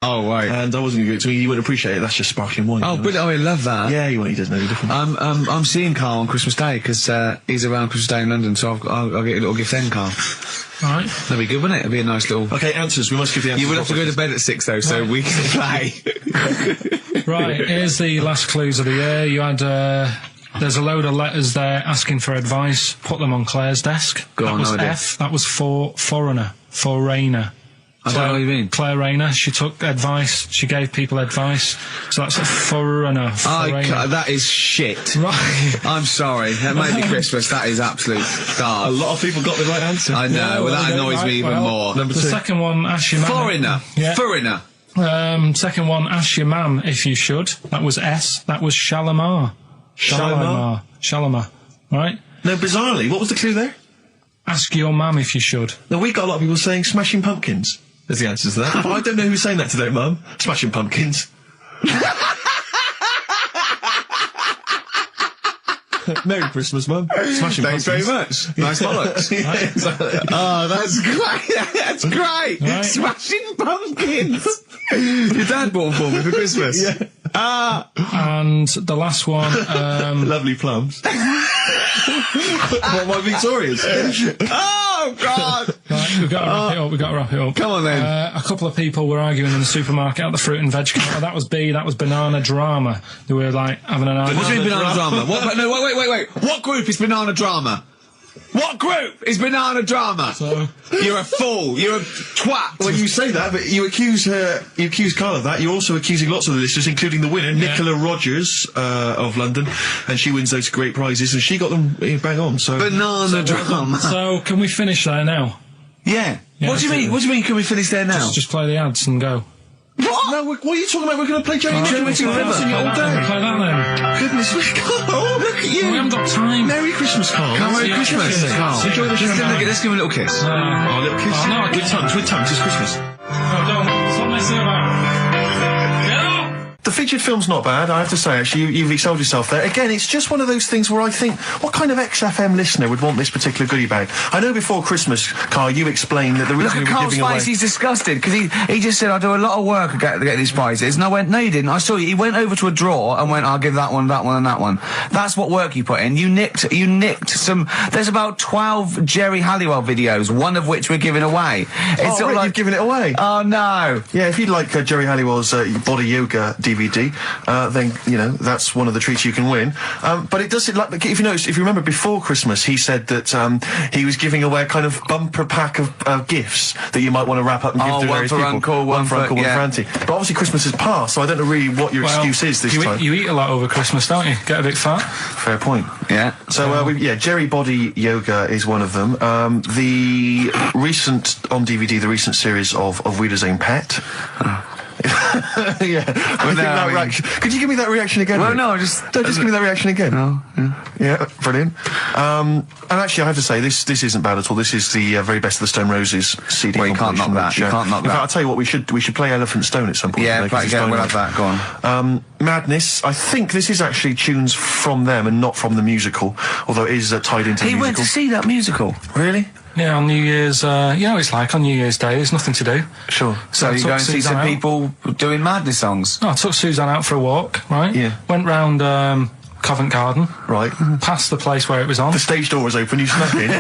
Oh, right. And I wasn't going to give it to you. You wouldn't appreciate it. That's just sparkling wine. Oh, but I love that. Yeah, he doesn't know the difference. I'm seeing Carl on Christmas Day, because he's around Christmas Day in London, so I'll get a little gift then, Carl. Right. That'd be good, wouldn't it? It'd be a nice little... Okay, answers. We must give the answers. You would have to go to bed at 6, though, so we can play. Right, here's the last clues of the year. You had, there's a load of letters there asking for advice. Put them on Claire's desk. Go on, that was no idea. F. That was for foreigner. Foreigner. I don't know what you mean. Claire Rayner, she took advice, she gave people advice, so that's a foreigner. That is shit. Right. I'm sorry, that might be Christmas, that is absolute garbage. A lot of people got the right answer. I know, that annoys me even more. The second one, ask your mum. Foreigner. Yeah. Foreigner. Second one, ask your mum if you should. That was S. That was Shalimar. Shalimar. Right? No, bizarrely, what was the clue there? Ask your mum if you should. No, we got a lot of people saying Smashing Pumpkins as the answer to that. But I don't know who's saying that today, Mum. Smashing Pumpkins. Merry Christmas, Mum. Smashing Thanks Pumpkins. very much. Nice bollocks. Yeah, exactly. Oh, that's great. That's great. Right. Smashing Pumpkins. Your dad bought them for me for Christmas. Yeah. And the last one, Lovely plums. What, my Victorias? Oh, God. right, we've got to wrap it up. Come on, then. A couple of people were arguing in the supermarket at the fruit and veg counter. That was B, that was banana drama. They were like having an argument. What do you mean banana drama? What, no, wait. What group is banana drama? What group is banana drama? So, you're a fool. You're a twat. Well, you say that, but you accuse Carl of that. You're also accusing lots of the listeners, including the winner, Nicola Rogers, of London, and she wins those great prizes, and she got them bang on, so... Banana drama. so can we finish there now? Yeah. Yeah, What do you mean? What do you mean? Can we finish there now? Just play the ads and go. What? No, what are you talking about? We're going to play Jerry Jerry River River. all day. Play that then. Goodness me, Carl, look at you. We haven't got time. Merry Christmas, Carl. Merry Yeah, Christmas, yeah. Carl. Enjoy the show. Let's give him a little kiss. Oh, a little kiss. Oh, no, I with tongues, it's Christmas. No, don't. Stop messing about. Get up! The featured film's not bad, I have to say, actually. You've excelled yourself there. Again, it's just one of those things where I think, what kind of XFM listener would want this particular goodie bag? I know before Christmas, Carl, you explained that the Look reason at we were Carl's giving away... face, he's disgusted, because he just said, I do a lot of work to get these prizes, and I went, no you didn't, I saw you, he went over to a drawer and went, I'll give that one, and that one. That's what work you put in. You nicked some, there's about 12 Jerry Halliwell videos, one of which we're giving away. It's sort of like, you've given it away? oh no. Yeah, if you'd like Jerry Halliwell's Body Yoga DVD, then, you know, that's one of the treats you can win. But it does, like, if you remember before Christmas, he said that he was giving away a kind of bumper pack of gifts that you might want to wrap up and give to various people. one for Uncle, one for Auntie. But obviously Christmas has passed, so I don't know really what your excuse is this time. You eat a lot over Christmas, don't you? Get a bit fat. Fair point. Yeah. So, Jerry Body Yoga is one of them. The recent, on DVD, the recent series of Wiedersehen Pet. Yeah, reaction. Could you give me that reaction again? Well, Rick? no, just give me that reaction again. No, Yeah, brilliant. And actually, I have to say, this isn't bad at all. This is the very best of the Stone Roses CD. Well, you can't knock that. You can't knock in fact, that. I'll tell you what, we should play Elephant Stone at some point. Yeah, today, 'cause it's we'll going have that. Go on. Madness. I think this is actually tunes from them and not from the musical, although it is tied into the musical. He went to see that musical. Really? Yeah, on New Year's, you know, it's like on New Year's Day, there's nothing to do. Sure. So you go and see Suzanne some out. people doing madness songs. No, I took Suzanne out for a walk, right? Yeah. Went round Covent Garden, Right. past the place where it was on. The stage door was open, you snuck in.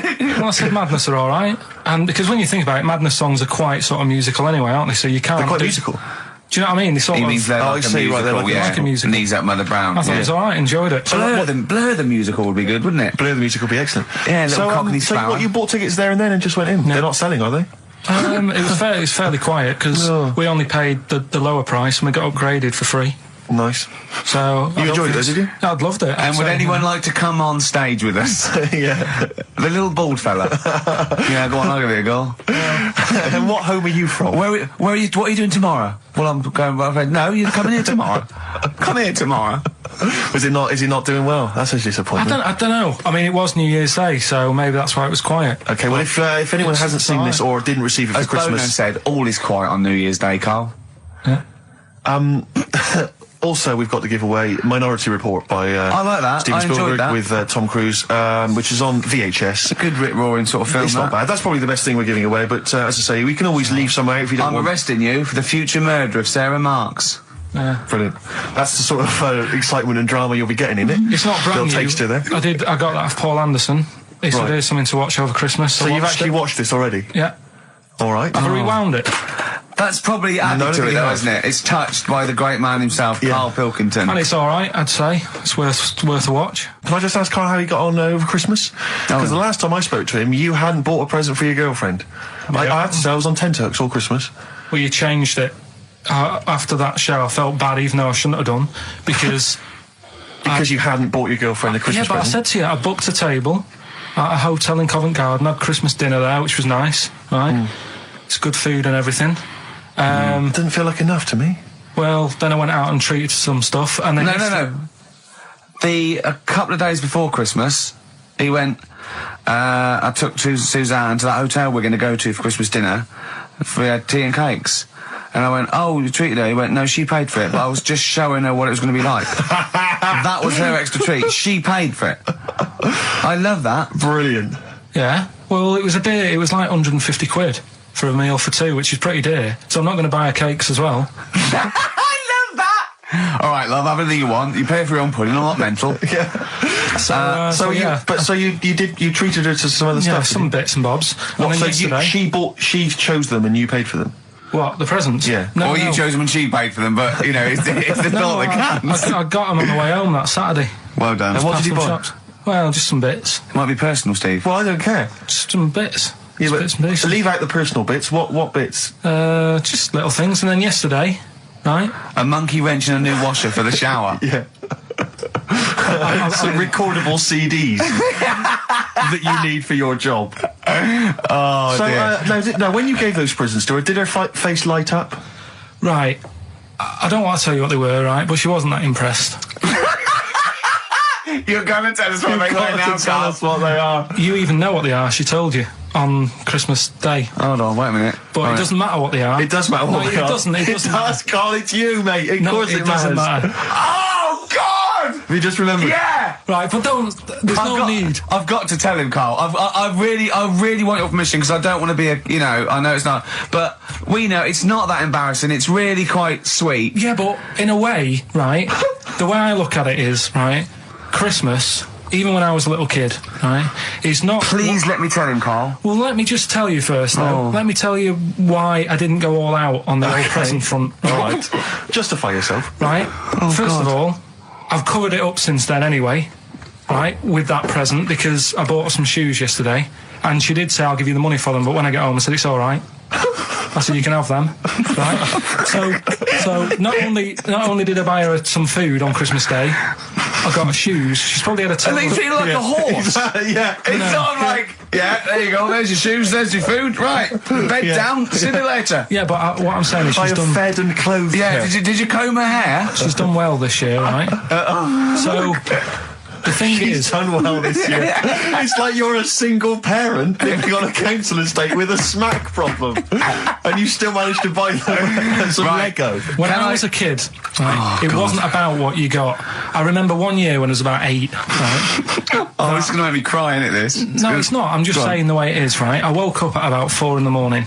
Well, I said Madness are all right, and because when you think about it, Madness songs are quite sort of musical anyway, aren't they? So you can't. They're quite musical. Do you know what I mean? They sort He of. means they're Oh, I like a see, right, they're musical, like a musical. Knees Up Mother Brown. I thought it was all right, enjoyed it. Blur the musical would be good, wouldn't it? Blur the music will be excellent. Yeah, little Cockney so Sparrow. what, you bought tickets there and then and just went in? They're not selling, are they? It was fairly quiet because we only paid the lower price and we got upgraded for free. Nice. So You enjoyed it, did you? I'd loved it. And would anyone like to come on stage with us? Yeah. The little bald fella. Yeah, go on, I'll give you a go. And what home are you from? Where are you? What are you doing tomorrow? Well, I'm going. No, you're coming here tomorrow. Come here tomorrow. Is he not doing well? That's a disappointment. I don't know. I mean, it was New Year's Day, so maybe that's why it was quiet. Okay, well, if anyone hasn't seen this or didn't receive it for As Bono Christmas, said, all is quiet on New Year's Day, Carl. Yeah. Also, we've got to give away Minority Report by I like that. Steven I enjoyed Spielberg that. with Tom Cruise, which is on VHS. A good rip-roaring sort of film. It's not bad. That's probably the best thing we're giving away, but as I say, we can always leave some out if you don't I'm want. arresting you for the future murder of Sarah Marks. Brilliant. That's the sort of excitement and drama you'll be getting in it. It's not brand Bill new. takes to there. I got that off Paul Anderson. He said, here's something to watch over Christmas. So you've actually watched this already? Yeah. All right. I've rewound it. That's probably added to it, though, isn't it? It's touched by the great man himself, Karl Pilkington. And it's alright, I'd say. It's worth a watch. Can I just ask Carl how he got on over Christmas? Because the last time I spoke to him, you hadn't bought a present for your girlfriend. I had to say I was on tenterhooks all Christmas. Well, you changed it. After that show, I felt bad, even though I shouldn't have done, because... Because you hadn't bought your girlfriend a Christmas Yeah, but present. I said to you, I booked a table at a hotel in Covent Garden, had Christmas dinner there, which was nice, right? It's good food and everything. Didn't feel like enough to me. Well, then I went out and treated some stuff, and then... No. A couple of days before Christmas, he went... I took Suzanne to that hotel we're going to go to for Christmas dinner. We had tea and cakes. And I went, oh, you treated her? He went, no, she paid for it, but I was just showing her what it was going to be like. That was her extra treat. She paid for it. I love that. Brilliant. Yeah. Well, it was a dear. It was like 150 quid for a meal for two, which is pretty dear. So I'm not going to buy her cakes as well. I love that! All right, love, have anything you want. You pay for your own pudding. I'm not mental. Yeah. So you treated her to some other Yeah, stuff? some bits and bobs. What, And then so yesterday... she chose them and you paid for them? What, the presents? Yeah. No, Or you chose them and she paid for them, but, you know, it's the thought that counts. I got them on the way home that Saturday. Well done. And what did you buy? Shops. Well, just some bits. Might be personal, Steve. Well, I don't care. Just some bits. Yeah, Just but bits and pieces. leave out the personal bits. What bits? Just little things. And then yesterday, right? A monkey wrench and a new washer for the shower. Yeah. Some recordable CDs that you need for your job. Oh, So, dear. now, when you gave those presents to her, did her face light up? Right. I don't want to tell you what they were, right? But she wasn't that impressed. You're going to tell us what they were now, Carl. what they are. You even know what they are, she told you, on Christmas Day. Hold on, wait a minute. But All it right. doesn't matter what they are. It does matter what No, they are. it doesn't. It doesn't does, Carl. It's you, mate. Of No, course it doesn't matter. Oh, God! Have you just remembered? Yeah! Right, but there's no need. I've got to tell him, Carl. I really want your permission because I don't want to be I know it's not, but we know it's not that embarrassing. It's really quite sweet. Yeah, but in a way, right, the way I look at it is, right, Christmas, even when I was a little kid, right, is not... Please let me tell him, Carl. Well, let me just tell you first, though. Oh. Let me tell you why I didn't go all out on the old present front. All right. Justify yourself. Right? First of all, I've covered it up since then anyway, right, with that present, because I bought her some shoes yesterday, and she did say, I'll give you the money for them, but when I get home, I said, it's all right. I said, you can have them, right? So not only did I buy her some food on Christmas Day, I got her shoes. She's probably had a And they feel like a horse. Yeah. It's not like, yeah, there you go, there's your shoes, there's your food, right, bed down, see you later. Yeah, but what I'm saying is I she's have done... fed and clothed Yeah, her. did you comb her hair? She's done well this year, right? So, the thing She's is... done well this year. It's like you're a single parent living on a council estate with a smack problem, and you still managed to buy them some Lego. When I was a kid, right, it wasn't about what you got. I remember one year when I was about 8, right? Oh, this is going to make me cry, isn't it, this? No, it's not. I'm just saying the way it is, right? I woke up at about 4 in the morning.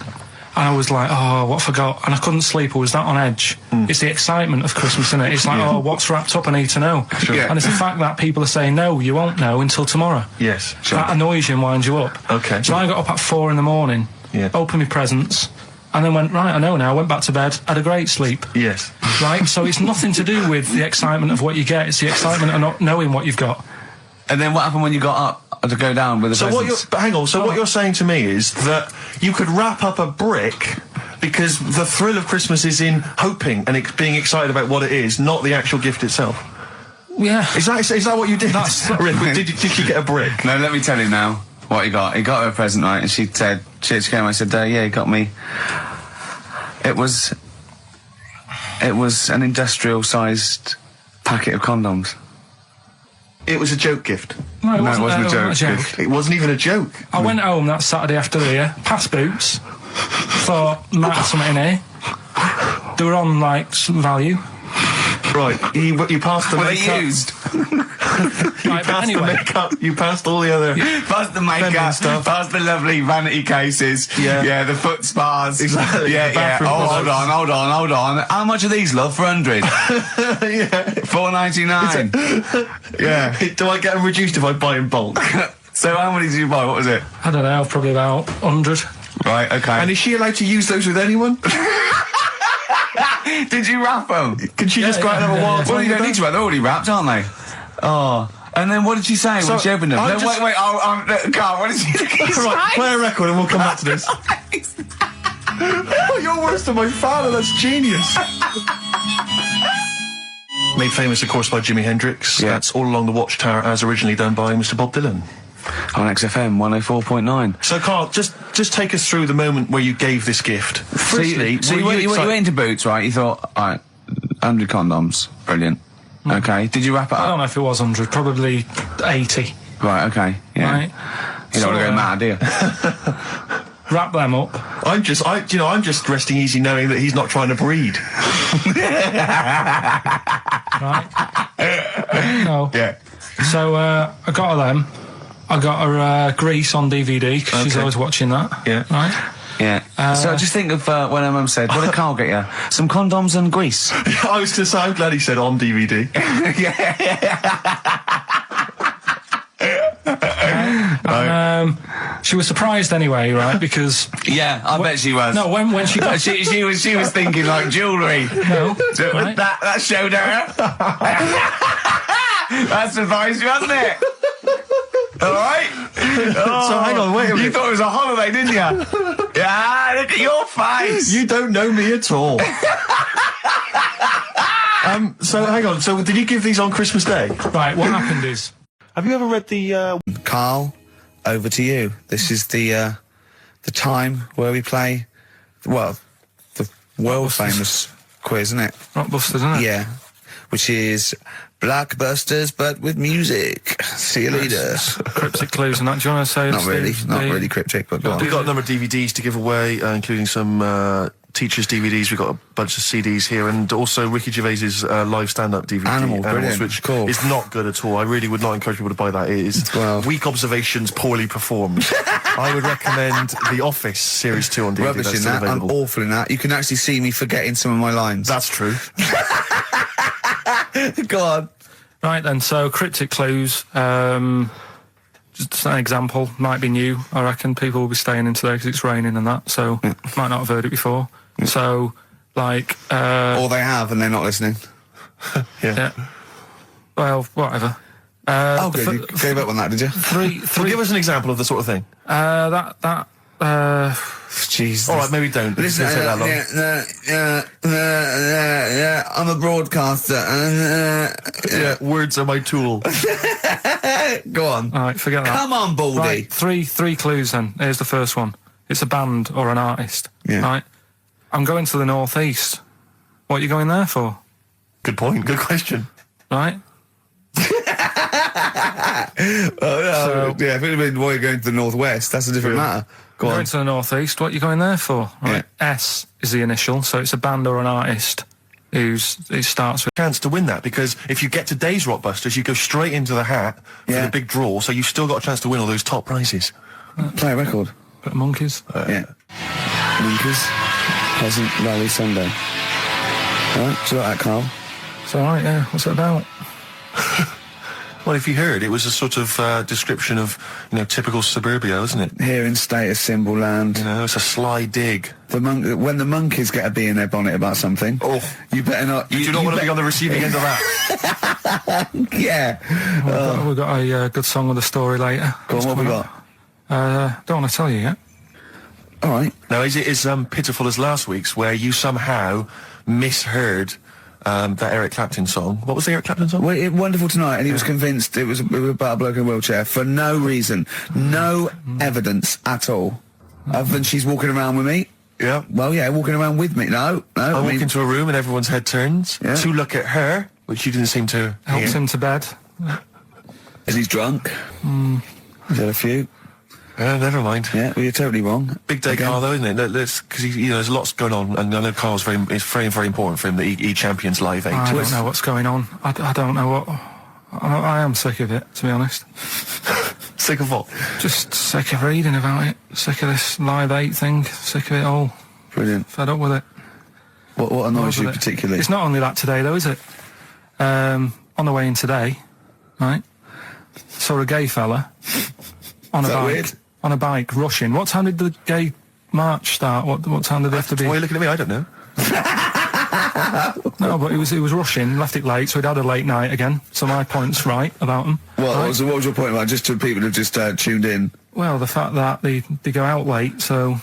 And I was like, oh, what I forgot? And I couldn't sleep. I was that on edge. It's the excitement of Christmas, isn't it? It's like, oh, what's wrapped up? I need to know. Sure. Yeah. And it's the fact that people are saying, no, you won't know until tomorrow. Yes. That annoys you and winds you up. Okay. So I got up at 4 in the morning, opened my presents, and then went, right, I know now. Went back to bed, had a great sleep. Yes. Right? So it's nothing to do with the excitement of what you get. It's the excitement of not knowing what you've got. And then what happened when you got up to go down with the So presents? hang on. So what you're saying to me is that you could wrap up a brick because the thrill of Christmas is in hoping and being excited about what it is, not the actual gift itself. Yeah. Is that what you did? That's- did you get a brick? No, let me tell you now what he got. He got her a present, right? And she said, she came. I said, yeah, he got me. It was an industrial-sized packet of condoms. It was a joke gift. No, it No, it wasn't a joke. joke. It wasn't even a joke. I went home that Saturday after here, past Boots, thought, might have something in here. They were on, like, some value. Right, you passed the Were they makeup. used? Right, but anyway. The makeup. You passed all the other. Past the makeup, feminine stuff. past the lovely vanity cases. Yeah. the foot spas. Exactly, Yeah, the yeah. bathroom Oh, hold products. on. How much are these, love, for 100? Yeah. $4.99. Yeah. Do I get them reduced if I buy in bulk? So how many did you buy? What was it? I don't know, probably about 100. Right, okay. And is she allowed to use those with anyone? Did you wrap them? Can she just go out and have a wild Well, time you with don't need them? to, they're already wrapped, aren't they? Oh. And then what did she say when she opened them? I No, just- wait, Carl, what did she say? Right, play a record and we'll come back to this. Oh, you're worse than my father, that's genius. Made famous, of course, by Jimi Hendrix. Yeah. That's All Along the Watchtower, as originally done by Mr. Bob Dylan. On XFM 104.9. So, Carl, just take us through the moment where you gave this gift. Firstly, So you went into Boots, right? You thought, alright, 100 condoms. Brilliant. Okay. Did you wrap it I don't up? know if it was 100, probably 80. Right, okay. Yeah. Right. You don't want to So, go mad, do you? Wrap them up. I'm just resting easy knowing that he's not trying to breed. Right? No. Yeah. So I got her them. I got her Grease on DVD because she's Okay. always watching that. Yeah. Right? Yeah. So just think of when her mum said, what did Carl get you? Some condoms and grease. I was going to say, I'm glad he said on DVD. And, she was surprised anyway, right? Because Yeah, I bet she was. no, when she got she was thinking like jewellery. no, So right? that showed her. That surprised you, hasn't it? All right. So hang on, wait a You minute. thought it was a holiday, didn't you? Yeah. Look at your face. You don't know me at all. So hang on. So did you give these on Christmas Day? Right, what happened is Have you ever read the? Carl, over to you. This is the time where we play, well, the world famous quiz, isn't it? Rockbusters, isn't it? Yeah, which is Blockbusters but with music. See you later. Cryptic clues and that. Do you want to say? Not really, Steve, not the- really cryptic, but go on. We've got a number of DVDs to give away, including some teachers' DVDs. We've got a bunch of CDs here, and also Ricky Gervais's live stand-up DVD, Animal, brilliant, which cool. is not good at all. I really would not encourage people to buy that. It is Well. weak observations, poorly performed. I would recommend The Office Series 2 on DVD. Rubbish That's in still that. I'm available. awful in that. You can actually see me forgetting some of my lines. That's true. Go on. Right then, so cryptic clues. Just an example, might be new. I reckon people will be staying in today because it's raining and that, so might not have heard it before. So, like, Or they have and they're not listening. yeah. Well, whatever. Oh, good. You gave up on that, did you? Well, give us an example of the sort of thing. Jeez. All right, maybe don't. Listen, It's gonna take that long. I'm a broadcaster. Yeah, words are my tool. Go on. All right, forget that. Come on, Baldy. Right, three clues then. Here's the first one. It's a band or an artist. Yeah. Right. I'm going to the northeast. What are you going there for? Good point. Good question. Right. Oh, yeah, if it had been why you're going to the northwest, that's a different matter. Go Going on. to the northeast. What are you going there for? Right. S is the initial, so it's a band or an artist who starts with. Chance to win that, because if you get today's Rockbusters, you go straight into the hat for Yeah. the big draw, so you've still got a chance to win all those top prizes. Play a record. Monkeys. Yeah. Winkers. Pleasant Valley Sunday. Alright, do you like that, Carl? It's all right. Yeah. What's it about? Well, if you heard, it was a sort of description of, typical suburbia, isn't it? Here in status symbol land. It's a sly dig. When the monkeys get a bee in their bonnet about something, Oh. you better not. You do not want to be on the receiving end of that. Yeah. We've got a good song with a story later. Go on, what have we got? Don't want to tell you yet. All right. Now, is it as pitiful as last week's, where you somehow misheard that Eric Clapton song? What was the Eric Clapton song? Well, Wonderful Tonight, and he was convinced it was about a bloke in a wheelchair for no reason, no evidence at all, other than she's walking around with me. Yeah. Well, yeah, walking around with me. No. I walk into a room and everyone's head turns Yeah. to look at her, which you didn't seem to Helps hear. him to bed. Is he drunk? He's had a few. Never mind. Yeah, well, you're totally wrong. Big day, Carl, though, isn't it? Because there's lots going on, and I know Carl's it's very, very important for him that he champions Live 8. I don't know what's going on. I don't know what... I am sick of it, to be honest. Sick of what? Just sick of reading about it. Sick of this Live 8 thing. Sick of it all. Brilliant. Fed up with it. What annoys you particularly? It's not only that today, though, is it? On the way in today, right, saw a gay fella on a bike. Weird? On a bike, rushing. What time did the gay march start? What time did they have to be? Why are you looking at me? I don't know. No, but he was rushing, left it late, so he'd had a late night again. So my point's right about him. What right? was your point about just to people who've just tuned in? Well, the fact that they go out late, so,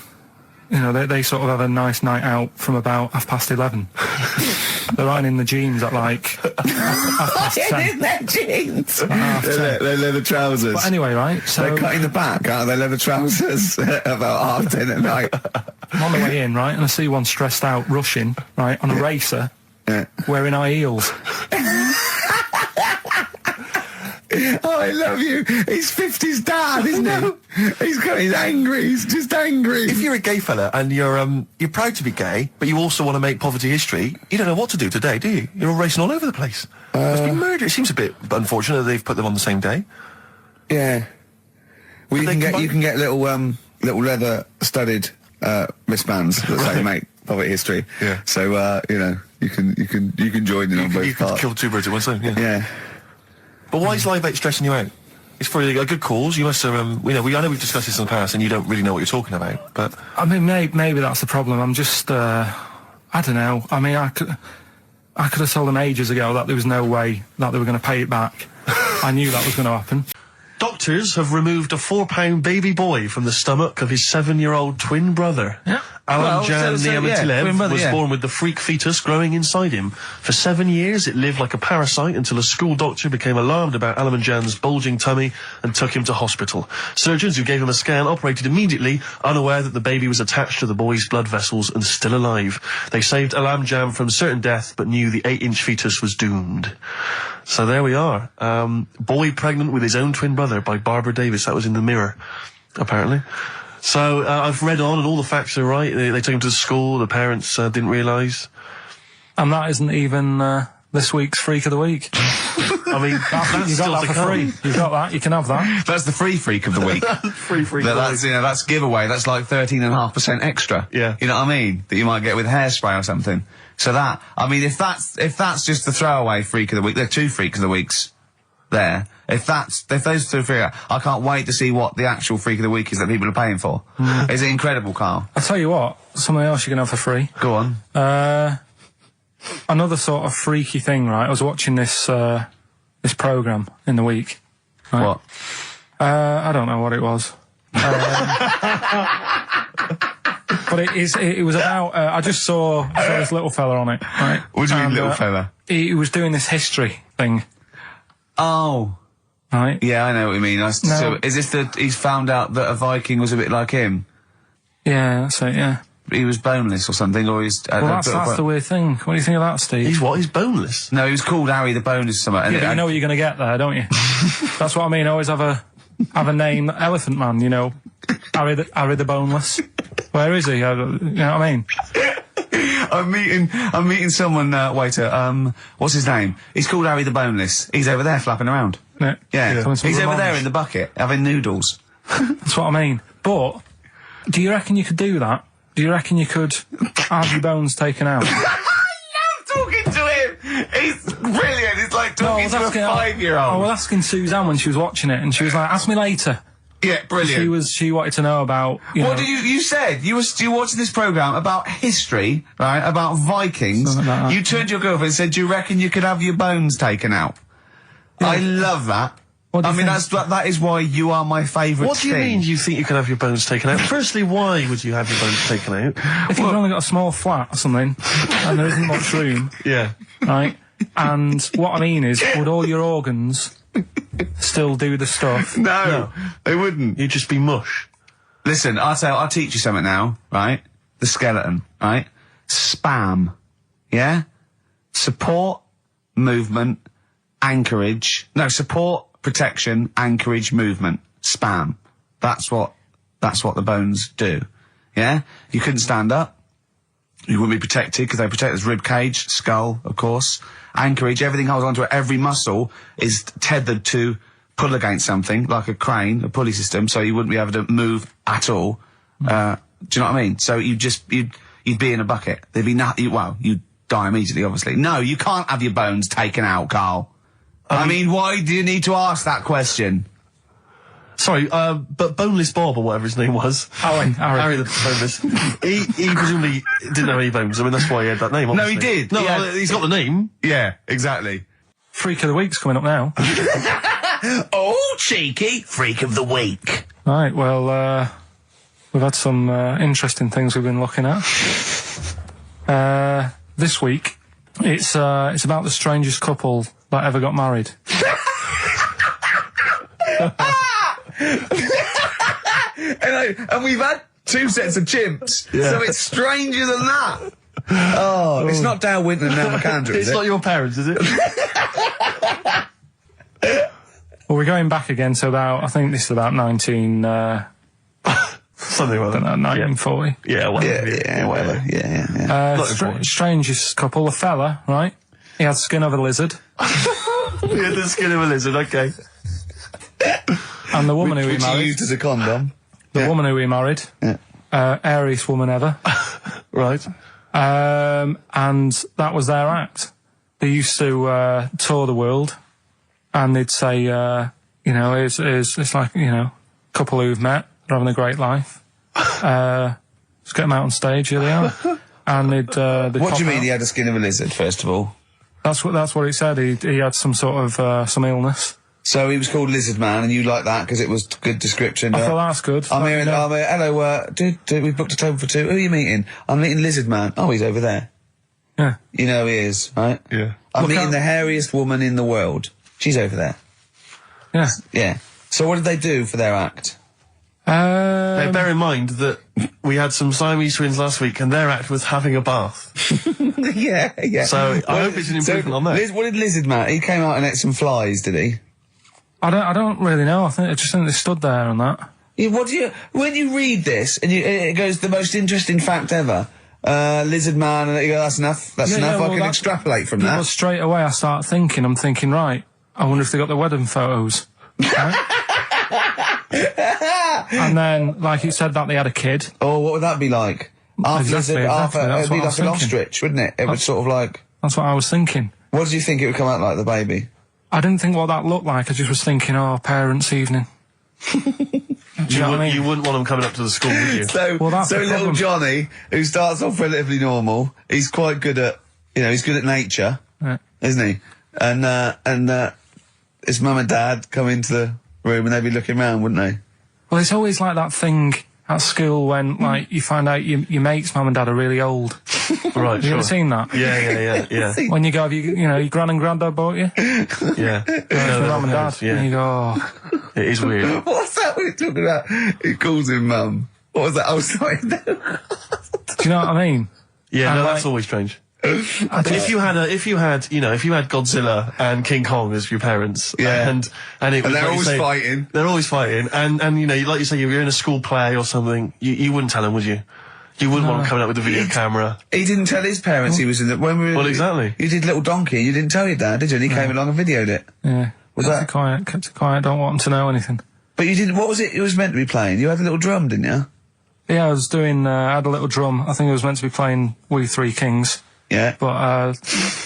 you know, they sort of have a nice night out from about 11:30. They're riding in the jeans at like half past 10. In their jeans. They're leather trousers. But anyway, right, so... They're cutting the back out of their leather trousers about 10:30 at night. I'm on the way in, right, and I see one stressed out, rushing, right, on a racer, wearing high heels. Oh, I love you. He's 50's dad, isn't he? He's angry. He's just angry. If you're a gay fella and you're proud to be gay, but you also want to make poverty history, you don't know what to do today, do you? You're all racing all over the place. Must be murder. It seems a bit unfortunate that they've put them on the same day. Yeah. Well, you can get little leather studded wristbands that say "Make Poverty History." Yeah. So you can join in on both You can parts. kill two birds with one stone. Yeah. But why is Live 8 stressing you out? It's for a good cause. You must have, I know we've discussed this in the past, and you don't really know what you're talking about. But I mean, maybe that's the problem. I'm just, I don't know. I mean, I could have told them ages ago that there was no way that they were going to pay it back. I knew that was going to happen. Doctors have removed a 4-pound baby boy from the stomach of his 7-year-old twin brother. Yeah. Alan Jan Niamatilev was yeah. born with the freak fetus growing inside him. For 7 years, it lived like a parasite until a school doctor became alarmed about Alan Jan's bulging tummy and took him to hospital. Surgeons who gave him a scan operated immediately, unaware that the baby was attached to the boy's blood vessels and still alive. They saved Alan Jan from certain death, but knew the 8-inch fetus was doomed. So there we are. Boy pregnant with his own twin brother by Barbara Davis. That was in the Mirror, apparently. So I've read on, and all the facts are right. They took him to the school. The parents didn't realise. And that isn't even this week's Freak of the Week. I mean, that's You still got to that for come. free. You got that. You can have that. That's the free freak of the week. Free freak. That's giveaway. That's like 13.5% extra. Yeah. You know what I mean? That you might get with hairspray or something. So that, I mean, if that's just the throwaway freak of the week, there are 2 freaks of the weeks there. If those 2 freak, I can't wait to see what the actual freak of the week is that people are paying for. Is it incredible, Carl? I'll tell you what, something else you can have for free. Go on. Another sort of freaky thing, right? I was watching this programme in the week. Right? What? I don't know what it was. But it was about, I just saw this little fella on it, right? What do you mean, little fella? He was doing this history thing, Oh. right? Yeah, I know what you mean. So, is this he's found out that a Viking was a bit like him? Yeah, that's it, yeah. He was boneless or something, or he's... Well, that's the weird thing. What do you think of that, Steve? He's what? He's boneless. No, he was called Harry the Boneless or something. Yeah, but you know what you're going to get there, don't you? That's what I mean. Always have a name, Elephant Man, you know. Harry the Boneless. Where is he? You know what I mean? I'm meeting someone, waiter, what's his name? He's called Harry the Boneless. He's over there flapping around. Yeah. Yeah. Having some He's over there revenge. in the bucket, having noodles. That's what I mean. But, do you reckon you could do that? Do you reckon you could have your bones taken out? I love talking to him! He's brilliant, it's like talking to a 5-year-old. I was asking Suzanne when she was watching it, and she was like, ask me later. Yeah, brilliant. She wanted to know about, What did you said? You were watching this programme about history, right? About Vikings. Something like that. You turned to your girlfriend and said, do you reckon you could have your bones taken out? Yeah. I love that. What do I you mean, think? that is why you are my favourite What do you mean you think you can have your bones taken out? Firstly, why would you have your bones taken out? If you've only got a small flat or something, and there isn't much room, Yeah. right? And what I mean is, would all your organs still do the stuff? No, they wouldn't. You'd just be mush. Listen, I'll teach you something now, right? The skeleton, right? Spam. Yeah? Support, movement, anchorage. No, support, protection, anchorage, movement. Spam. That's what That's what the bones do. Yeah? You couldn't stand up. You wouldn't be protected because they protect his rib cage, skull, of course, anchorage, everything holds onto it. Every muscle is tethered to pull against something, like a crane, a pulley system, so you wouldn't be able to move at all. Do you know what I mean? So you'd be in a bucket. There'd be nothing, well, you'd die immediately, obviously. No, you can't have your bones taken out, Carl. I mean, why do you need to ask that question? Sorry, but Boneless Bob, or whatever his name was. Harry the Boneless. he presumably didn't have any bones. I mean, that's why he had that name, obviously. No, he did. No, he's got the name. Yeah, exactly. Freak of the Week's coming up now. Oh, cheeky. Freak of the Week. Right, well, we've had some interesting things we've been looking at. This week, it's about the strangest couple that ever got married. and we've had 2 sets of chimps, so it's stranger than that. Oh, it's not Dale Winton and Nell McAndrew, is It's it? not your parents, is it? Well, we're going back again to about, I think this is about 19... Something like that. 1940. Yeah, whatever. Yeah, whatever. Yeah. Strangest couple, a fella, right? He had the skin of a lizard. He had the skin of a lizard, okay. And the woman who he Which he married... used as a condom. The woman who he married. Yeah. Airiest woman ever. Right. And that was their act. They used to tour the world, and they'd say, it's like, a couple who've met, they're having a great life. Just get them out on stage, here they are. And they'd What do you mean out. he had the skin of a lizard, first of all? That's what it said. He had some sort of some illness. So he was called Lizard Man, and you like that because it was good description. I thought that's good. I'm here, hello, dude, we've booked a table for 2. Who are you meeting? I'm meeting Lizard Man. Oh, he's over there. Yeah. You know he is, right? Yeah. I'm meeting the hairiest woman in the world. She's over there. Yeah. Yeah. So what did they do for their act? Now, bear in mind that we had some Siamese twins last week, and their act was having a bath. Yeah. So I hope it's an improvement on that. What did Lizard Man? He came out and ate some flies, did he? I don't really know. I just think they stood there and that. Yeah, when you read this and it goes the most interesting fact ever, Lizard Man, and you go, that's enough. That's enough. well, I can extrapolate from that. Well, straight away I start thinking. I'm thinking, right. I wonder if they got the wedding photos. Right? And then, like you said, that they had a kid. Oh, what would that be like? Half Exactly, lizard, exactly, that's it'd be what I like was an thinking. ostrich, wouldn't it? It would sort of like. That's what I was thinking. What did you think it would come out like, the baby? I didn't think what that looked like. I just was thinking, parents' evening. Do you know what I mean? You wouldn't want them coming up to the school, would you? So that's the little problem. Johnny, who starts off relatively normal, he's quite good at, he's good at nature, Yeah. isn't he? And his mum and dad come into the room and they'd be looking round, wouldn't they? Well, it's always like that thing at school when, like, you find out your mate's mum and dad are really old. Right, Have you ever seen that? Yeah. When you go, your gran and granddad bought you? Yeah. Your mum and dad. Yeah. And you go, oh. It is weird. What's that we're talking about? He calls him mum. What was that? Oh, sorry. Do you know what I mean? Yeah, And no, like- that's always strange. If you had Godzilla and King Kong as your parents, Yeah. and it was, they're like you always say, fighting. They're always fighting, and like you say, you're in a school play or something, you wouldn't tell them, would you? You wouldn't want them coming out with a video camera. He didn't tell his parents he was in the... When we were, Well, exactly. You did Little Donkey, you didn't tell your dad, did you? And he came along and videoed it. Yeah. Was kept that- it quiet, don't want them to know anything. But you didn't... What was it was meant to be playing? You had a little drum, didn't you? Yeah, I was doing, I had a little drum. I think I was meant to be playing We Three Kings. Yeah. But,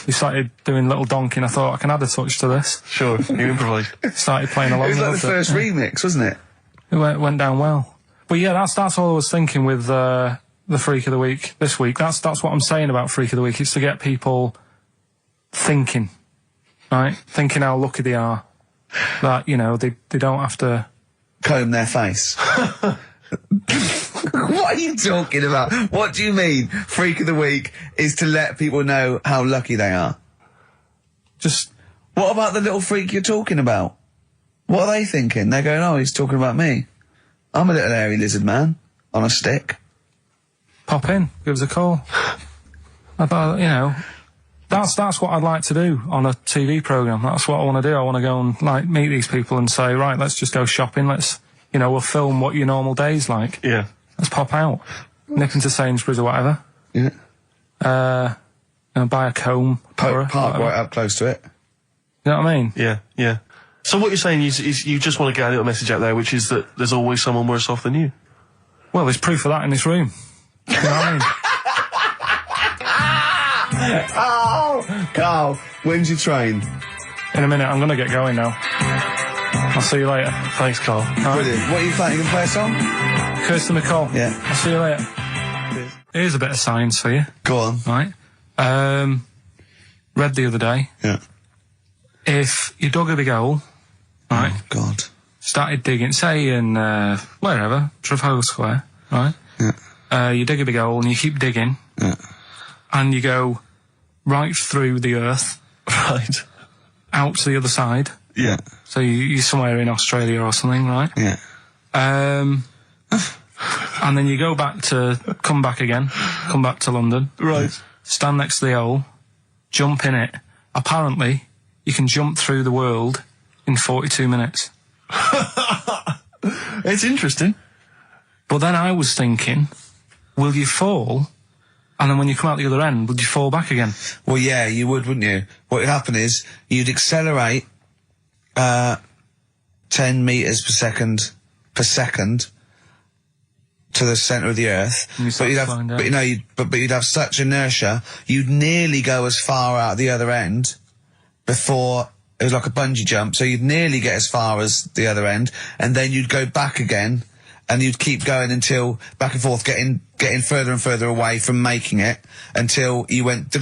we started doing Little Donkey and I thought I can add a touch to this. Sure, you improvise. Started playing along. It was like loved the first remix, wasn't it? It went down well. But yeah, that's all I was thinking with, the Freak of the Week this week. That's what I'm saying about Freak of the Week. It's to get people thinking, right? Thinking how lucky they are. That, they don't have to... Comb their face. What are you talking about? What do you mean? Freak of the Week is to let people know how lucky they are. Just... What about the little freak you're talking about? What are they thinking? They're going, oh, he's talking about me. I'm a little hairy lizard man on a stick. Pop in, give us a call. That's what I'd like to do on a TV programme. That's what I want to do. I want to go and, meet these people and say, right, let's just go shopping, let's, you know, we'll film what your normal day's like. Yeah. Let's pop out. Nip into Sainsbury's or whatever. Yeah. You know, buy a comb. Park whatever. right up close to it. You know what I mean? Yeah, yeah. So what you're saying is you just want to get a little message out there, which is that there's always someone worse off than you. Well, there's proof of that in this room. You know what I mean? Oh, Carl, when's your train? In a minute, I'm going to get going now. I'll see you later. Thanks, Carl. Brilliant. What are you playing? You gonna play a song? Kirsten McCall. Yeah. I'll see you later. Here's a bit of science for you. Go on. Right. Read the other day. Yeah. If you dug a big hole, right, Oh, God. started digging, say in, wherever, Trafalgar Square, right? Yeah. You dig a big hole and you keep digging. Yeah. And you go right through the earth, Right. out to the other side. Yeah. So you're somewhere in Australia or something, right? Yeah. And then you come back to London. Right. Stand next to the hole, jump in it. Apparently, you can jump through the world in 42 minutes. It's interesting. But then I was thinking, will you fall? And then when you come out the other end, would you fall back again? Well, yeah, you would, wouldn't you? What would happen is you'd accelerate 10 meters per second to the centre of the Earth. And you start slowing down. but you know, you'd have such inertia, you'd nearly go as far out the other end before it was like a bungee jump. So you'd nearly get as far as the other end, and then you'd go back again, and you'd keep going until back and forth, getting further and further away from making it until you went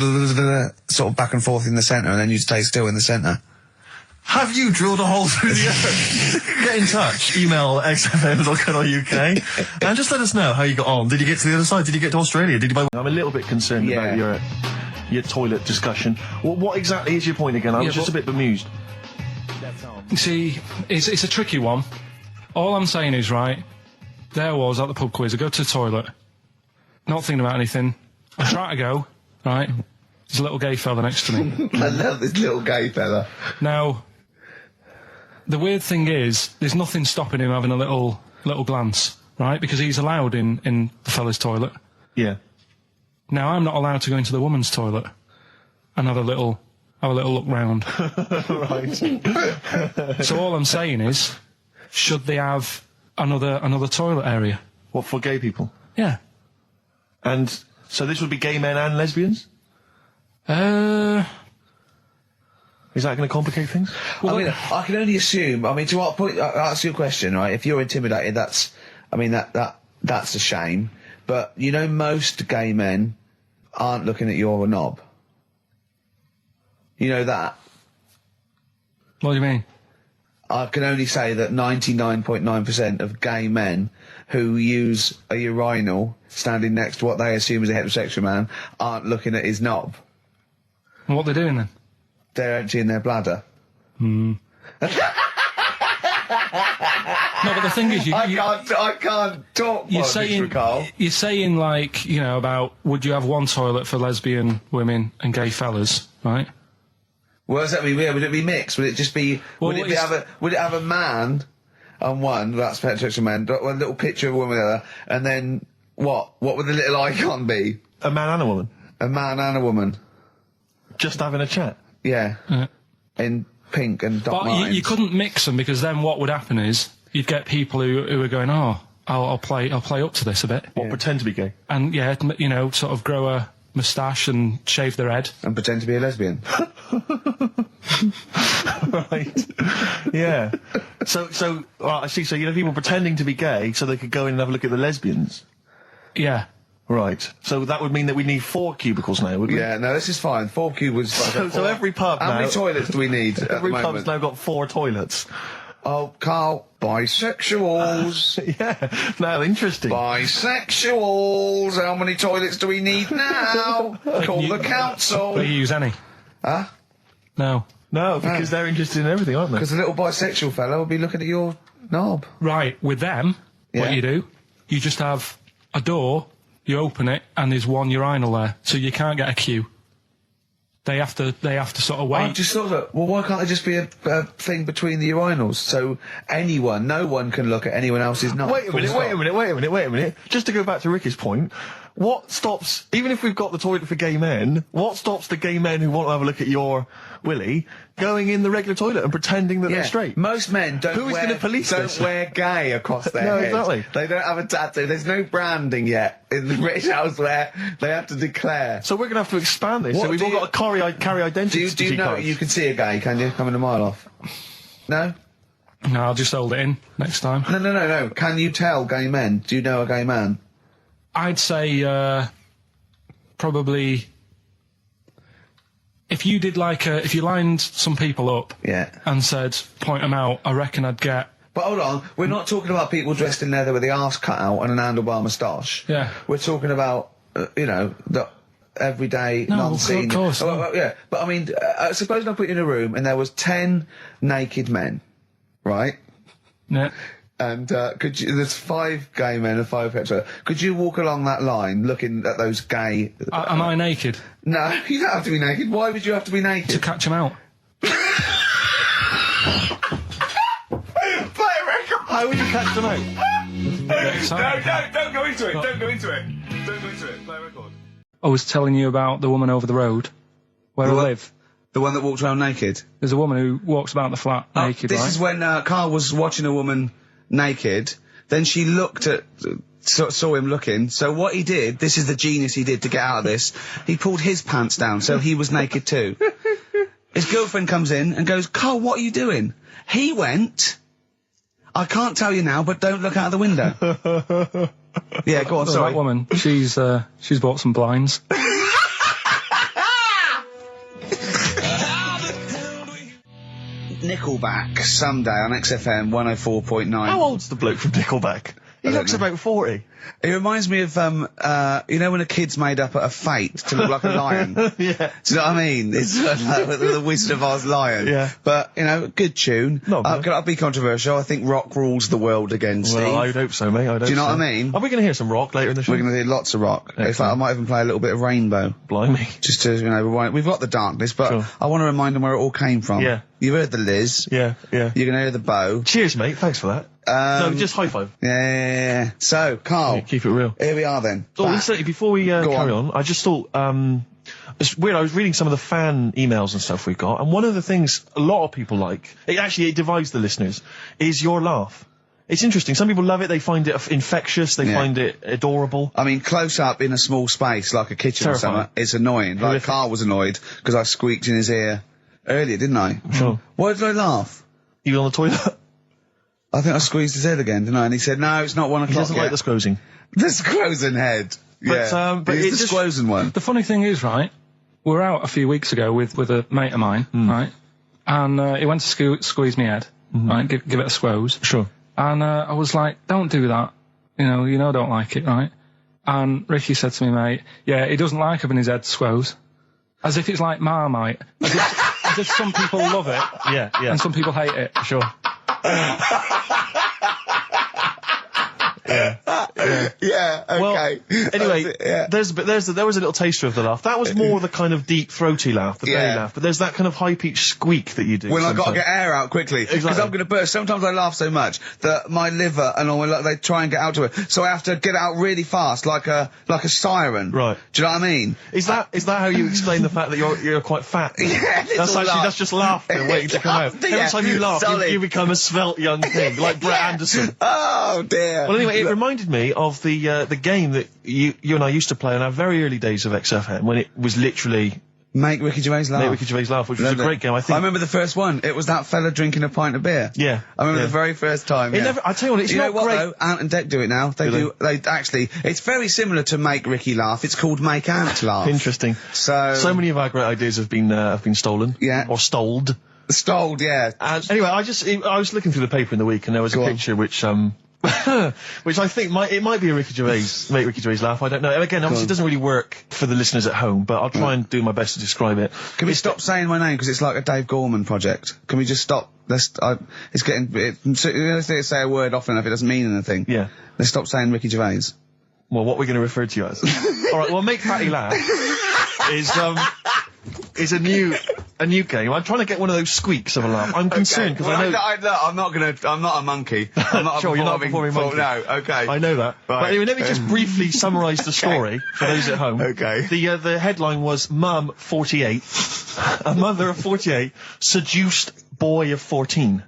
sort of back and forth in the centre, and then you'd stay still in the centre. Have you drilled a hole through the earth? Get in touch. Email xfm.co.uk and just let us know how you got on. Did you get to the other side? Did you get to Australia? Did you buy... I'm a little bit concerned about your toilet discussion. What exactly is your point again? I was just a bit bemused. You see, it's a tricky one. All I'm saying is, right, there I was at the pub quiz. I go to the toilet, not thinking about anything. I try to go, right, there's a little gay fella next to me. I love this little gay fella. Now, the weird thing is, there's nothing stopping him having a little glance, right, because he's allowed in the fella's toilet. Yeah. Now, I'm not allowed to go into the woman's toilet and have a little look round. Right. So all I'm saying is, should they have another toilet area? What, for gay people? Yeah. And so this would be gay men and lesbians? Is that going to complicate things? Well, I mean, I can only assume. I mean, to what point? I'll ask you a question, right? If you're intimidated, that's a shame. But you know, most gay men aren't looking at your knob. You know that. What do you mean? I can only say that 99.9% of gay men who use a urinal standing next to what they assume is a heterosexual man aren't looking at his knob. And what they're doing then? They're emptying their bladder. No, but the thing is, I can't talk. you're saying like, you know, about would you have one toilet for lesbian women and gay fellas, right? Well, does that mean? Yeah, would it be mixed? Would it just be? Well, would it have a man on one? That's heterosexual man. One little picture of a woman on the other, and then what? What would the little icon be? A man and a woman? A man and a woman. Just having a chat? Yeah. In pink and dot But lines. you couldn't mix them, because then what would happen is you'd get people who are going, oh, I'll play up to this a bit. What, pretend to be gay? And yeah, you know, sort of grow a moustache and shave their head. And pretend to be a lesbian. Right. Yeah. So I see. So you know, people pretending to be gay so they could go in and have a look at the lesbians. Yeah. Right. So that would mean that we need 4 cubicles now, would we? Yeah, no, this is fine. 4 cubicles. So every pub How now... many toilets do we need at the Every moment? pub's now got 4 toilets. Oh, Carl, bisexuals. Yeah. Now, interesting. Bisexuals. How many toilets do we need now? Call the council. Will you use any? Huh? No. No, because they're interested in everything, aren't they? Because the little bisexual fella will be looking at your knob. Right, with them, Yeah. what you do, you just have a door, you open it, and there's one urinal there, so you can't get a queue. they have to sort of wait. I just thought that, well, why can't there just be a thing between the urinals so no one can look at anyone else's nut? Wait a minute. Just to go back to Ricky's point, what stops, even if we've got the toilet for gay men, what stops the gay men who want to have a look at your willy going in the regular toilet and pretending that they're straight? Most men don't Who is going to police this? wear gay across their No, head. exactly. They don't have a tattoo. There's no branding yet in the British house where they have to declare. So we're going to have to expand this. What so we've do all you- got to carry identity. Do you know you can see a gay, can you? Coming a mile off. No? No, I'll just hold it in next time. No. Can you tell gay men? Do you know a gay man? I'd say probably if you did if you lined some people up and said point them out, I reckon I'd get. But hold on, we're not talking about people dressed in leather with the arse cut out and an handlebar moustache. Yeah. We're talking about, the everyday, No, non-seen. of course, no. Well, yeah, but I mean, suppose I put you in a room and there was 10 naked men, right? Yeah. And there's 5 gay men and 5 hetero. Could you walk along that line looking at those gay... Am I naked? No, you don't have to be naked. Why would you have to be naked? To catch them out. How would you catch them out? Don't go into it. Don't go into it. Play a record. I was telling you about the woman over the road where I live. The one that walked around naked? There's a woman who walks about the flat naked, This right? is when Carl was watching a woman naked. Then she looked at... saw him looking. So what he did, this is the genius he did to get out of this, he pulled his pants down so he was naked too. His girlfriend comes in and goes, Carl, what are you doing? He went... I can't tell you now, but don't look out of the window. Yeah, go on, So sorry. that woman, she's bought some blinds. Nickelback, someday on XFM 104.9. How old's the bloke from Nickelback? He looks about 40. It reminds me of, when a kid's made up a fate to look like a lion? Yeah. Do you know what I mean? It's like the Wizard of Oz lion. Yeah. But, good tune. Not bad. I'll be controversial. I think rock rules the world again, Steve. Well, I'd hope so, mate. Do you know what I mean? Are we going to hear some rock later in the show? We're going to hear lots of rock. In fact, Excellent. I might even play a little bit of Rainbow. Blimey. Just to, rewind. We've got the darkness, but Sure. I want to remind them where it all came from. Yeah. You've heard the Liz. Yeah. You're going to hear the bow. Cheers, mate. Thanks for that. No, just high five. Yeah. So, Carl. Keep it real. Here we are then. Oh, Back. incidentally, before we carry on, I just thought, it's weird, I was reading some of the fan emails and stuff we got, and one of the things a lot of people like, it divides the listeners, is your laugh. It's interesting. Some people love it, they find it infectious, they find it adorable. I mean, close up in a small space, like a kitchen or Terrifying. something, it's annoying. Like, Horrific. Carl was annoyed, because I squeaked in his ear earlier, didn't I? Sure. Why did I laugh? You on the toilet? I think I squeezed his head again, didn't I? And he said, no, it's not 1 o'clock He doesn't yet. like the squozing. The squozing head. But He's it the just- squozing one. The funny thing is, right, we were out a few weeks ago with a mate of mine, right, and he went to squeeze me head, right, give it a squoze. Sure. And I was like, don't do that. You know I don't like it, right? And Ricky said to me, mate, yeah, he doesn't like having his head squoze. As if it's like Marmite. As if some people love it Yeah. and some people hate it. Sure. Yeah, okay. Well, anyway, That's it, yeah. there was a little taster of the laugh. That was more the kind of deep, throaty laugh, the belly Yeah. laugh. But there's that kind of high-pitched squeak that you do. When I've got to sometimes. get air out quickly. Because Exactly. I'm going to burst. Sometimes I laugh so much that my liver and all, they try and get out to it. So I have to get it out really fast, like a siren. Right. Do you know what I mean? Is that how you explain the fact that you're quite fat? Yeah, That's just laughter waiting to come out. Yeah, Every time you laugh, solid. you become a svelte young thing, like Brett Anderson. Oh, dear. Well, anyway, it reminded me of the game that you and I used to play in our very early days of XFM, when it was literally Make Ricky Gervais laugh. Make Ricky Gervais laugh, which was a Loved it. great game. I think. I remember the first one. It was that fella drinking a pint of beer. Yeah. I remember Yeah. the very first time. It yeah. never- I tell you what, it's you not know what great- though? Ant and Dec do it now. Do They actually. It's very similar to Make Ricky Laugh. It's called Make Ant Laugh. Interesting. So many of our great ideas have been stolen. Yeah. Or stoled. Stoled, yeah. And anyway, I was looking through the paper in the week, and there was Go a on. picture which which I think might be a Ricky Gervais, Make Ricky Gervais laugh. I don't know. And again, obviously, it doesn't really work for the listeners at home, but I'll try and do my best to describe it. Can we stop saying my name because it's like a Dave Gorman project? Can we just stop? It's getting. Let's say a word often enough, it doesn't mean anything. Yeah. Let's stop saying Ricky Gervais. Well, what we're going to refer to you as. All right. Well, Make Fatty Laugh is is a new game. I'm trying to get one of those squeaks of a laugh. I'm concerned because I know. I'm not a monkey. I'm not Sure, you're not a performing monkey. No, okay. I know that. Right. But anyway, let me just briefly summarise the story for those at home. Okay. The headline was Mum 48, a mother of 48 seduced boy of 14.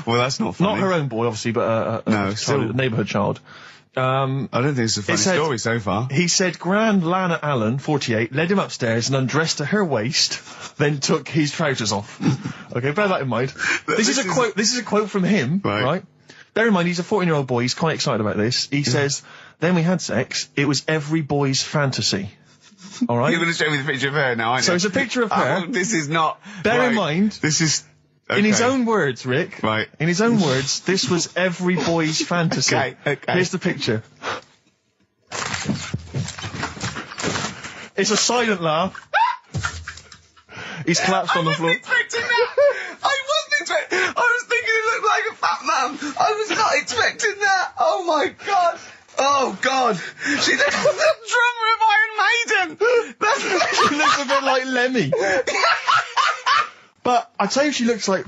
Well, that's not funny. Not her own boy, obviously, but a neighbourhood child. I don't think it's a funny story so far. He said Grand Lana Allen, 48, led him upstairs and undressed to her waist, then took his trousers off. Okay, bear that in mind. This is a quote. This is a quote from him, right? Bear in mind, he's a 14-year-old boy. He's quite excited about this. He says, "Then we had sex. It was every boy's fantasy." All right. You're going to show me the picture of her now, aren't you? So it's a picture of her. This is not. Bear in mind, this is. Okay. In his own words, Rick. Right. In his own words, this was every boy's fantasy. Okay. Here's the picture. It's a silent laugh. He's collapsed on the floor. I wasn't expecting that. I was thinking it looked like a fat man. I was not expecting that. Oh my god. Oh god. She looks like the drummer of Iron Maiden. She looks a bit like Lemmy. But I tell you, she looks like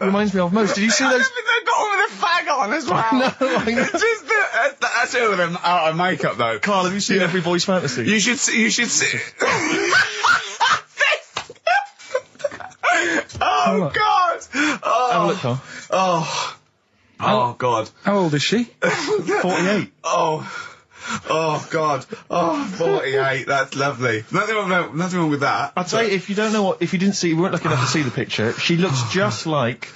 reminds me of most. Did you see those? They've got her with a fag on as well. No, I know. It's just that's her with them out of makeup though. Carl, have you seen Every Boy's Fantasy? You should see. Oh god. Have a look, Carl. Oh god. How old is she? 48. Oh god. 48. That's lovely. Nothing wrong with that. I'll tell you, if you weren't lucky enough to see the picture, she looks just like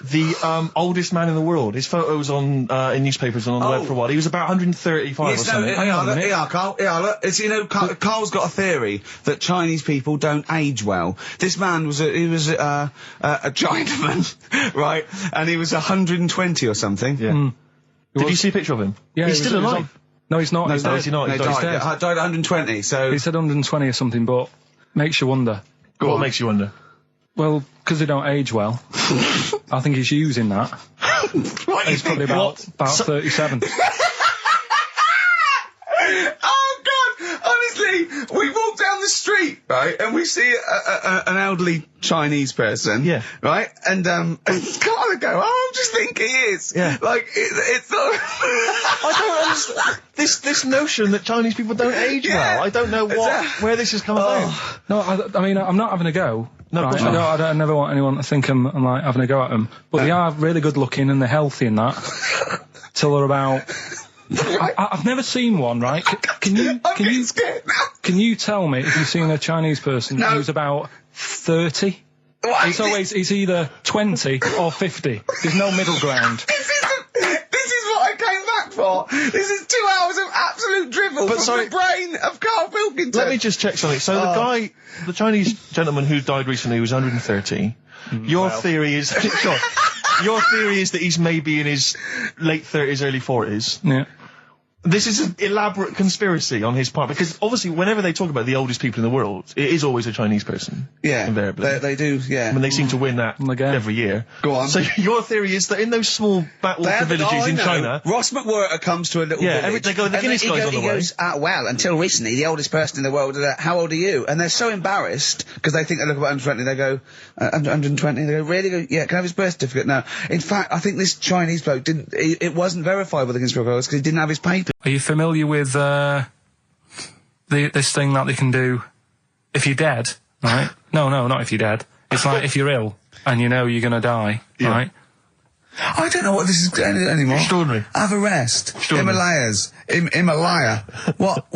the oldest man in the world. His photos on in newspapers and on the web for a while. He was about 135 or something. Carl. Look, it's, Carl's got a theory that Chinese people don't age well. This man was a Chinaman, right? And he was 120 or something. Yeah. Did you see a picture of him? Yeah, he's still alive. No, he's not. No, He's he's dead. not. No, He's died dead. at 120. So He said 120 or something, but makes you wonder. What makes you wonder? Well, because they don't age well. I think he's using that. He's probably about 37. Oh god! Honestly, we walk down the street, right, and we see an elderly Chinese person, right, and Carla go, "Oh, I just think he is." Yeah. Like it's not. I don't understand this notion that Chinese people don't age well. I don't know where this has come about. No, I mean, I'm not having a go. No, right? I never want anyone to think I'm like having a go at them. But they are really good looking and they're healthy and that. Till they're about. I've never seen one, right? Can you tell me if you've seen a Chinese person who's about 30? It's either 20 or 50. There's no middle ground. This is what I came back for. This is 2 hours of absolute drivel from the brain of Karl Pilkington. Let me just check something. So the Chinese gentleman who died recently was 130. Your theory is your theory is that he's maybe in his late 30s, early 40s. Yeah. This is an elaborate conspiracy on his part, because obviously whenever they talk about the oldest people in the world, it is always a Chinese person. Yeah, invariably. they do, yeah. I mean, they seem to win that every year. Go on. So your theory is that in those small backwater villages in China... Ross McWhirter comes to a little village. They go, the Guinness guy's on the way. He goes, well, until recently, the oldest person in the world, how old are you? And they're so embarrassed, because they think they look about 120, they go, 120, they go, really? Go, yeah, can I have his birth certificate now? In fact, I think this Chinese bloke it wasn't verified by the conspiracy because he didn't have his paper. Are you familiar with this thing that they can do if you're dead, right? No, not if you're dead. It's like if you're ill and you know you're going to die, right? I don't know what this is anymore. Extraordinary. Have a rest. Himalayas. Himalaya. What?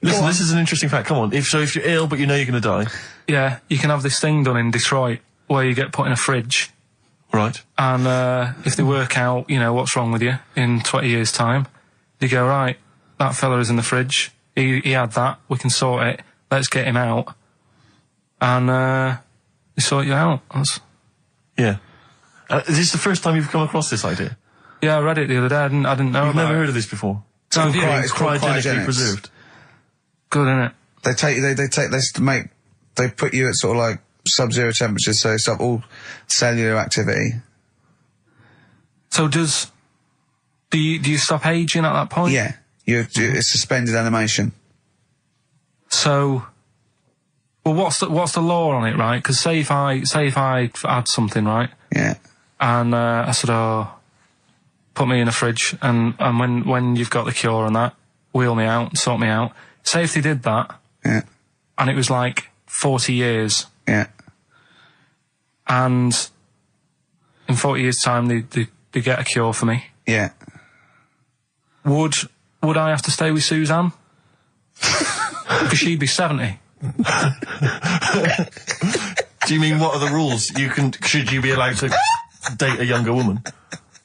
Listen, this is an interesting fact. Come on. If you're ill but you know you're going to die. Yeah, you can have this thing done in Detroit where you get put in a fridge. Right. And if they work out, what's wrong with you in 20 years' time, they go, right, that fella is in the fridge. He had that. We can sort it. Let's get him out. And they sort you out. Yeah. Is this the first time you've come across this idea? Yeah, I read it the other day. I didn't know You've about never it. heard of this before? It's called cryogenically preserved. Good, innit? They put you at sort of like sub-zero temperatures, so stop all cellular activity. So do you stop aging at that point? Yeah, it's suspended animation. So Well, what's the law on it, right? Because say if I had something, right? Yeah. And I said, oh, put me in a fridge, and when you've got the cure and that, wheel me out, sort me out. Say if they did that, Yeah. and it was like 40 years, Yeah. and in 40 years' time they get a cure for me. Yeah. Would I have to stay with Suzanne? Because she'd be 70. Do you mean what are the rules? Should you be allowed to date a younger woman?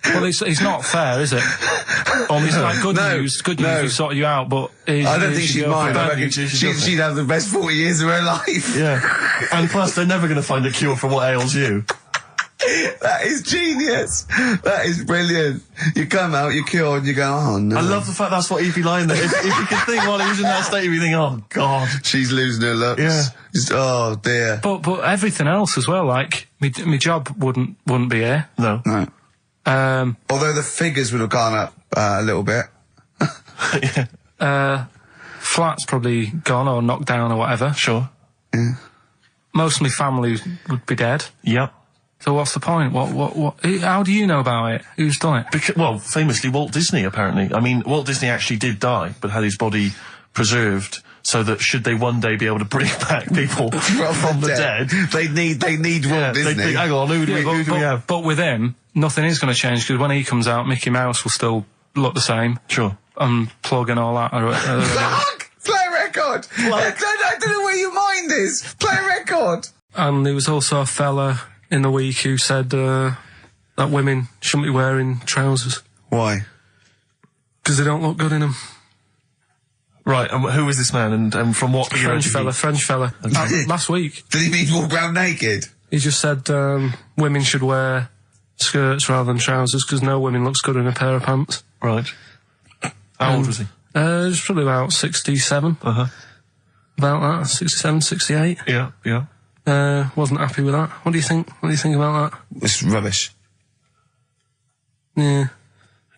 Well, it's not fair, is it? It's like good news, we sorted you out, but... I don't think she'd mind. I reckon she'd she'd have the best 40 years of her life. Yeah. And plus, they're never going to find a cure for what ails you. That is genius. That is brilliant. You come out, you're cured, and you go, oh no. I love the fact that's what he'd be lying there. If you could think while he was in that state, you'd be thinking, oh God. She's losing her looks. Yeah. Just, oh dear. But everything else as well, like, my job wouldn't be here. No. No. Although the figures would have gone up a little bit. Flat's probably gone or knocked down or whatever. Sure. Yeah. Most of my family would be dead. Yep. So what's the point? What? How do you know about it? Who's done it? Well, famously, Walt Disney, apparently. I mean, Walt Disney actually did die, but had his body preserved so that should they one day be able to bring back people from the dead, they need Walt Disney. Hang on, who do we have? But with him, nothing is going to change, because when he comes out, Mickey Mouse will still look the same. Sure. Unplug and all that. Play a record! I don't know where your mind is! Play a record! And there was also a fella in the week who said that women shouldn't be wearing trousers. Why? Because they don't look good in them. Right, and who is this man, and from what era did he- French fella. Okay. Last week. Did he mean walk around naked? He just said women should wear skirts rather than trousers, because no woman looks good in a pair of pants. Right. How old was he? He was probably about 67. Uh-huh. About that, 67, 68. Yeah, yeah. Wasn't happy with that. What do you think? What do you think about that? It's rubbish. Yeah.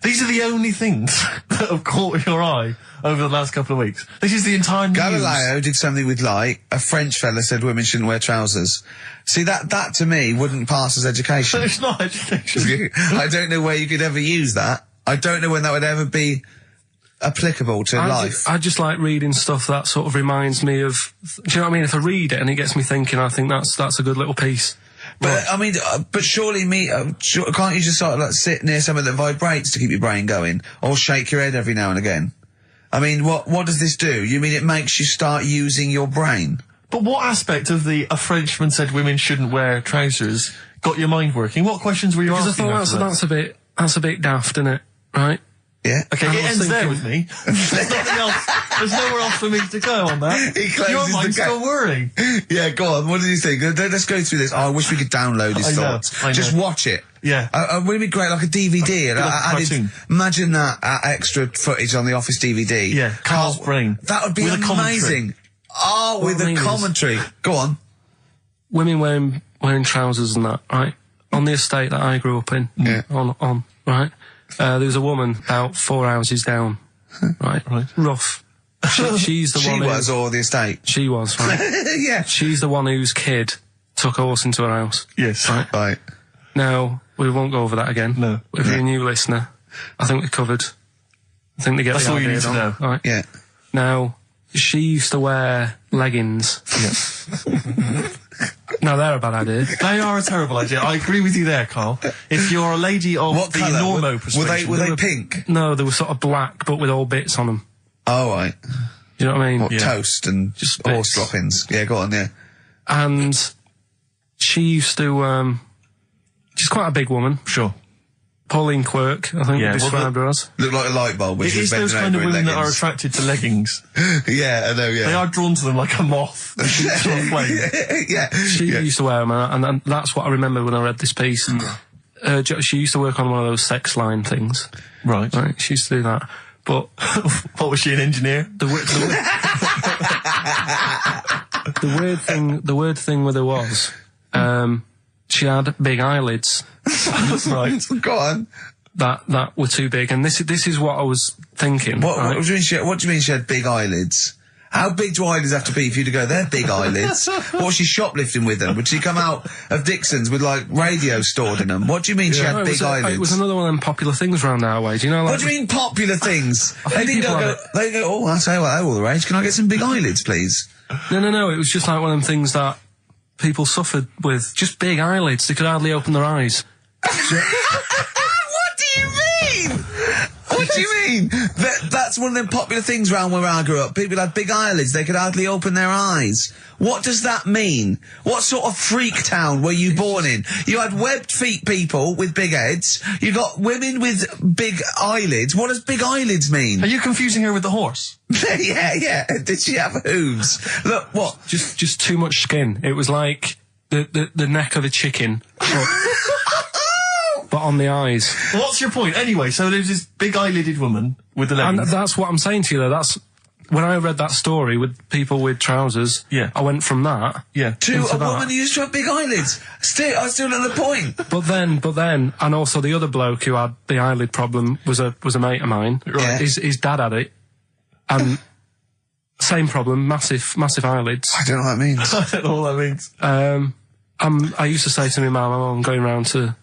These are the only things that have caught your eye over the last couple of weeks. This is the entire news. Galileo did something with light. A French fella said women shouldn't wear trousers. See, that to me wouldn't pass as education. It's not education. I don't know where you could ever use that. I don't know when that would ever be applicable to life. I just like reading stuff that sort of reminds me of... Do you know what I mean? If I read it and it gets me thinking, I think that's a good little piece. But, I mean, but surely can't you just sort of like sit near something that vibrates to keep your brain going? Or shake your head every now and again? I mean, what does this do? You mean it makes you start using your brain? But what aspect of a Frenchman said women shouldn't wear trousers got your mind working? What questions were you Because I asking? thought that's a bit daft, isn't it? Right? Yeah. Okay, And I it was ends there thinking- with me. There's nothing else. There's nowhere else for me to go on that. He closes Your the mind's gate. still worrying. Yeah, go on. What did you think? Let's go through this. Oh, I wish we could download his I know, thoughts. I know. Just watch it. Yeah. Wouldn't it be great, like a DVD? Like a cartoon. Imagine that extra footage on the Office DVD. Yeah, Carl's brain. That would be With a commentary. amazing. Oh, with I a mean is- commentary. Go on. Women wearing trousers and that, right? On the estate that I grew up in. Yeah. On, right? There was a woman about 4 houses down. Right? Right. Rough. She's the She one was, or the estate. She was, right? Yeah. She's the one whose kid took a horse into her house. Yes. Right. Right. Now, we won't go over that again. No. If you're a new listener, I think we covered. I think they get That's the all you idea need to on. know. Right. Yeah. Now, she used to wear leggings. Yeah. Now, they're a bad idea. They are a terrible idea. I agree with you there, Carl. If you're a lady of What the colour? normo persuasion... Were they pink? No, they were sort of black, but with all bits on them. Oh, right. Do you know what I mean? What, toast and Just horse bits. droppings? Yeah, go on, yeah. And she used to, she's quite a big woman. Sure. Pauline Quirk, I think Yeah, we well, described her as. Looked like a light bulb when It she was is those bending kind of over in women that are leggings. attracted to leggings. Yeah, I know, yeah. They are drawn to them like a moth to a flame. Yeah. She yeah. used to wear them, and that's what I remember when I read this piece. She used to work on one of those sex line things. Right. Right, she used to do that. But What, was she, an engineer? the weird thing with her was, she had big eyelids Right. Go on. that were too big, and this is what I was thinking. What right? do you mean she had big eyelids? How big do eyelids have to be for you to go, they're big eyelids? What's she shoplifting with them? Would she come out of Dixon's with, like, radio stored in them? What do you mean she had big eyelids? It was another one of them popular things around our way. Do you know, like... What do you mean popular things? think They people go, oh, I'll tell you what, they're all the rage. Can I get some big eyelids, please? No, it was just like one of them things that people suffered with. Just big eyelids. They could hardly open their eyes. What do you mean? What do you mean? That's one of them popular things around where I grew up. People had big eyelids, they could hardly open their eyes. What does that mean? What sort of freak town were you born in? You had webbed feet people with big heads, you got women with big eyelids. What does big eyelids mean? Are you confusing her with the horse? Yeah. Did she have hooves? Look, what? Just too much skin. It was like the neck of a chicken. But on the eyes. Well, what's your point? Anyway, so there's this big eyelided woman with the And leggings. that's what I'm saying to you, though. That's... When I read that story with people with trousers, Yeah. I went from that... Yeah. To into a that. woman who used to have big eyelids. I still know the point. But then, and also the other bloke who had the eyelid problem was a mate of mine. Right. His dad had it, and same problem, massive eyelids. I don't know what that means. I don't know what that means. I used to say to my mum, I'm going round to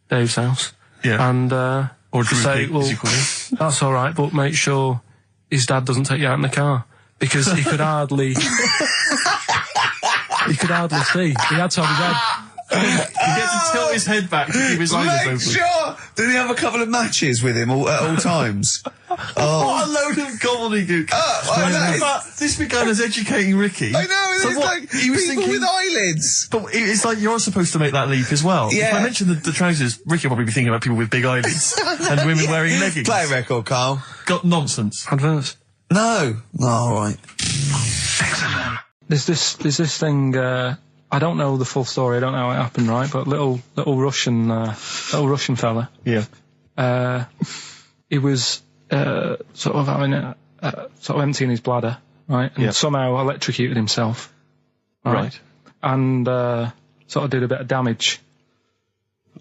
Dave's house, Yeah. and Or Drew say, Pig, well, as you call him. that's all right, but make sure his dad doesn't take you out in the car because he could hardly see. He had to have his head. He gets to tilt his head back to keep his eyes Make open. sure! Did he have a couple of matches with him at all times? Oh. What a load of gobbledygook. I know. But this began as educating Ricky. I know, So it's what, like he was people thinking, with eyelids. But it's like you're supposed to make that leap as well. Yeah. If I mentioned the trousers, Ricky will probably be thinking about people with big eyelids and women wearing leggings. Play a record, Carl. Got nonsense. Adverts. No. Oh, all right. There's this thing. I don't know the full story. I don't know how it happened, right? But little Russian fella. Yeah. He was sort of having sort of emptying his bladder, right? And Yeah. somehow electrocuted himself, Right. And sort of did a bit of damage.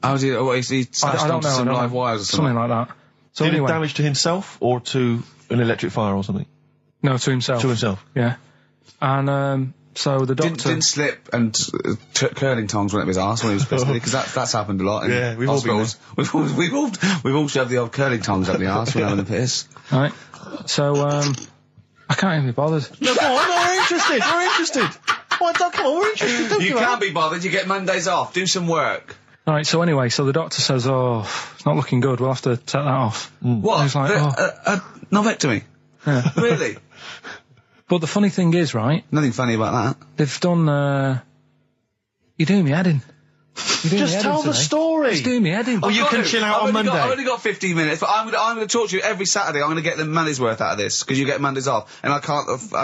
How did he I don't know. some I don't live know. wires or Something like that. So Did anyway, it damage to himself or to an electric fire or something? no, to himself. To himself. Yeah. And so the doctor Didn't slip and curling tongs went up his arse when he was pissed, because that's happened a lot in Yeah, we've all been hospitals. We've all shoved the old curling tongs up the arse when having a piss. right. So I can't even be bothered. No, go on, we're interested. We're interested. Come on, we're interested. Don't You give can't up. be bothered. You get Mondays off. Do some work. All right. So anyway, so the doctor says, "Oh, it's not looking good. We'll have to take that off." What? I was like, Novectomy. Yeah. Really? But the funny thing is, right? Nothing funny about that. They've done. You're doing me head in. Just tell the story. Just doing me head in. Oh, you can chill out on Monday. I've only got 15 minutes, but I'm going to talk to you every Saturday. I'm going to get the money's worth out of this, because you get Mondays off, and I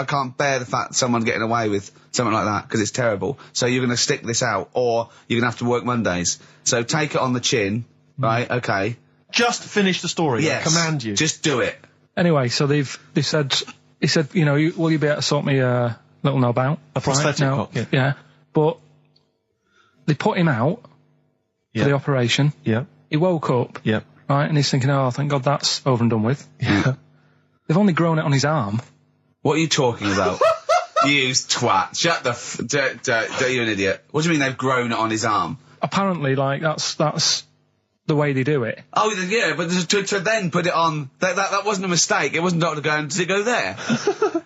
can't bear the fact someone getting away with something like that, because it's terrible. So you're going to stick this out, or you're going to have to work Mondays. So take it on the chin, right? Okay. Just finish the story. Yes. I command you. Just do it. Anyway, so they said, he said, will you be able to sort me a little knob out? A prosthetic Right? cock, yeah. Yeah. But they put him out Yeah. for the operation. Yeah. He woke up, Yeah. right, and he's thinking, oh, thank God that's over and done with. Yeah. They've only grown it on his arm. What are you talking about? You twat. Shut the you're an idiot. What do you mean they've grown it on his arm? Apparently, like, that's the way they do it. Oh, yeah, but to then put it on, that wasn't a mistake. It wasn't doctor going, does it go there?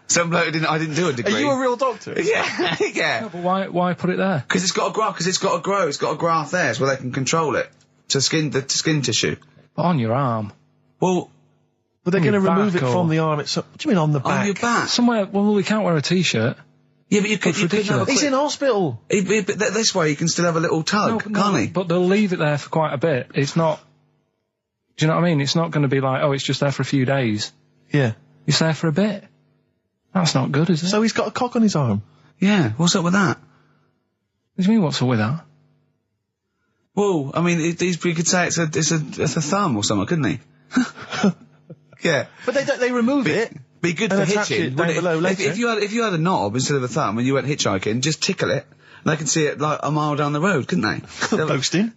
Some bloke I didn't do a degree. Are you a real doctor? Yeah, yeah. But why put it there? Because it's got to grow, it's got a graft there, so they can control it. To skin tissue. But on your arm. Well, But they're On going to your remove back it or- from the arm itself. What do you mean on the back? on your back. Somewhere, well, we can't wear a t-shirt. Yeah, but you could That's have a ridiculous. He's in hospital. But this way you can still have a little tug, can't he? But they'll leave it there for quite a bit. It's not... Do you know what I mean? It's not going to be like, oh, it's just there for a few days. Yeah. It's there for a bit. That's not good, is it? So he's got a cock on his arm. Yeah, what's up with that? What do you mean, what's up with that? Well, I mean, he could say it's a thumb or something, couldn't he? Yeah. But they remove it. Be good And for attach hitching. it down wouldn't below later. If you had a knob instead of a thumb and you went hitchhiking, just tickle it, and they can see it like a mile down the road, couldn't they? Boasting.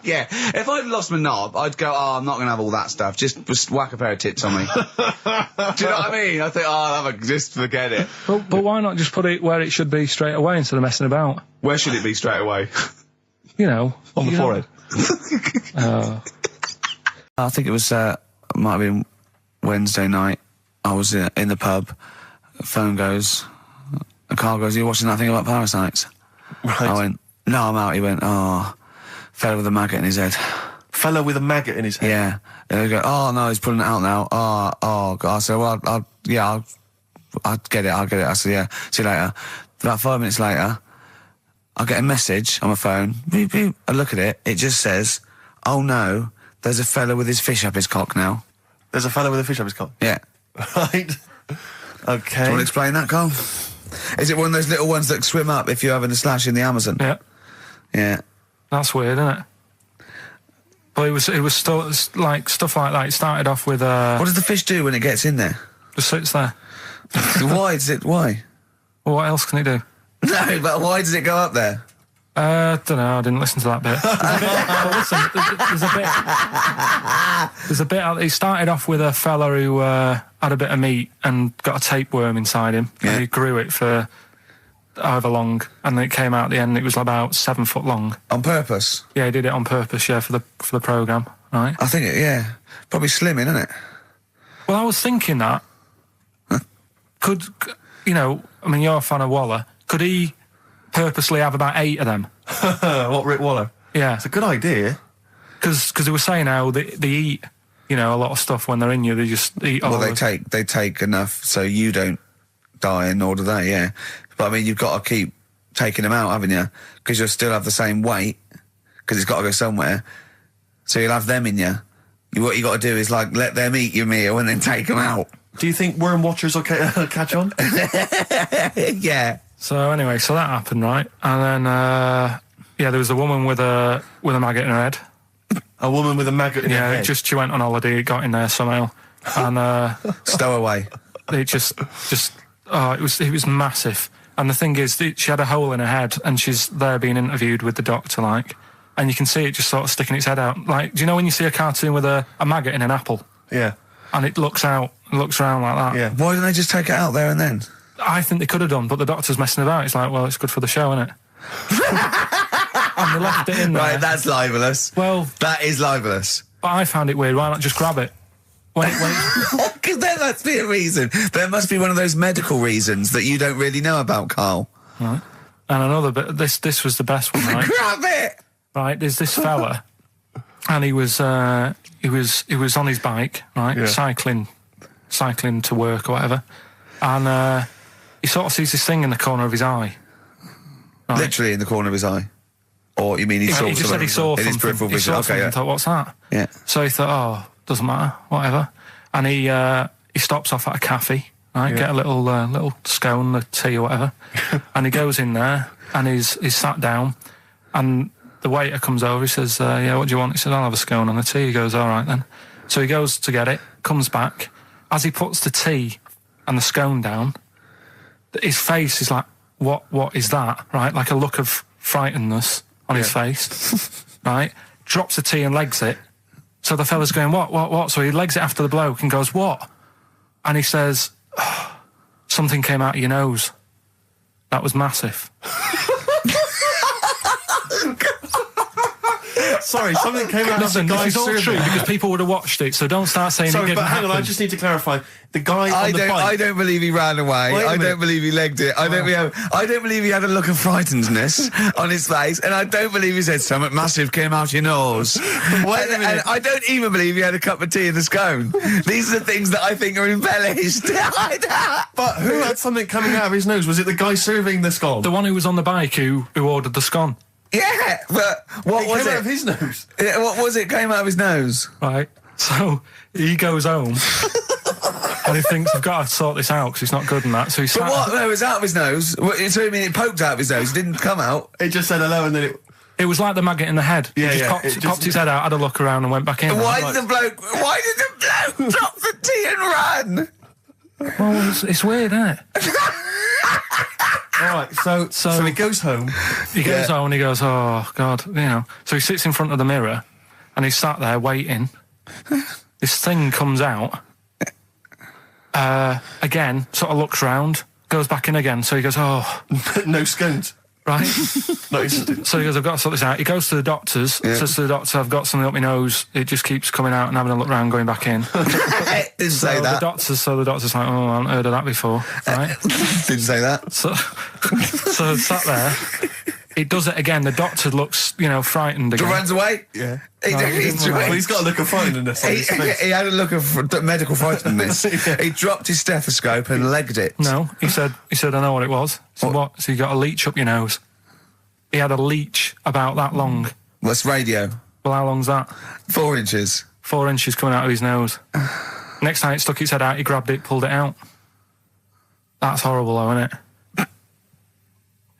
Yeah, if I'd lost my knob, I'd go, oh, I'm not going to have all that stuff. Just whack a pair of tits on me. Do you know what I mean? I think, oh, just forget it. But why not just put it where it should be straight away instead of messing about? Where should it be straight away? You know. On the forehead. I think it was, might have been Wednesday night. I was in the pub. Phone goes. Carl goes, you watching that thing about parasites? Right. I went, no, I'm out. He went, oh, fella with a maggot in his head. Fella with a maggot in his head? Yeah. And they go, oh, no, he's pulling it out now. Oh, God. I said, well, I'll get it. I said, yeah, see you later. About 5 minutes later, I get a message on my phone. Beep, beep. I look at it. It just says, oh, no, there's a fella with his fish up his cock now. There's a fella with a fish up his cock? Yeah. Right. Okay. Do you want to explain that, Carl? Is it one of those little ones that swim up if you're having a slash in the Amazon? Yeah. Yeah. That's weird, isn't it? But it was still like stuff like that. It started off with What does the fish do when it gets in there? just sits there. Why? Well, what else can it do? No, but why does it go up there? Don't know. I didn't listen to that bit. There's a bit. It started off with a fella who had a bit of meat and got a tapeworm inside him. Yeah. And he grew it for however long, and then it came out at the end. It was about 7 foot long. On purpose? Yeah, he did it on purpose. Yeah, for the program, right? I think probably slimming, isn't it? Well, I was thinking that could I mean, you're a fan of Waller. Could he purposely have about 8 of them? What, Rick Waller? Yeah. It's a good idea. Because they were saying how they eat, a lot of stuff when they're in you. They just eat all Well, of it. they take enough so you don't die, and nor do they, yeah. But, I mean, you've got to keep taking them out, haven't you? Because you'll still have the same weight, because it's got to go somewhere. So you'll have them in you. What you got to do is, like, let them eat your meal and then take them out. Do you think worm watchers will catch on? Yeah. So anyway, so that happened, right? And then, there was a woman with a maggot in her head. A woman with a maggot in her head? Yeah, she went on holiday, it got in there somehow. And, Stowaway. it it was massive. And the thing is, she had a hole in her head, and she's there being interviewed with the doctor, like, and you can see it just sort of sticking its head out. Like, do you know when you see a cartoon with a maggot in an apple? Yeah. And it looks around like that? Yeah. Why didn't they just take it out there and then? I think they could have done, but the doctor's messing about. It's like, well, it's good for the show, isn't it? And they left it in there. Right, that's libelous. Well, that is libelous. But I found it weird. Why not just grab it? Because there must be a reason. There must be one of those medical reasons that you don't really know about, Carl. Right. And another bit. This was the best one, right? Grab it. Right. There's this fella, and he was on his bike, right, Yeah. cycling to work or whatever, and he sort of sees this thing in the corner of his eye. Right? Literally in the corner of his eye. Or you mean he saw He just said something he saw in his something. peripheral He vision? saw Okay, something yeah. and thought, what's that? Yeah. So he thought, oh, doesn't matter, whatever. And he stops off at a cafe, right? Yeah. Get a little scone, a tea or whatever. And he goes in there and he's sat down, and the waiter comes over. He says, yeah, what do you want? He says, I'll have a scone and a tea. He goes, all right then. So he goes to get it, comes back. As he puts the tea and the scone down, his face is like, what is that? Right? Like a look of frightenedness on his face, right? Drops the tea and legs it. So the fella's going, what? So he legs it after the bloke and goes, what? And he says, oh, something came out of your nose. That was massive. Sorry, something came out Listen, of the this guy's is all survey. true because people would have watched it, so don't start saying it Sorry, didn't but hang on, happen. I just need to clarify. The guy on the bike... I don't believe he ran away. Wait a I minute. don't believe he legged it. I don't believe he had a look of frightenedness on his face, and I don't believe he said something massive came out your nose. Wait a minute. And I don't even believe he had a cup of tea in the scone. These are the things that I think are embellished. But who had something coming out of his nose? Was it the guy serving the scone? The one who was on the bike who ordered the scone. Yeah, but what was came out of it? his nose. Yeah, what was it? Came out of his nose. Right. So he goes home and he thinks, I've got to sort this out because it's not good and that. So he But sat. what? No, it was out of his nose. So you mean it poked out of his nose? It didn't come out. It just said hello and then it... It was like the maggot in the head. Yeah, he just yeah, popped, it just- popped his head out, had a look around and went back in. Why did the bloke drop the tea and run? Well, it's weird, isn't it? All right, so he goes home. He goes home and he goes, oh, God, you know. So he sits in front of the mirror and he's sat there waiting. This thing comes out. Again, sort of looks round, goes back in again. So he goes, oh. No scones. Right. Not interested. So he goes, I've got to sort this out. He goes to the doctors, says to the doctor, I've got something up my nose. It just keeps coming out and having a look round, going back in. Didn't say that. The doctor's like, oh, I haven't heard of that before. Right? Didn't say that. So sat there. It does it again. The doctor looks, you know, frightened again. Runs away? Yeah. He's got a look of frightenness on his face. He had a look of medical frightenness. He dropped his stethoscope and legged it. No, he said, I know what it was. He said, what? So you got a leech up your nose. He had a leech about that long. What's radio? Well, how long's that? 4 inches. 4 inches coming out of his nose. Next time it stuck its head out, he grabbed it, pulled it out. That's horrible, though, isn't it?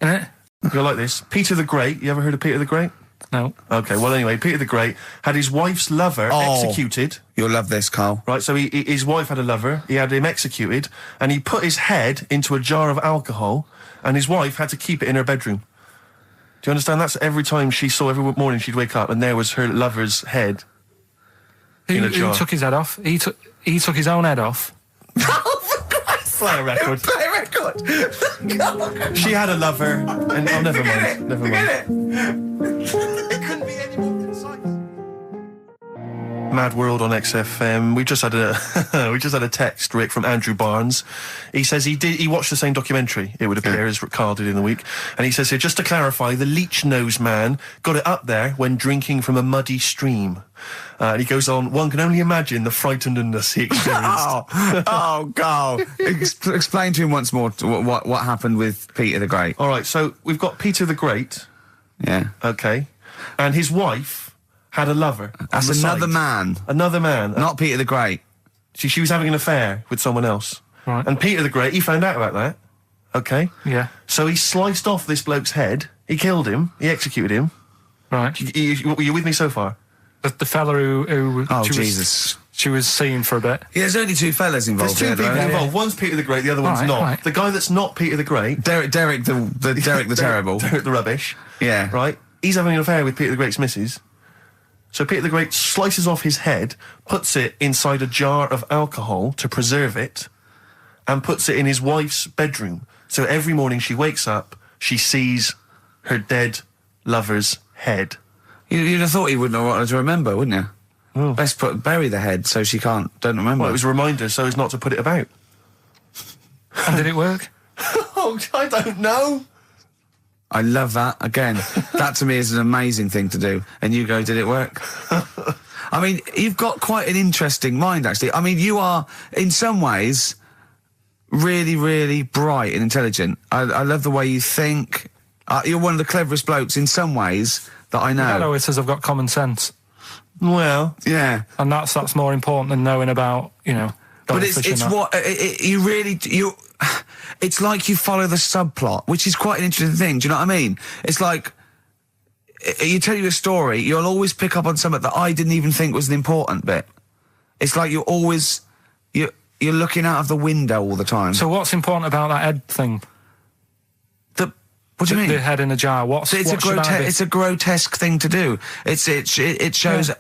Isn't it? You're like this. Peter the Great. You ever heard of Peter the Great? No. Okay, well, anyway, Peter the Great had his wife's lover executed. You'll love this, Carl. Right, so his wife had a lover, he had him executed, and he put his head into a jar of alcohol, and his wife had to keep it in her bedroom. Do you understand? That's every time she saw, every morning she'd wake up, and there was her lover's head in a jar. Who took his head off? He took his own head off. Play a record. Play a record. She had a lover, and never mind. Never mind. It couldn't be any more concise. Mad World on XFM. We just had a text, Rick, from Andrew Barnes. He says he watched the same documentary, it would appear, as Carl did in the week. And he says here, just to clarify, the leech nose man got it up there when drinking from a muddy stream. And he goes on, one can only imagine the frightenedness he experienced. Carl. Explain to him once more what happened with Peter the Great. All right, so we've got Peter the Great. Yeah. Okay. And his wife had a lover. That's another man. Another man. Not Peter the Great. She was having an affair with someone else. Right. And Peter the Great, he found out about that. Okay. Yeah. So he sliced off this bloke's head. He killed him. He executed him. Right. You with me so far? The fella who Jesus. She was seeing for a bit. Yeah, there's only two fellas involved. There's two people here, involved. One's Peter the Great, the other one's not. Right. The guy that's not Peter the Great, Derek the Terrible. Derek the Rubbish. Yeah. Right? He's having an affair with Peter the Great's missus. So Peter the Great slices off his head, puts it inside a jar of alcohol to preserve it, and puts it in his wife's bedroom. So every morning she wakes up, she sees her dead lover's head. You'd have thought he wouldn't have wanted to remember, wouldn't you? Oh. Best bury the head so she don't remember. Well, it was a reminder so as not to put it about. And did it work? Oh, I don't know. I love that. Again, that to me is an amazing thing to do. And you go, did it work? I mean, you've got quite an interesting mind, actually. I mean, you are, in some ways, really, really bright and intelligent. I love the way you think. You're one of the cleverest blokes in some ways that I know. Hello, it says I've got common sense. Well, yeah. And that's more important than knowing about, you know... But it's what it's like you follow the subplot, which is quite an interesting thing. Do you know what I mean? It's like you tell you a story, you'll always pick up on something that I didn't even think was an important bit. It's like you're looking out of the window all the time. So what's important about that head thing? What do you mean? The head in a jar. It's a grotesque thing to do. It shows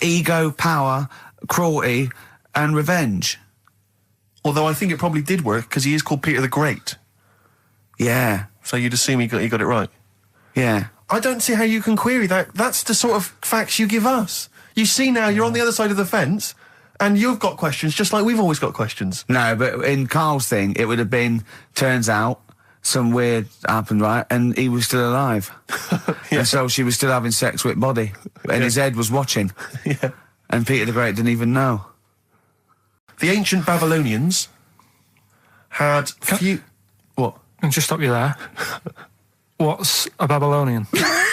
ego, power, cruelty, and revenge. Although I think it probably did work because he is called Peter the Great. Yeah. So you'd assume he got it right. Yeah. I don't see how you can query that. That's the sort of facts you give us. You see now, you're on the other side of the fence, and you've got questions just like we've always got questions. No, but in Carl's thing, it would have been, turns out, some weird happened, right? And he was still alive. Yeah. And so she was still having sex with body. And his head was watching. Yeah. And Peter the Great didn't even know. The ancient Babylonians had What? Can I just stop you there? What's a Babylonian? My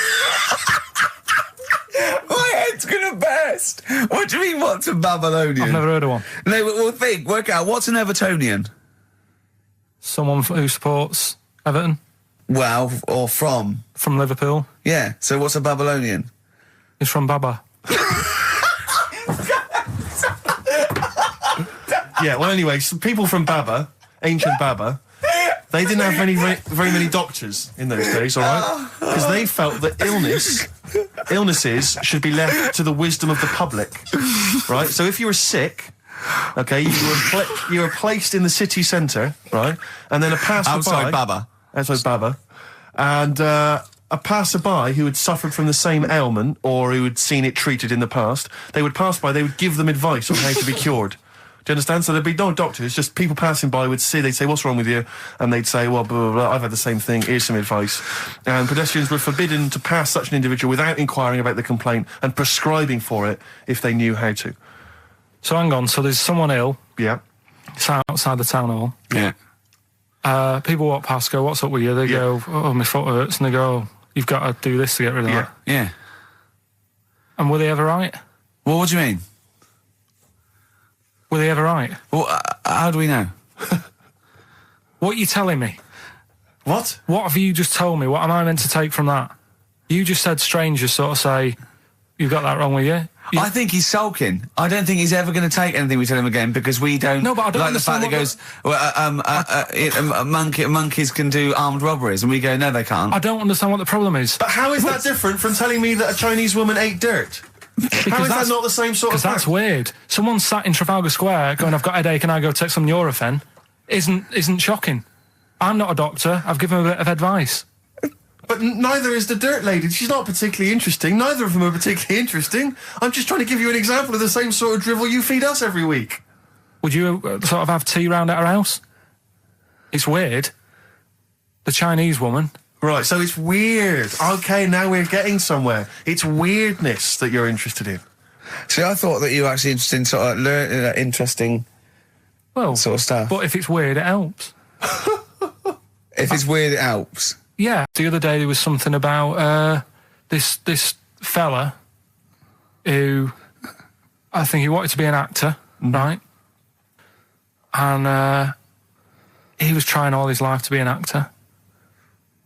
head's gonna burst! What do you mean, what's a Babylonian? I've never heard of one. No, but we'll work out, what's an Evertonian? Someone who supports Everton? Well, or from? From Liverpool? Yeah, so what's a Babylonian? He's from Baba. Yeah, well, anyway, some people from Baba, ancient Baba, They didn't have very many doctors in those days, all right? Because they felt that illnesses should be left to the wisdom of the public, right? So if you were sick, okay, you were placed in the city centre, right? And then a passerby... Outside Baba. Outside Baba. And a passerby who had suffered from the same ailment or who had seen it treated in the past, they would pass by, they would give them advice on how to be cured. Do you understand? So there'd be no doctors, just people passing by would see, they'd say, what's wrong with you? And they'd say, well, blah, blah, blah, I've had the same thing, here's some advice. And pedestrians were forbidden to pass such an individual without inquiring about the complaint and prescribing for it if they knew how to. So hang on, so there's someone ill. Yeah. It's outside the town hall. Yeah. People walk past, go, what's up with you? They go, oh, my foot hurts. And they go, oh, you've got to do this to get rid of that. Yeah. And were they ever right? Well, what do you mean? Were they ever right? Well, how do we know? What are you telling me? What? What have you just told me? What am I meant to take from that? You just said strangers sort of say, you've got that wrong with you. I think he's sulking. I don't think he's ever going to take anything we tell him again because we don't. No, but I don't like the fact that he goes, monkeys can do armed robberies, and we go, no, they can't. I don't understand what the problem is. But how is that different from telling me that a Chinese woman ate dirt? How is that not the same sort of Because that's weird. Someone sat in Trafalgar Square going, I've got a headache and I go take some Nurofen, isn't shocking. I'm not a doctor. I've given him a bit of advice. But neither is the dirt lady. She's not particularly interesting. Neither of them are particularly interesting. I'm just trying to give you an example of the same sort of drivel you feed us every week. Would you sort of have tea round at our house? It's weird. The Chinese woman. Right, so it's weird. Okay, now we're getting somewhere. It's weirdness that you're interested in. See, I thought that you were actually interested in sort of interesting sort of stuff. But if it's weird, it helps. If it's weird, it helps. Yeah. The other day there was something about this fella who I think he wanted to be an actor, right? And he was trying all his life to be an actor.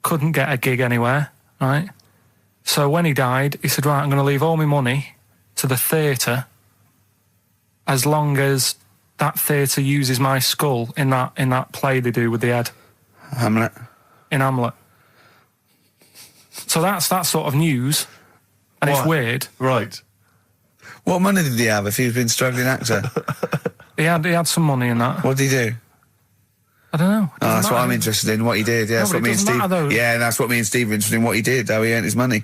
Couldn't get a gig anywhere, right? So when he died, he said, right, I'm going to leave all my money to the theatre as long as that theatre uses my skull in that play they do with the head. Hamlet. In Hamlet. So that's that sort of news, and it's weird. Right. What money did he have if he'd been a struggling actor? He had some money in that. What did he do? I don't know. Oh, that's what I'm interested in, what he did. Yeah, that's what me and Steve... Yeah, that's what me and Steve are interested in, what he did, how he earned his money.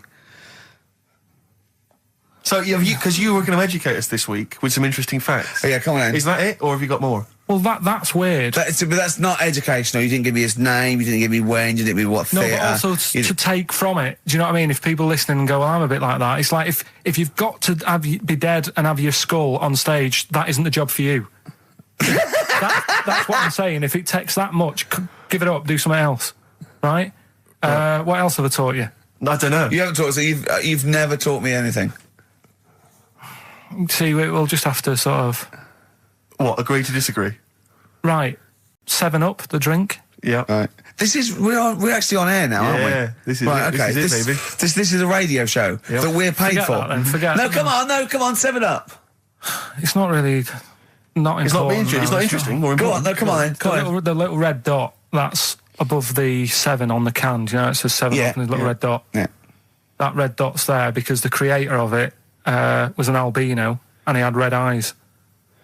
So, because you were going to educate us this week with some interesting facts. Oh, yeah, come on then. Is that it, or have you got more? Well, that's weird. But that's not educational. You didn't give me his name, you didn't give me when, you didn't give me what theatre. No, but also to take from it. Do you know what I mean? If people listening and go, well, I'm a bit like that, it's like if you've got to be dead and have your skull on stage, that isn't the job for you. That's what I'm saying. If it takes that much, give it up, do something else. Right? What else have I taught you? I don't know. You haven't taught us, so you've never taught me anything. See, we'll just have to sort of... What, agree to disagree? Right. 7-Up, the drink. Yeah. Right. We're actually on air now, aren't we? Yeah, this is right, it. Okay. This is it, baby. This is a radio show that we're paid Forget for. that, then. Forget no, come on, 7-Up. It's not really... Not important. It's not interesting or important. Go on, come on then. Come on. The little red dot, that's above the 7 on the can. Do you know, it says 7 up and there's a little red dot. Yeah. That red dot's there because the creator of it was an albino and he had red eyes.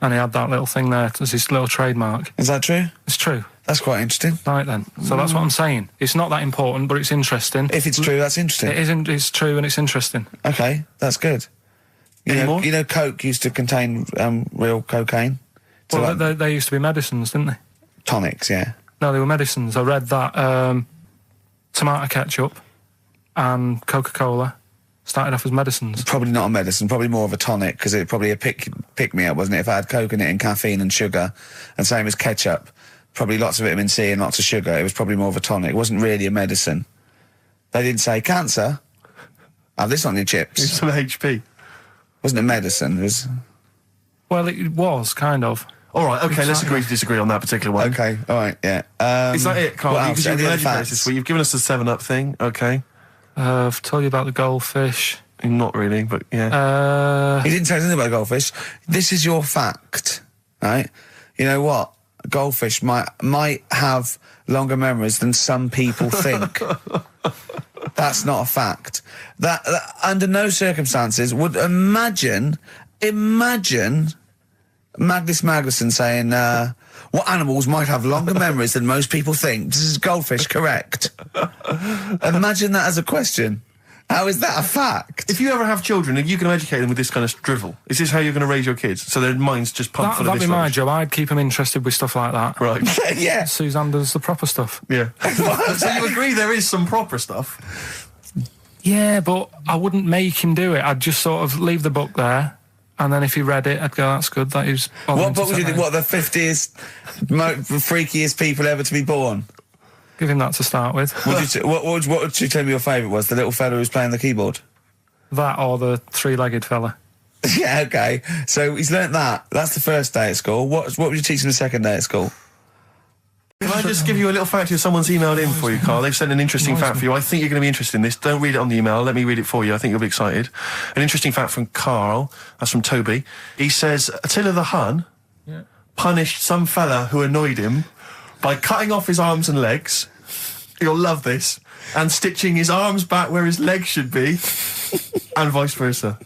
And he had that little thing there as his little trademark. Is that true? It's true. That's quite interesting. Right then. So that's what I'm saying. It's not that important, but it's interesting. If it's true, that's interesting. It isn't. It's true and it's interesting. Okay, that's good. You know, Coke used to contain real cocaine. So Well, they used to be medicines, didn't they? Tonics, yeah. No, they were medicines. I read that tomato ketchup and Coca-Cola started off as medicines. Probably not a medicine, probably more of a tonic, because it probably a pick-me-up, wasn't it? If I had Coke in it and caffeine and sugar, and same as ketchup, probably lots of vitamin C and lots of sugar, it was probably more of a tonic. It wasn't really a medicine. They didn't say, cancer, have this on your chips. It's some HP. Wasn't a medicine, it was... Well, it was, kind of. All right, okay, let's agree to disagree on that particular one. Okay, all right, yeah. Is that it, Carl? Because you've been educated this week. You've given us the 7-Up thing, okay. I've told you about the goldfish. Not really, but yeah. He didn't say anything about goldfish. This is your fact, right? You know what? goldfish might have longer memories than some people think. That's not a fact. That under no circumstances would imagine Magnus Magnusson saying, what animals might have longer memories than most people think? This is goldfish, correct? Imagine that as a question. How is that a fact? If you ever have children, are you going to educate them with this kind of drivel? Is this how you're going to raise your kids? So their minds just pumped full of this That'd be my rubbish? job. I'd keep them interested with stuff like that. Right. Yeah. Suzanne does the proper stuff. Yeah. So you agree there is some proper stuff? Yeah, but I wouldn't make him do it. I'd just sort of leave the book there, and then if he read it, I'd go, that's good. That is. What book would you think? What, the 50th, freakiest people ever to be born? Give him that to start with. What would you tell me your favourite was? The little fella who's playing the keyboard? That or the three-legged fella. Yeah, okay. So he's learnt that. That's the first day at school. What would you teach him the second day at school? Can I just give you a little fact here? Someone's emailed in for you, Carl. They've sent an interesting fact for you. I think you're going to be interested in this. Don't read it on the email. Let me read it for you. I think you'll be excited. An interesting fact from Carl. That's from Toby. He says, Attila the Hun punished some fella who annoyed him by cutting off his arms and legs. You'll love this. And stitching his arms back where his legs should be. And vice versa.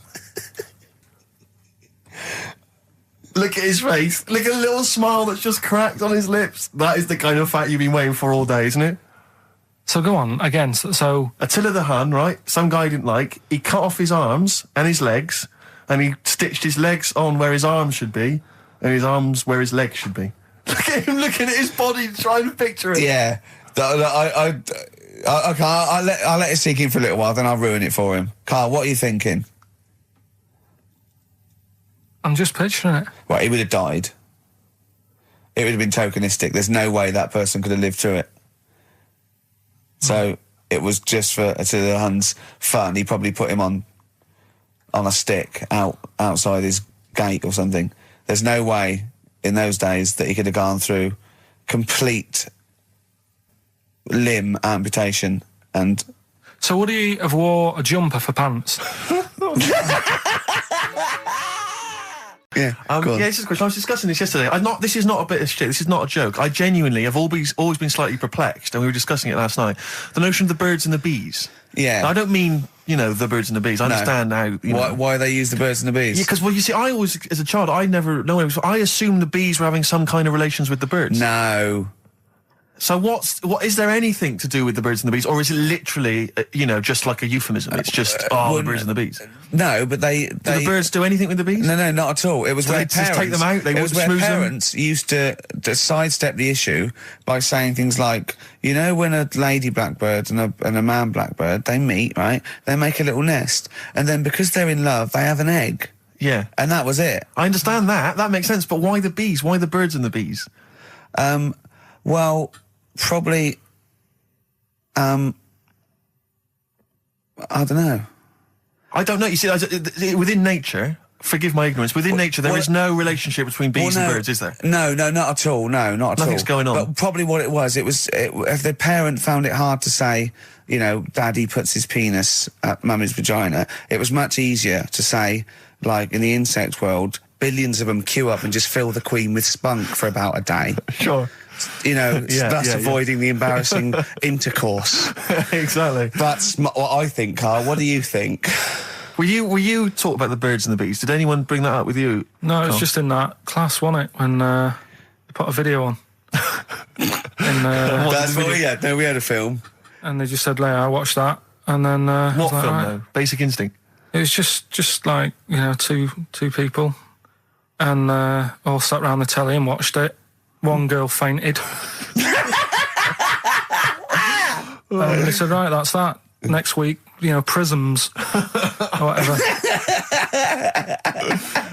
Look at his face. Look at a little smile that's just cracked on his lips. That is the kind of fact you've been waiting for all day, isn't it? So go on, again, so... Attila the Hun, right? Some guy he didn't like. He cut off his arms and his legs, and he stitched his legs on where his arms should be, and his arms where his legs should be. Look at him looking at his body, trying to picture it. Yeah. I'll let it sink in for a little while, then I'll ruin it for him. Carl, what are you thinking? I'm just picturing it. Well, he would have died. It would have been tokenistic. There's no way that person could have lived through it. So it was just for Attila the Hun's fun. He probably put him on a stick outside his gate or something. There's no way in those days that he could have gone through complete limb amputation and... So would he have wore a jumper for pants? Yeah, yeah, this is a question. I was discussing this yesterday. This is not a bit of shit. This is not a joke. I genuinely have always been slightly perplexed, and we were discussing it last night. The notion of the birds and the bees. Yeah. Now, I don't mean, the birds and the bees. I understand now. Why they use the birds and the bees? Yeah, because, well, you see, I always, as a child, I assumed the bees were having some kind of relations with the birds. No. So what is there anything to do with the birds and the bees, or is it literally, just like a euphemism? It's just, the birds and the bees. No, but they... Do the birds do anything with the bees? No, not at all. It was where they just take them out, it was where parents used to sidestep the issue by saying things like, when a lady blackbird and a man blackbird, they meet, right? They make a little nest. And then because they're in love, they have an egg. Yeah. And that was it. I understand that. That makes sense. But why the bees? Why the birds and the bees? Well... Probably, I don't know. I don't know. You see, within nature, forgive my ignorance, within nature there is no relationship between bees and birds, is there? No, not at all. No, not at all. Nothing's going on. But probably what it was, if the parent found it hard to say, Daddy puts his penis at Mummy's vagina, it was much easier to say, like in the insect world, billions of them queue up and just fill the queen with spunk for about a day. Sure. Avoiding the embarrassing intercourse. Exactly. That's what I think, Carl. What do you think? Were you taught about the birds and the bees? Did anyone bring that up with you? No, it was just in that class, wasn't it? When they put a video on. That's what we had. No, we had a film. And they just said, I watched that. And then... what film, though? Basic Instinct? It was just like, two people. And all sat round the telly and watched it. One girl fainted. And they said, right, that's that. Next week, prisms. Or whatever.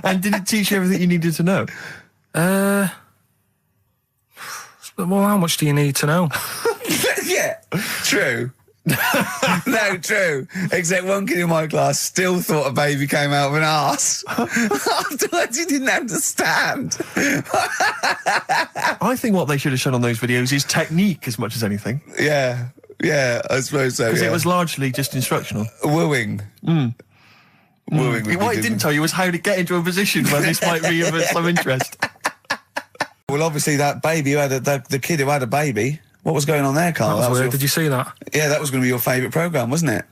And did it teach you everything you needed to know? Well, how much do you need to know? Yeah, true. No, true. Except one kid in my class still thought a baby came out of an arse. Afterwards, he didn't understand. I think what they should have shown on those videos is technique as much as anything. Yeah, I suppose so. Because it was largely just instructional. Wooing. Wooing. What it didn't tell you was how to get into a position where this might be of some interest. Well, obviously that baby who had the kid who had a baby. What was going on there, Carl? That was weird. Did you see that? Yeah, that was going to be your favourite programme, wasn't it?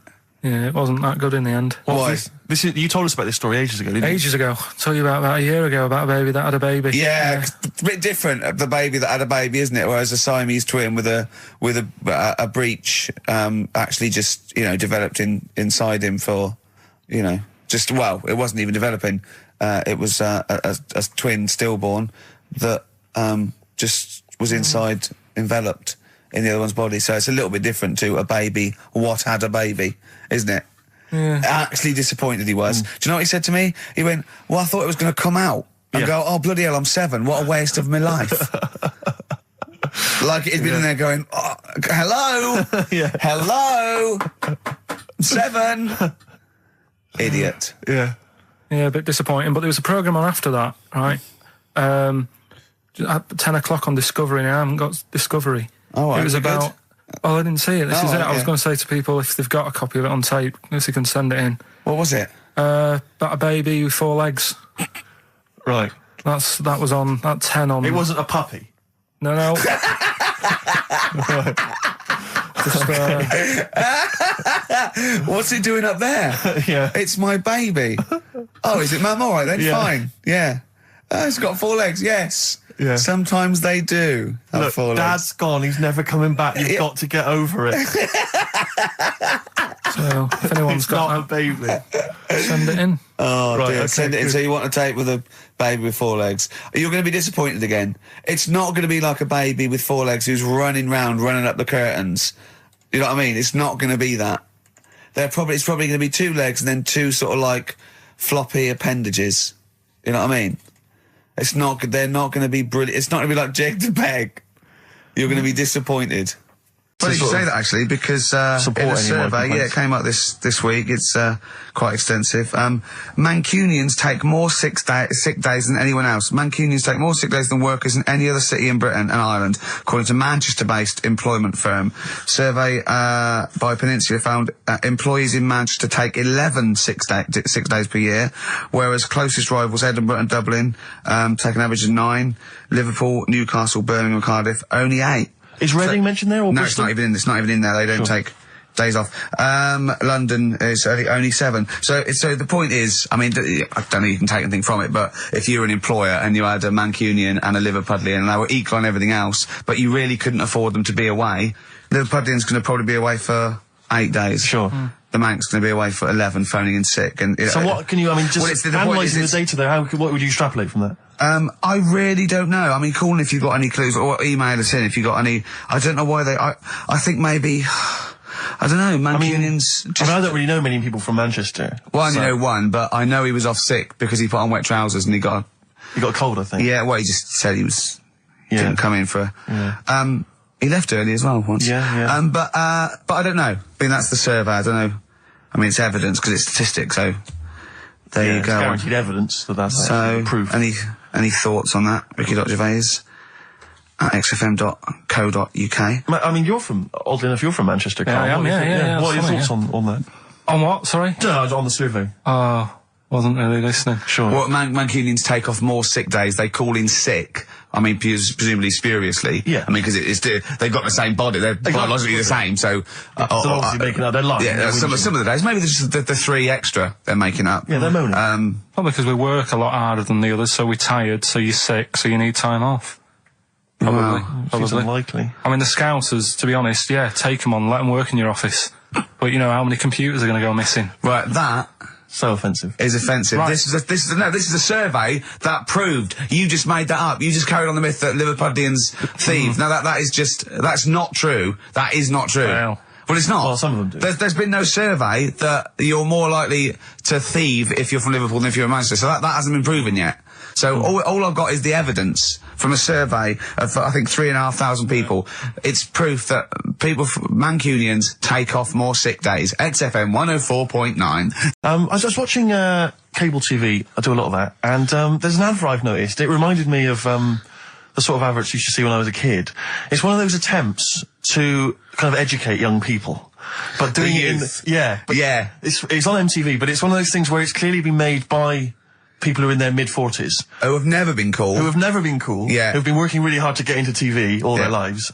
Yeah, it wasn't that good in the end. Why? You told us about this story ages ago, didn't you? Ages ago. I told you about a year ago about a baby that had a baby. Yeah, it's a bit different, the baby that had a baby, isn't it? Whereas a Siamese twin with a breech actually just, developed inside him for, it wasn't even developing. It was a twin stillborn that just was inside, enveloped in the other one's body. So it's a little bit different to a baby what had a baby, isn't it? Yeah. Actually disappointed he was. Do you know what he said to me? He went, well, I thought it was going to come out and go, oh, bloody hell, I'm 7. What a waste of my life. Like he'd been in there going, oh, hello, hello, I'm 7. Idiot. Yeah, a bit disappointing. But there was a programme on after that, right? At 10 o'clock on Discovery, and I haven't got Discovery. Oh, right. It was about... Oh, I didn't see it. This is it. Okay. I was going to say to people, if they've got a copy of it on tape, if they can send it in. What was it? About a baby with 4 legs. Right. That was on... That 10 on... It wasn't a puppy? No. Just, what's it doing up there? Yeah. It's my baby. Oh, is it, Mum? All right then, fine. Yeah. It's got 4 legs, yes. Yeah. Sometimes they do have Look, 4 legs. Dad's gone, he's never coming back, you've got to get over it. so, if anyone's got not a baby. Send it in. Oh, Right, dear. okay, Send it in. good. So you want a tape with a baby with 4 legs. You're going to be disappointed again. It's not going to be like a baby with 4 legs who's running up the curtains. You know what I mean? It's not going to be that. It's probably going to be 2 legs and then 2 sort of like floppy appendages. You know what I mean? They're not going to be brilliant. It's not going to be like Jake the Peg. You're going to be disappointed. Funny you say that, actually, because in a survey, it came out this week. It's quite extensive. Mancunians take more sick days than anyone else. Mancunians take more sick days than workers in any other city in Britain and Ireland, according to Manchester-based employment firm. Survey by Peninsula found employees in Manchester take 11 sick days per year, whereas closest rivals Edinburgh and Dublin take an average of 9. Liverpool, Newcastle, Birmingham, and Cardiff only 8. Is Reading mentioned there? Or no, Bristol? it's not even in there. They don't take days off. London is only 7. So the point is, I mean, I don't know you can take anything from it, but if you were an employer and you had a Mancunian and a Liverpudlian and they were equal on everything else, but you really couldn't afford them to be away, Liverpudlian's going to probably be away for 8 days. Sure. The Manc's going to be away for 11, phoning in sick. And so what can you, I mean, just analysing the data there, what would you extrapolate from that? I really don't know. I mean, call in if you've got any clues, or email us in if you've got any. I don't know why I think maybe, I don't know, Mancunians... I don't really know many people from Manchester. Well, I only know one, but I know he was off sick because he put on wet trousers and he got a cold, I think. Yeah, well, he just said he didn't come in for... he left early as well once. Yeah. But I don't know. I mean, that's the survey, I don't know. I mean, it's evidence because it's statistics, so there you go. It's guaranteed evidence that's proof. Any thoughts on that, Ricky.Gervais at xfm.co.uk? I mean, oddly enough, you're from Manchester, Carl. Yeah, I am, yeah. What are your thoughts on that? On what, sorry? On the survey. Oh, wasn't really listening. Sure. Well, Mancunians take off more sick days. They call in sick. I mean, presumably spuriously. Yeah. I mean, because they've got the same body. They're biologically the same, so... they're obviously making up their life. Yeah, some of the days. Maybe there's just the 3 extra they're making up. Yeah, they're moaning. Probably because we work a lot harder than the others, so we're tired, so you're sick, so you need time off. Probably. Seems unlikely. I mean, the Scousers, to be honest, take them on, let them work in your office. But you know how many computers are going to go missing? Right, that... So offensive. Is offensive. Right. This is a survey that proved. You just made that up. You just carried on the myth that Liverpudlians thieve. Now that's not true. That is not true. Well, it's not. Well, some of them do. There's been no survey that you're more likely to thieve if you're from Liverpool than if you're in Manchester. So that hasn't been proven yet. So all I've got is the evidence from a survey of, I think, 3,500 people. It's proof that Mancunians take off more sick days. XFM 104.9. I was just watching cable TV. I do a lot of that. And there's an advert I've noticed. It reminded me of the sort of adverts you used to see when I was a kid. It's one of those attempts to kind of educate young people. But doing it in... Yeah. It's on MTV, but it's one of those things where it's clearly been made by people who are in their mid-40s. Who have never been cool. Who have never been cool. Yeah. Who've been working really hard to get into TV all their lives.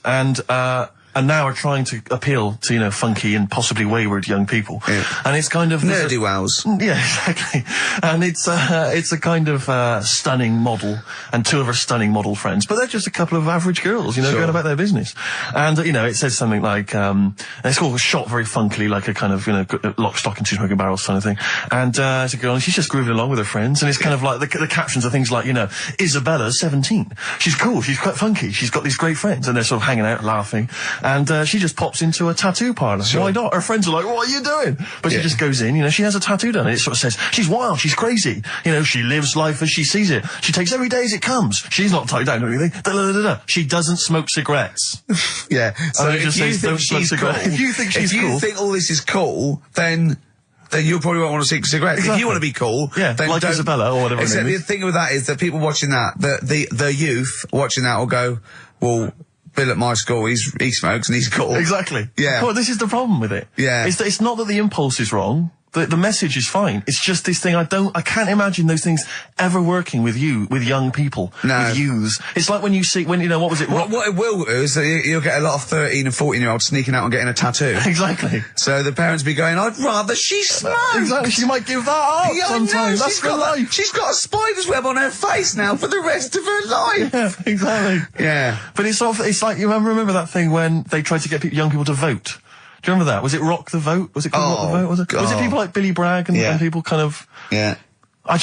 And now are trying to appeal to, you know, funky and possibly wayward young people. Yeah. And it's kind of... Nerdy-wells. Yeah, exactly. And it's a kind of stunning model, and two of her stunning model friends, but they're just a couple of average girls, you know, going about their business. And, you know, it says something like, it's all shot very funkily, like a kind of, you know, lock, stock and two smoking barrels kind of thing. And it's a girl, and she's just grooving along with her friends, and it's kind of like, the captions are things like, you know, Isabella's 17. She's cool, she's quite funky, she's got these great friends, and they're sort of hanging out, laughing. And she just pops into a tattoo parlour. Why not? Her friends are like, what are you doing? But she just goes in, you know, she has a tattoo done, and it sort of says, she's wild, she's crazy. You know, she lives life as she sees it. She takes every day as it comes. She's not tied down or anything. She doesn't smoke cigarettes. Yeah. So if you think she's cool. If you think all this is cool, then you probably won't want to smoke cigarettes. Exactly. If you want to be cool, then like don't. Isabella or whatever. Except the thing with that is that people watching that, the youth watching that will go, well, Bill at my school, he smokes and he's cool. Exactly. Yeah. Well, this is the problem with it. Yeah. It's not that the impulse is wrong. The message is fine. It's just this thing I can't imagine those things ever working with young people. No. With youths. It's like when you know, what was it? What it will do is that you'll get a lot of 13 and 14-year-olds sneaking out and getting a tattoo. Exactly. So the parents be going, I'd rather she smoked. Exactly. She might give that up sometimes. No, That's for life. She's got a spider's web on her face now for the rest of her life. Yeah, exactly. Yeah. But it's like, you remember that thing when they tried to get young people to vote? Do you remember that? Was it Rock the Vote? Was it called Rock the Vote? Was it people like Billy Bragg and people kind of... Yeah. I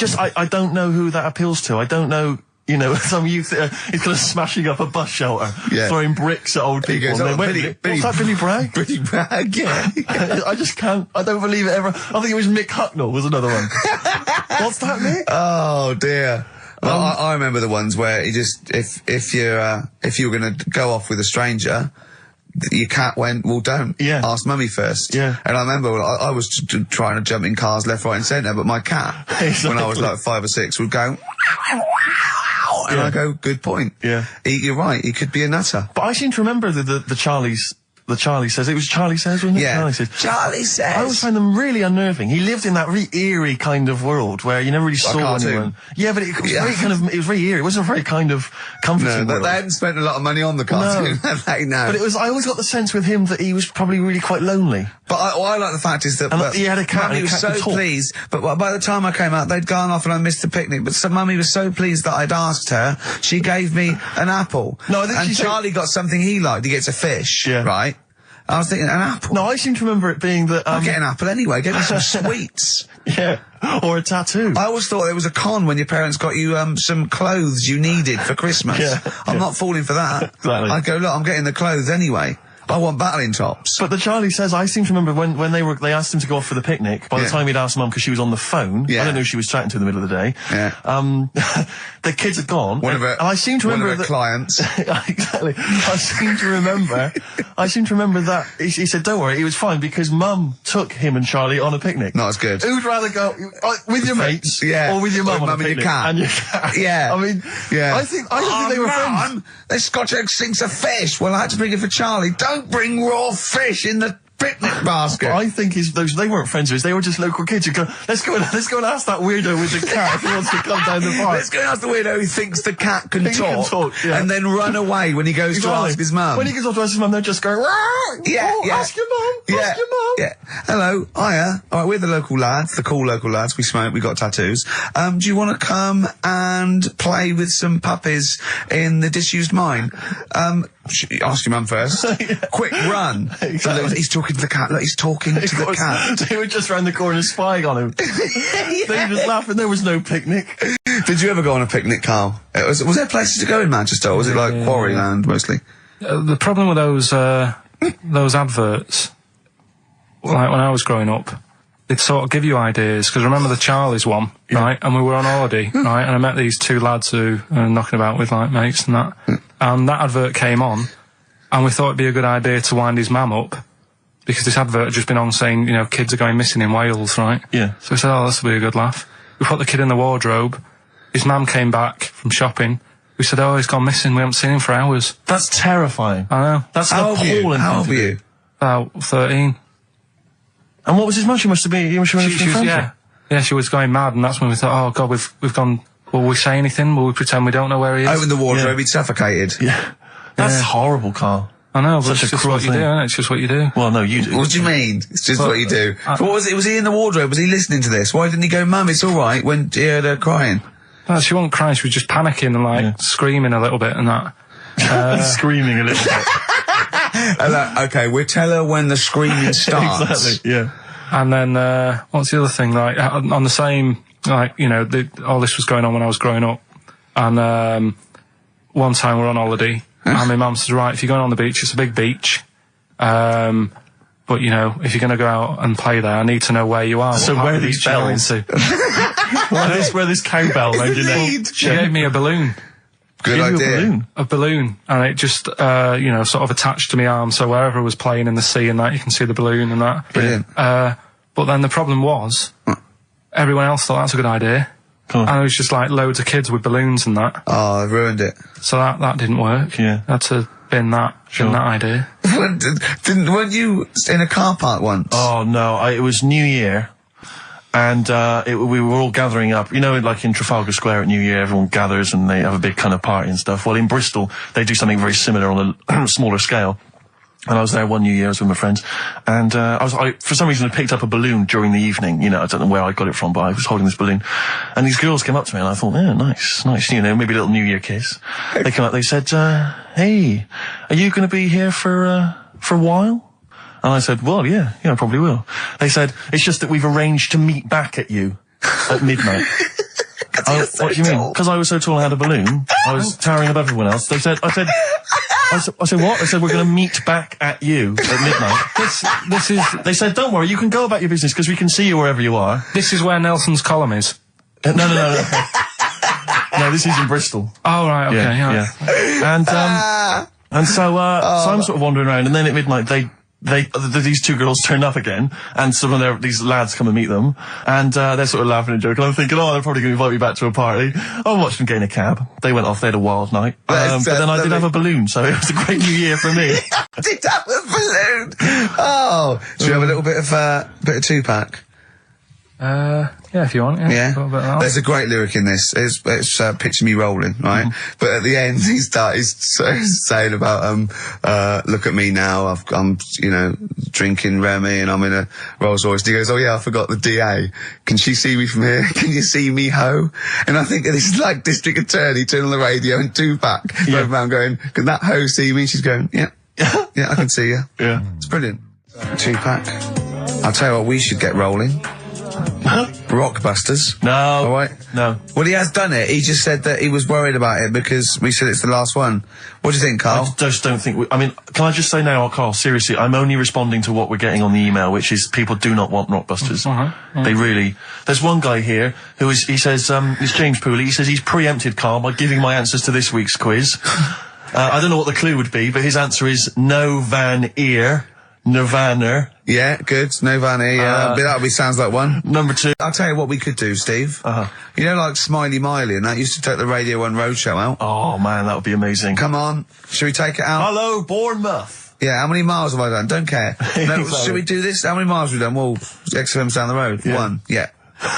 don't know who that appeals to. I don't know, you know, some youth is kind of smashing up a bus shelter, throwing bricks at old people. Goes, what's that, Billy Bragg? Billy Bragg, yeah. I just can't, I don't believe it ever. I think it was Mick Hucknall was another one. What's that, Mick? Oh, dear. Well, I remember the ones where you just, if you were going to go off with a stranger, your cat went, well, don't. Yeah. Ask mummy first. Yeah. And I remember I was trying to jump in cars left, right and centre, but my cat, when I was like 5 or 6, would go, and I go, good point. Yeah. You're right, he could be a nutter. But I seem to remember the Charlie's... The Charlie Says. It was Charlie Says, wasn't it? Yeah. Charlie Says. Charlie Says. I always find them really unnerving. He lived in that really eerie kind of world where you never really saw anyone. Yeah, but it was very kind of, it was very eerie. It wasn't very kind of comforting. No, world. they hadn't spent a lot of money on the cartoon. No. But it was, I always got the sense with him that he was probably really quite lonely. But I like the fact is that he had a cat. Mummy was so pleased. But by the time I came out, they'd gone off and I missed the picnic. But Mummy was so pleased that I'd asked her. She gave me an apple. No, I think and Charlie got something he liked. He gets a fish. Yeah. Right. I was thinking, an apple? No, I seem to remember it being that... I'll get an apple anyway, get me some sweets. Yeah, or a tattoo. I always thought there was a con when your parents got you some clothes you needed for Christmas. I'm not falling for that. Exactly. I'd go, look, I'm getting the clothes anyway. I want battling tops. But the Charlie Says, I seem to remember when they asked him to go off for the picnic, by the time he'd asked Mum, because she was on the phone, I don't know who she was chatting to in the middle of the day, the kids had gone, and I seem to remember one of her clients. Exactly. I seem to remember that he said, don't worry, it was fine, because Mum took him and Charlie on a picnic. Not as good. Who'd rather go with your mates, or with your mum on a picnic? And your cat. Yeah. I mean, I don't think they were friends. This Scotch egg sinks a fish. Well, I had to bring it for Charlie. Don't bring raw fish in the picnic basket. I think they weren't friends of his. They were just local kids who go, let's go and ask that weirdo with the cat if he wants to come down the park. Let's go and ask the weirdo who thinks the cat can talk, and then run away when he goes to ask his mum. When he goes off to ask his mum, they're just going, ask your mum, ask your mum. Yeah. Hello, hiya. All right, we're the local lads, the cool local lads. We smoke, we got tattoos. Do you want to come and play with some puppies in the disused mine? Ask your mum first. Quick, run. Exactly. So look, he's talking to the cat. Look, he's talking to the cat. They were just round the corner spying on him. They were just laughing. There was no picnic. Did you ever go on a picnic, Carl? Was there places to go in Manchester, or was it like Quarryland mostly? The problem with those adverts, like when I was growing up, they'd sort of give you ideas, because remember the Charlie's one, right? And we were on holiday, right? And I met these two lads who are knocking about with like mates and that. And that advert came on, and we thought it'd be a good idea to wind his mum up, because this advert had just been on saying, you know, kids are going missing in Wales, right? Yeah. So we said, oh, this will be a good laugh. We put the kid in the wardrobe. His mum came back from shopping. We said, oh, he's gone missing. We haven't seen him for hours. That's terrifying. I know. That's an appalling. How old were you? About 13. And what was his mum? She must have been. She was yeah. Yeah, she was going mad, and that's when we thought, oh God, we've gone. Will we say anything? Will we pretend we don't know where he is? Open the wardrobe, he'd suffocated. Yeah. That's horrible, Carl. I know, but Such it's a just cruel what you thing. do, isn't it? It's just what you do. Well, no, you do. What do you mean? It's just what you do. But what was it? Was he in the wardrobe? Was he listening to this? Why didn't he go, Mum, it's alright, when he heard her crying? No, she wasn't crying, she was just panicking and like screaming a little bit and that. Screaming a little bit. Okay, we'll tell her when the screaming starts. Exactly, yeah. And then, what's the other thing? Like, on the same, like, you know, all this was going on when I was growing up. And, one time we're on holiday, and my mum says, right, if you're going on the beach, it's a big beach. But, you know, if you're going to go out and play there, I need to know where you are. So where are these bells? Where this cowbell around your neck? She gave me a balloon. Good idea. A balloon, and it just, you know, sort of attached to my arm, so wherever I was playing in the sea and that, you can see the balloon and that. Brilliant. But then the problem was, everyone else thought that's a good idea. And it was just like loads of kids with balloons and that. Oh, I ruined it. So that didn't work. Yeah. Had to bin that idea. Weren't you in a car park once? Oh, no, it was New Year. And we were all gathering up, you know, like in Trafalgar Square at New Year, everyone gathers and they have a big kind of party and stuff. Well, in Bristol, they do something very similar on a smaller scale. And I was there one New Year, I was with my friends, and I for some reason I picked up a balloon during the evening. You know, I don't know where I got it from, but I was holding this balloon, and these girls came up to me, and I thought, yeah, nice, you know, maybe a little New Year kiss. They came up, they said, hey, are you going to be here for a while? And I said, well, yeah, I probably will. They said, it's just that we've arranged to meet back at you at midnight. What do you mean? Because I was so tall and had a balloon, I was towering above everyone else. I said, what? I said, we're going to meet back at you at midnight. They said, don't worry, you can go about your business because we can see you wherever you are. This is where Nelson's column is. No. No, this is in Bristol. Oh, right, okay, yeah. And so I'm sort of wandering around, and then at midnight these two girls turn up again, and some of these lads come and meet them, and they're sort of laughing and joking. I'm thinking, they're probably going to invite me back to a party. I watched them get in a cab. They went off. They had a wild night. But then I did have a balloon, so it was a great New Year for me. I did have a balloon. Oh, should we have a little bit of Tupac? Yeah, if you want. Yeah. A little bit of that. There's a great lyric in this. It's picture me rolling, right? But at the end, he's saying about, look at me now. I'm, you know, drinking Remy and I'm in a Rolls Royce. And he goes, oh yeah, I forgot the DA. Can she see me from here? Can you see me, ho? And I think this is like District Attorney turning on the radio and Tupac going around going, can that ho see me? She's going, yeah, I can see you. Yeah. It's brilliant. Tupac. I'll tell you what, we should get rolling. Rockbusters. No. All right. No. Well, he has done it. He just said that he was worried about it because we said it's the last one. What do you think, Carl? I just don't think... I mean, can I just say now, Carl, seriously, I'm only responding to what we're getting on the email, which is people do not want Rockbusters. They really... There's one guy here he says, it's James Pooley, he says he's preempted Carl by giving my answers to this week's quiz. I don't know what the clue would be, but his answer is no Van Ear. Nirvana. Yeah, good. Nirvana, yeah. That sounds like one. Number 2. I'll tell you what we could do, Steve. You know, like Smiley Miley and that used to take the Radio 1 Roadshow out. Oh, man, that would be amazing. Come on. Should we take it out? Hello, Bournemouth. Yeah, how many miles have I done? Don't care. No, should we do this? How many miles have we done? Well, XFM's down the road. Yeah. 1. Yeah.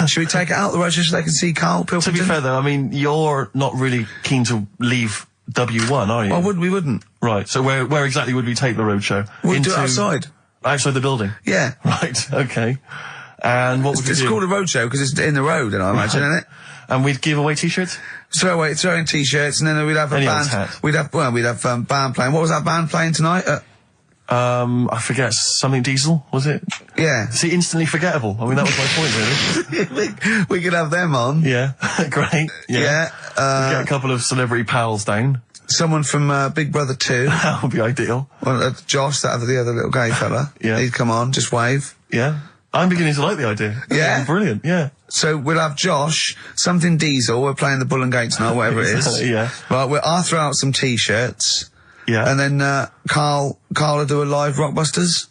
Should we take it out the road just so they can see Karl Pilkington? To be fair, though, I mean, you're not really keen to leave W1, are you? Oh, we wouldn't. Right, so where exactly would we take the roadshow? We'd do it outside. Outside the building? Yeah. Right, okay. And what would we do? It's called a roadshow because it's in the road, and I imagine, isn't it? And we'd give away T-shirts? Throw in T-shirts, and then we'd have a band. Hat. We'd have band playing. What was that band playing tonight? I forget, something Diesel, was it? Yeah. See, instantly forgettable. I mean, that was my point, really. we could have them on. Yeah, great. Yeah. We'd get a couple of celebrity pals down. Someone from Big Brother 2. That would be ideal. Well, Josh, the other little gay fella. Yeah. He'd come on, just wave. Yeah. I'm beginning to like the idea. Yeah. Brilliant, yeah. So we'll have Josh, something Diesel, we're playing the Bull and Gates tonight, whatever it is. Yeah. Right, I'll throw out some T-shirts. Yeah. And then Karl will do a live Rockbusters.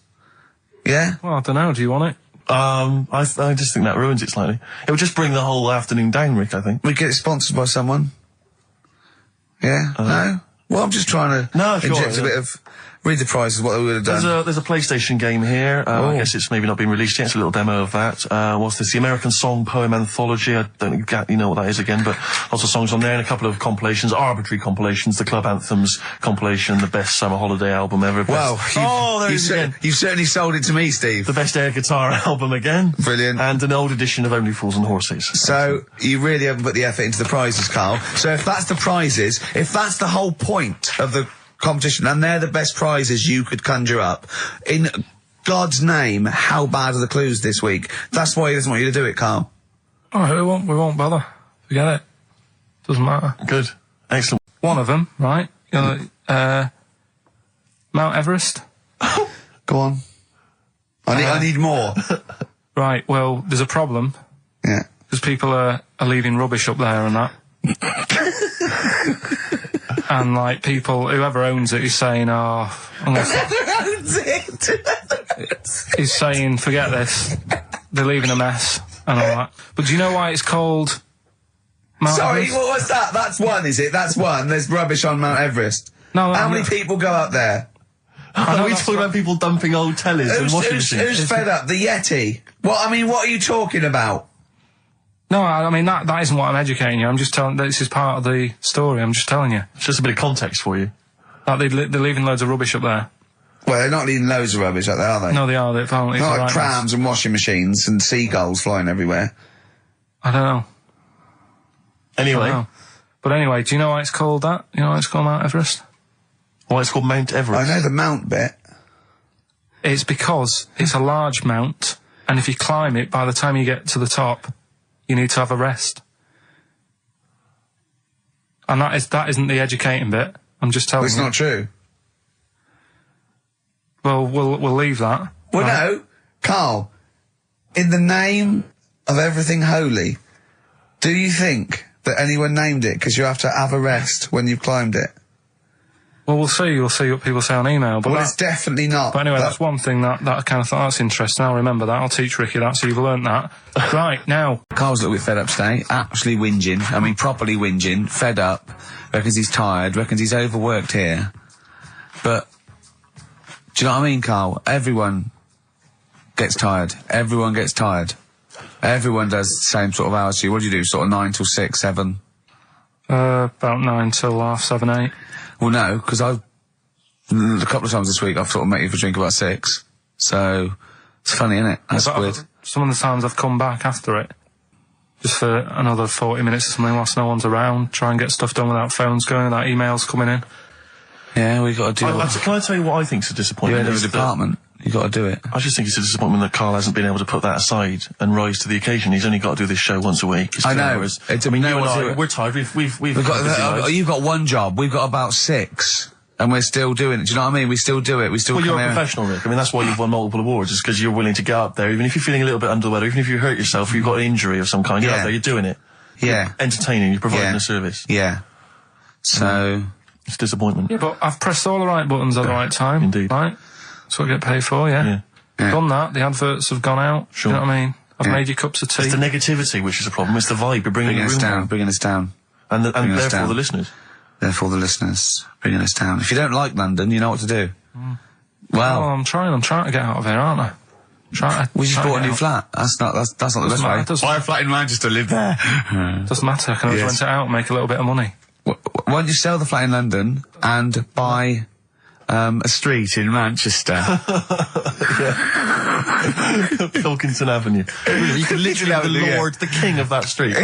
Yeah? Well, I don't know, do you want it? I just think that ruins it slightly. It would just bring the whole afternoon down, Rick, I think. We get it sponsored by someone. Yeah? No? Well, I'm just trying to inject a bit of Read the prizes, what they would have done. There's a PlayStation game here. I guess it's maybe not been released yet. It's a little demo of that. What's this? The American Song Poem Anthology. I don't exactly know what that is again, but lots of songs on there and a couple of compilations, arbitrary compilations, the Club Anthems compilation, the best summer holiday album ever. Well, you've certainly sold it to me, Steve. The best air guitar album again. Brilliant. And an old edition of Only Fools and Horses. So, you really haven't put the effort into the prizes, Carl. So if that's the prizes, if that's the whole point of the competition, and they're the best prizes you could conjure up, in God's name, how bad are the clues this week? That's why he doesn't want you to do it, Carl. Alright, we won't bother. Forget it. Doesn't matter. Good. Excellent. One of them, right? Mount Everest. Go on. I need more. Right, well, there's a problem. Yeah. Because people are leaving rubbish up there and that. And, like, people, whoever owns it is saying, Whoever owns it? he's saying, forget this. They're leaving a mess and all that. But do you know why it's called Mount Sorry, Everest? what was that? That's one, is it? That's one. There's rubbish on Mount Everest. No, How many people go up there? Are we talking about people dumping old tellies and washing machines? Who's fed up? The Yeti? What are you talking about? No, I mean, that isn't what I'm educating you. I'm just telling, this is part of the story. I'm just telling you. It's just a bit of context for you. Like, they're leaving loads of rubbish up there. Well, they're not leaving loads of rubbish up there, are they? No, they are. They're apparently Not the like right trams and washing machines and seagulls flying everywhere. I don't know. Anyway. I don't know. But anyway, do you know why it's called that? You know why it's called Mount Everest? Why it's called Mount Everest? I know the mount bit. It's because it's a large mount, and if you climb it, by the time you get to the top, you need to have a rest. And that isn't the educating bit. I'm just telling you. It's not true. Well, we'll leave that. Well, right? no, Carl, in the name of everything holy, do you think that anyone named it because you have to have a rest when you've climbed it? Well, we'll see. You'll see what people say on email. But Well, it's definitely not. But anyway, that's one thing that I kind of thought, that's interesting. I'll remember that. I'll teach Ricky that, so you've learnt that. Right, now. Carl's a little bit fed up today. Actually whinging. I mean, properly whinging. Fed up. Reckons he's tired. Reckons he's overworked here. But, do you know what I mean, Carl? Everyone gets tired. Everyone gets tired. Everyone does the same sort of hours to you. What do you do? Sort of 9 till 6, 7? About 9 till 7, 8. Well, no, because a couple of times this week I've sort of met you for a drink about 6. So, it's funny, isn't it? That's But weird. some of the times I've come back after it, just for another 40 minutes or something whilst no one's around, try and get stuff done without phones going, without emails coming in. Yeah, we got to do it. Can I tell you what I think's a disappointment? You're in is a that- department. You got to do it. I just think it's a disappointment that Carl hasn't been able to put that aside and rise to the occasion. He's only got to do this show once a week. I know. I mean, No you and one's I, doing it. we're tired. We've Got got busy lives. you've got one job. We've got about 6. And we're still doing it. Do you know what I mean? We still do it. We still Well, come you're a here. professional, Rick. I mean, that's why you've won multiple awards, is because you're willing to get up there, even if you're feeling a little bit under the weather, even if you hurt yourself, or you've got an injury of some kind, you're Yeah. up there, you're doing it. Yeah. You're entertaining, you're providing Yeah. a service. Yeah. So, It's disappointment. Yeah, but I've pressed all the right buttons at the right time. Indeed. Right? That's what I get paid for, yeah. Yeah. Yeah. Done that. The adverts have gone out. Sure. You know what I mean? I've Yeah. made you cups of tea. It's the negativity which is the problem. It's the vibe. You're bringing bringing the us room down. down. Bringing us down. And bringing us therefore down. the listeners. Therefore, the listeners. Bringing us down. If you don't like London, you know what to do. Well, I'm trying to get out of here, aren't I? we just trying to bought a get new out. flat. That's not the best Doesn't way. matter, Buy a flat in Manchester, live there. Doesn't matter. I can always Yes. rent it out and make a little bit of money. Why don't you sell the flat in London and buy a street in Manchester? Pilkington Avenue. Really, you could literally have Avenue, the yeah. Lord, the king of that street.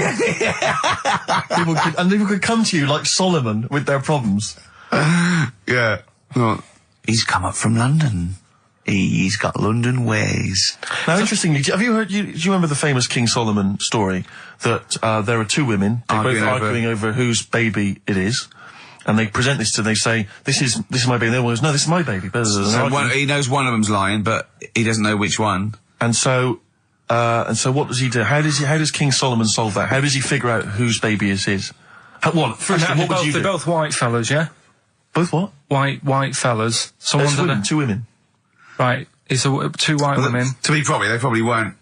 people could come to you like Solomon with their problems. Yeah. Well, he's come up from London. He's got London ways. Now, interestingly, have you heard? Do you remember the famous King Solomon story that there are two women arguing over whose baby it is, and they present this to they say this is my baby. And the other one goes, no, this is my baby. So he knows one of them's lying, but he doesn't know which one. And so what does he do? How does King Solomon solve that? How does he figure out whose baby is his? First, And what would you do? they're both white fellas, yeah? Both what? White fellas. Two women. Right, it's two white women. To be probably, they probably weren't,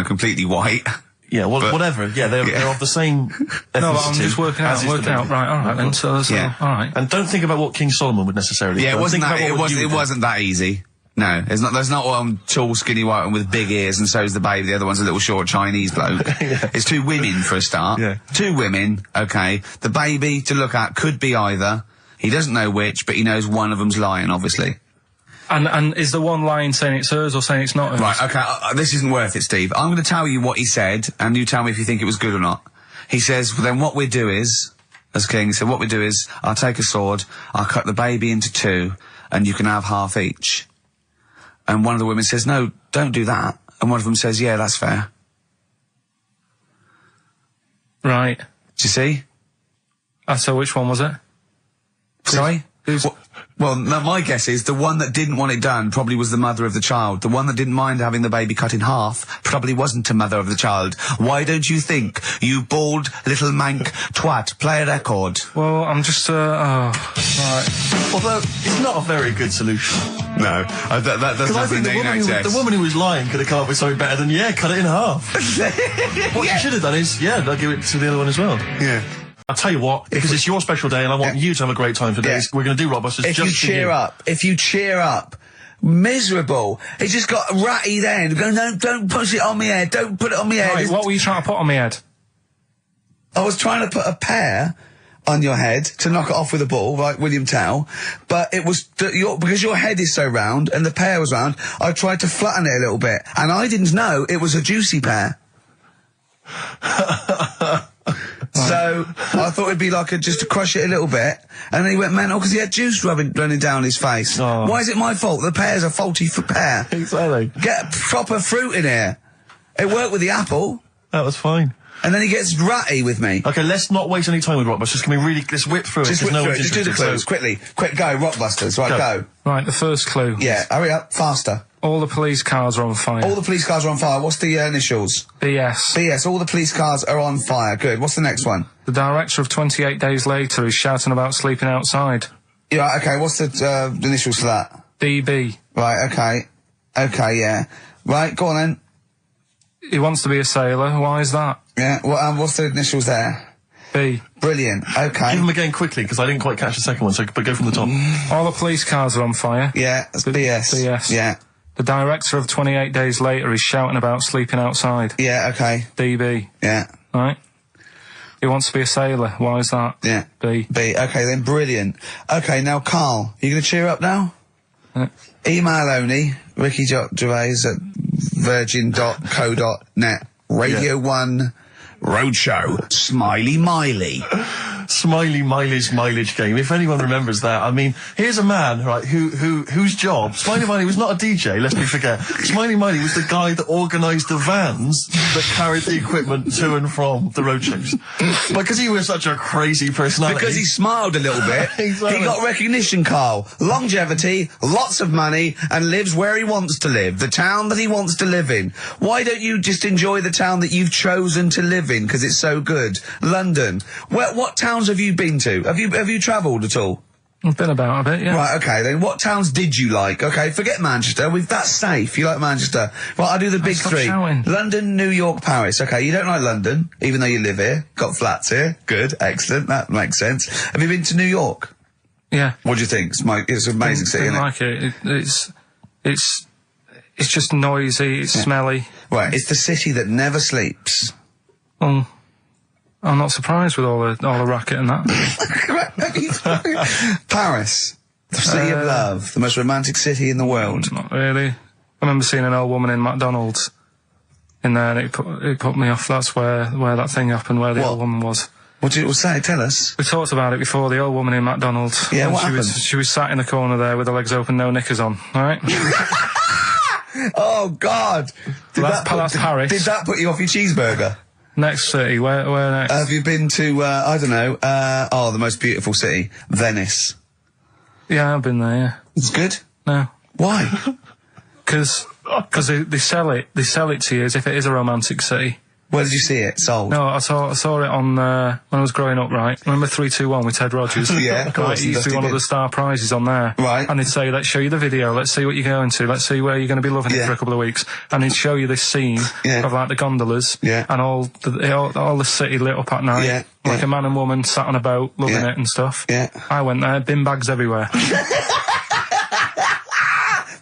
completely white. Yeah, well, whatever. Yeah, they're of the same ethnicity. No, but I'm just working out. Right, all right then. So, Yeah. all right. And don't think about what King Solomon would necessarily. Yeah, do. Think about what you it would do. wasn't that easy. No, there's not one tall, skinny white one with big ears, and so's the baby. The other one's a little short Chinese bloke. It's two women for a start. Yeah. Two women, okay. The baby to look at could be either. He doesn't know which, but he knows one of them's lying, obviously. And is the one lying saying it's hers or saying it's not hers? Right, okay, this isn't worth it, Steve. I'm going to tell you what he said, and you tell me if you think it was good or not. He says, well, then what we do is, as King, he said, what we do is, I'll take a sword, I'll cut the baby into two, and you can have half each. And one of the women says, no, don't do that. And one of them says, yeah, that's fair. Right. Do you see? So which one was it? Sorry? Well, no, my guess is the one that didn't want it done probably was the mother of the child. The one that didn't mind having the baby cut in half probably wasn't a mother of the child. Why don't you think, you bald little mank twat? Play a record. Well, I'm just, right. Although, it's not a very good solution. No, that doesn't Because I think the woman who was lying could have come up with something better than, cut it in half. What you should have done is, they'll give it to the other one as well. Yeah. I'll tell you what, because it's your special day and I want you to have a great time today, we're going to do Rockbusters If just you cheer up, miserable. It just got ratty then. Go, no, don't push it on me head. Don't put it on me head. Right, what were you trying to put on my head? I was trying to put a pear on your head to knock it off with a ball, like William Tell, but it was because your head is so round and the pear was round. I tried to flatten it a little bit, and I didn't know it was a juicy pear. So I thought it'd be like just to crush it a little bit, and then he went mental because he had juice running down his face. Oh. Why is it my fault? The pear's a faulty pear. Exactly. Get proper fruit in here. It worked with the apple. That was fine. And then he gets ratty with me. Okay, let's not waste any time with Rockbusters. Can we really, let's whip through Just it? whip No through one's it. Just do the interested, clues, quickly. Quick, go, Rockbusters. Right, go. Right, the first clue. Yeah, hurry up, faster. All the police cars are on fire. All the police cars are on fire. What's the initials? BS. BS, all the police cars are on fire. Good. What's the next one? The director of 28 Days Later is shouting about sleeping outside. Yeah, okay, what's the initials for that? DB. Right, okay. Okay, yeah. Right, go on then. He wants to be a sailor. Why is that? Yeah, well, what's the initials there? B. Brilliant, okay. Give them again quickly, because I didn't quite catch the second one, but go from the top. All the police cars are on fire. Yeah, that's BS. BS. Yeah. The director of 28 Days Later is shouting about sleeping outside. Yeah, okay. DB. Yeah. Right? He wants to be a sailor. Why is that? Yeah. B. B, okay then, brilliant. Okay, now Carl, you gonna cheer up now? Email only, Ricky Gervais at virgin.co.net. Radio 1 Roadshow. Smiley Miley. Smiley Miley's mileage game. If anyone remembers that, I mean, here's a man, right, whose job, Smiley Miley was not a DJ, lest we forget. Smiley Miley was the guy that organised the vans that carried the equipment to and from the roadshows. Because he was such a crazy personality. Because he smiled a little bit. Exactly. He got recognition, Carl. Longevity, lots of money, and lives where he wants to live. The town that he wants to live in. Why don't you just enjoy the town that you've chosen to live in, because it's so good? London. What towns have you been to? Have you travelled at all? I've been about a bit, yeah. Right, okay, then what towns did you like? Okay, forget Manchester. That's safe. You like Manchester. Right, I'll do the big Stop three. shouting. London, New York, Paris. Okay, you don't like London, even though you live here. Got flats here. Good, excellent. That makes sense. Have you been to New York? Yeah. What do you think? It's an amazing city, isn't it? Didn't like it. It's just noisy, it's smelly. Right, it's the city that never sleeps. Well, I'm not surprised with all the racket and that. Paris, the city of love, the most romantic city in the world. Not really. I remember seeing an old woman in McDonald's in there, and it put me off. That's where that thing happened, where the old woman was. What did it say? Tell us. We talked about it before. The old woman in McDonald's. Yeah, what happened? She was sat in the corner there with her legs open, no knickers on. All right. Oh God! That's Paris. Did that put you off your cheeseburger? Next city. Where next? Have you been to? I don't know. The most beautiful city, Venice. Yeah, I've been there. Yeah. It's good. No. Why? Because they sell it to you as if it is a romantic city. Where did you see it? Sold? No, I saw it on, when I was growing up, right? Remember 3-2-1 with Ted Rogers? Yeah, of course. Right, it used to be one of the star prizes on there. Right. And they'd say, let's show you the video, let's see what you're going to, let's see where you're going to be loving it for a couple of weeks. And they'd show you this scene of, like, the gondolas. Yeah. And all the city lit up at night. Yeah. Like a man and woman sat on a boat, loving it and stuff. Yeah. I went there, bin bags everywhere.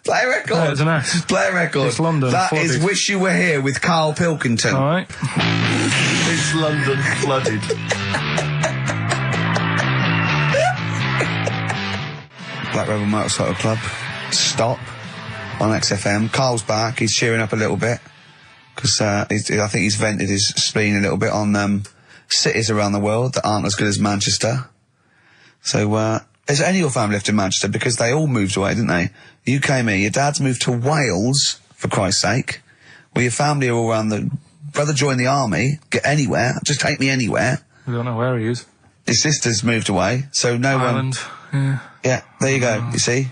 Play a record. Yeah, it's a mess. Play a record. It's London. That flooded. is Wish You Were Here with Karl Pilkington. All right. It's London flooded. Black Rebel Motorcycle Club. Stop. On XFM. Carl's back. He's cheering up a little bit. Because I think he's vented his spleen a little bit on cities around the world that aren't as good as Manchester. So, is any of your family left in Manchester? Because they all moved away, didn't they? You came here. Your dad's moved to Wales, for Christ's sake. Well, your family are all around the... Brother joined the army. Get anywhere. Just take me anywhere. I don't know where he is. His sister's moved away, so no Ireland. one... Yeah, there you go, you see?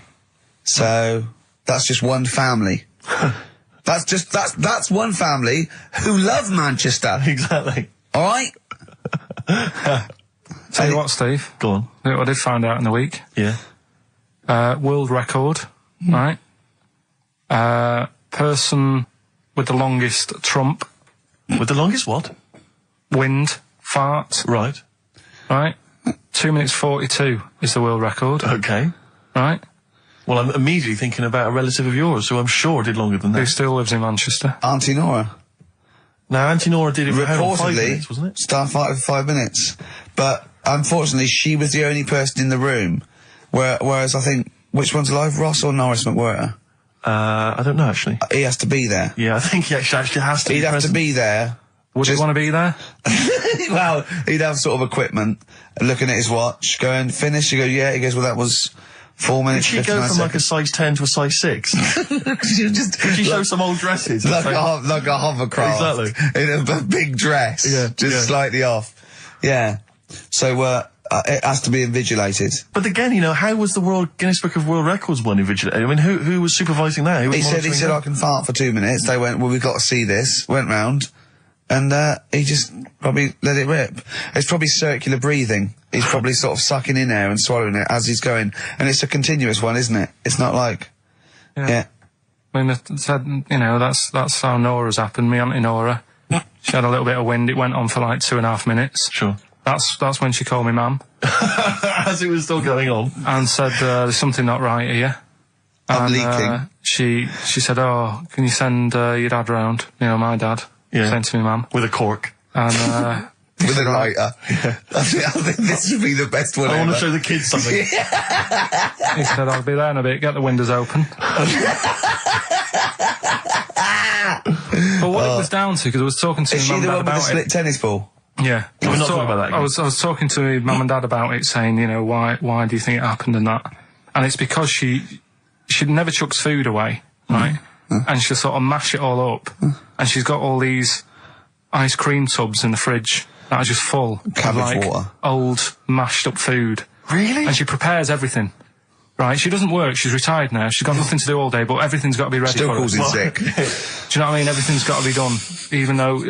So, that's just one family. That's one family who love Manchester. Exactly. Alright? Tell you what, Steve. Go on. Look what I did find out in the week. Yeah. World record, right? Person with the longest trump. With the longest what? Wind. Fart. Right. Right? 2 minutes 42 is the world record. Okay. Right? Well, I'm immediately thinking about a relative of yours who I'm sure did longer than Who that. still lives in Manchester. Auntie Nora. Now, Auntie Nora did it for how long? 5 Reportedly, minutes, wasn't it? start fight for 5 minutes. But, unfortunately, she was the only person in the room. Whereas I think, which one's alive, Ross or Norris McWhirter? I don't know, actually. He has to be there. Yeah, I think he actually has to He'd be have present. to be there. Would you want to be there? Well, he'd have sort of equipment, looking at his watch, going, finish? You go, yeah. He goes, well, that was 4 minutes. Did she go from like a size 10 to a size 6? Did she show some old dresses? like a hovercraft. Exactly. In a big dress. Yeah, Just slightly off. Yeah. So, it has to be invigilated. But again, you know, how was the Guinness Book of World Records one invigilated? I mean, who was supervising that? Who was He monitoring said, that? I can fart for 2 minutes. They went, well, we've got to see this. Went round. And, he just probably let it rip. It's probably circular breathing. He's probably sort of sucking in air and swallowing it as he's going. And it's a continuous one, isn't it? It's not like... Yeah. I mean, it said, you know, that's how Nora's happened. Me Auntie Nora. She had a little bit of wind. It went on for like 2.5 minutes. Sure. That's when she called me mum. As it was still going on. And said, there's something not right here. I'm And, leaking. She said, oh, can you send your dad round? You know, my dad. Yeah. Sent to me mum. With a cork. And, With a lighter. I think this would be the best one I want ever. to show the kids something. he said, I'll be there in a bit, get the windows open. But what it was down to, because I was talking to Is my she mum the and one dad with the about split it. tennis ball? Yeah. We're not talking about that again. I was talking to my mum and dad about it, saying, you know, why do you think it happened and that? And it's because she never chucks food away, right? And she'll sort of mash it all up. And she's got all these ice cream tubs in the fridge that are just full of Cabbage like water. old mashed up food. Really? And she prepares everything. Right, she doesn't work, she's retired now, she's got nothing to do all day, but everything's got to be ready Still for her. calls in sick. Do you know what I mean? Everything's got to be done. Even though,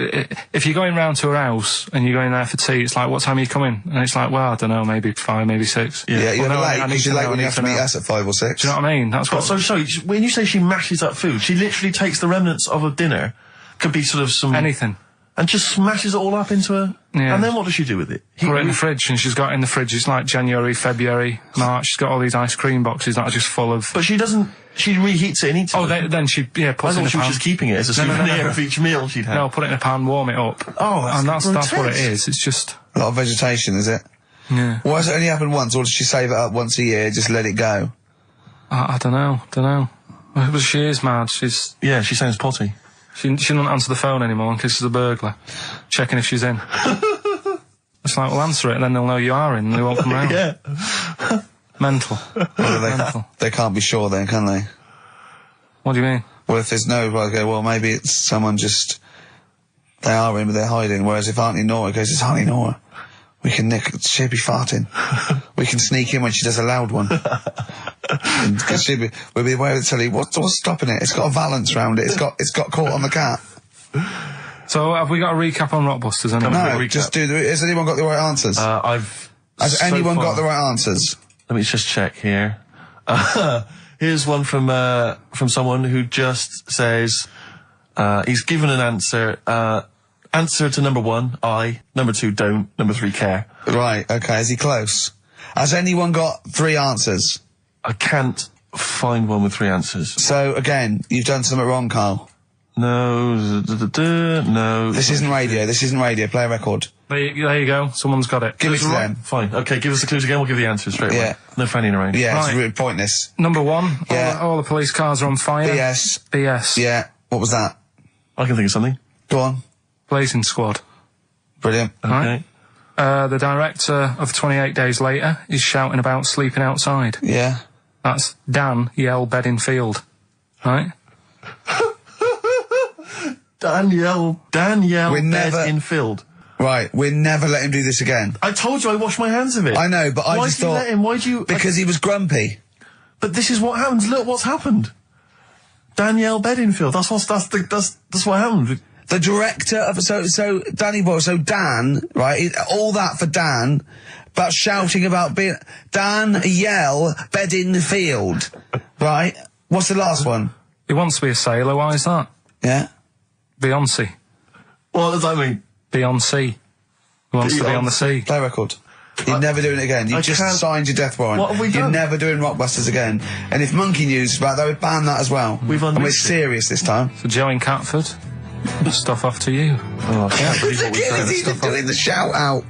if you're going round to her house and you're going there for tea, it's like, what time are you coming? And it's like, well, I don't know, maybe 5, maybe 6. Yeah, you're Well, no, late, I need because to you're late know, when I you need have to to meet know. us at 5 or 6. Do you know what I mean? That's what... So, sorry, when you say she mashes up food, she literally takes the remnants of a dinner, could be sort of some... Anything. And just smashes it all up into a... Yeah. And then what does she do with it? Put it in the fridge, and she's got it in the fridge, it's like January, February, March, she's got all these ice cream boxes that are just full of... But she doesn't... She reheats it and eats it. Oh, then she, puts I it in thought a she was pan. just keeping it as a No, souvenir no. of each meal she'd had. No, put it in a pan, warm it up. Oh, And that's what it grotesque. is, it's just... A lot of vegetation, is it? Yeah. Why has it only happened once, or does she save it up once a year, just let it go? I don't know. But she is mad, Yeah, she sounds potty. She doesn't answer the phone anymore in case there's a burglar. Checking if she's in. It's like, well, answer it, and then they'll know you are in, and they won't come round. Yeah. Mental. Mental. They can't be sure then, can they? What do you mean? Well, if there's no, I go, well, maybe it's someone just... They are in, but they're hiding. Whereas if Auntie Nora goes, it's Auntie Nora. We can she'll be farting. We can sneak in when she does a loud one. Because we'll be aware of the telly, what's stopping it? It's got a valance round it. It's got caught on the cap. So have we got a recap on Rockbusters? Anyway? No, just do has anyone got the right answers? Has anyone got the right answers? Let me just check here. Here's one from someone who just says, he's given an answer. Answer to number 1, I. Number 2, don't. Number 3, care. Right, okay, is he close? Has anyone got 3 answers? I can't find one with 3 answers. So, again, you've done something wrong, Carl. No, no. This isn't radio, play a record. There you go, someone's got it. Give it to them. Fine, okay, give us the clues again, we'll give the answers straight away. No fanning around. Yeah, Right. it's really pointless. Number 1, Yeah. all the police cars are on fire. BS. Yeah, what was that? I can think of something. Go on. Blazing Squad. Brilliant. Okay. Right. The director of 28 Days Later is shouting about sleeping outside. Yeah. That's Dan Yell Bedingfield. Right? Danielle Bedingfield. Right, we'll never let him do this again. I told you I washed my hands of it. I know, but I just thought... Why did you let him? Why'd you... Because he was grumpy. But this is what happens. Look what's happened. Danielle Bedingfield. That's what happened. The director of so Danny Boyle, so Dan, right? All that for Dan, about shouting about being Dan Yell Bedingfield, right? What's the last one? He wants to be a sailor. Why is that? Yeah. Beyonce. What does that mean? Beyonce. He wants to be on the sea. Play record. You're never doing it again. You just signed your death warrant. What have we done? You're never doing Rockbusters again. And if Monkey News is about, they would ban that as well. We've and we're unleashed it. serious this time. So Joe in Catford, stuff off to you. Oh, I can't believe what we've done. He's even doing the shout out.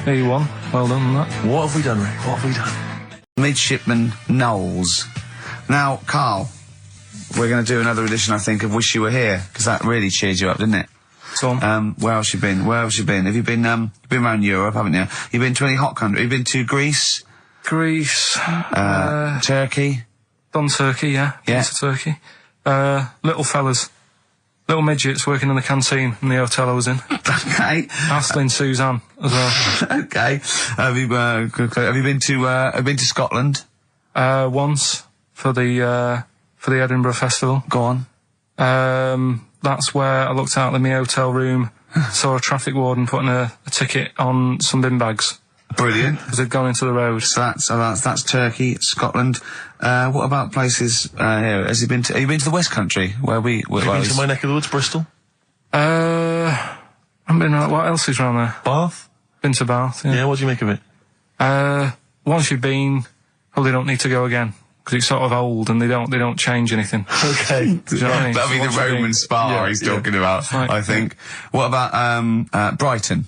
There you won. Well done on that. What have we done, Rick? What have we done? Midshipman Knowles. Now, Carl, we're going to do another edition, I think, of Wish You Were Here, because that really cheered you up, didn't it? So, where else you been? Have you been, you've been around Europe, haven't you? You've been to any hot country? You've been to Greece? Greece. Turkey? Done Turkey, yeah. Yeah. Been to Turkey. Little fellas. Little midgets working in the canteen in the hotel I was in. Okay. Astley Suzanne as well. Okay. Have you been to Scotland? Once for the Edinburgh Festival. Go on. That's where I looked out in my hotel room, saw a traffic warden putting a ticket on some bin bags. Brilliant. Because they'd gone into the road. So that's Turkey, Scotland. What about places here? Have you been to the West Country where we? Have you been to my neck of the woods, Bristol? I haven't been. What else is around there? Bath. Been to Bath. Yeah. Yeah. What do you make of it? Once you've been, probably don't need to go again because it's sort of old and they don't change anything. Okay. Do you know what I mean? That'll be the Roman spa he's talking about. Right. I think. What about Brighton?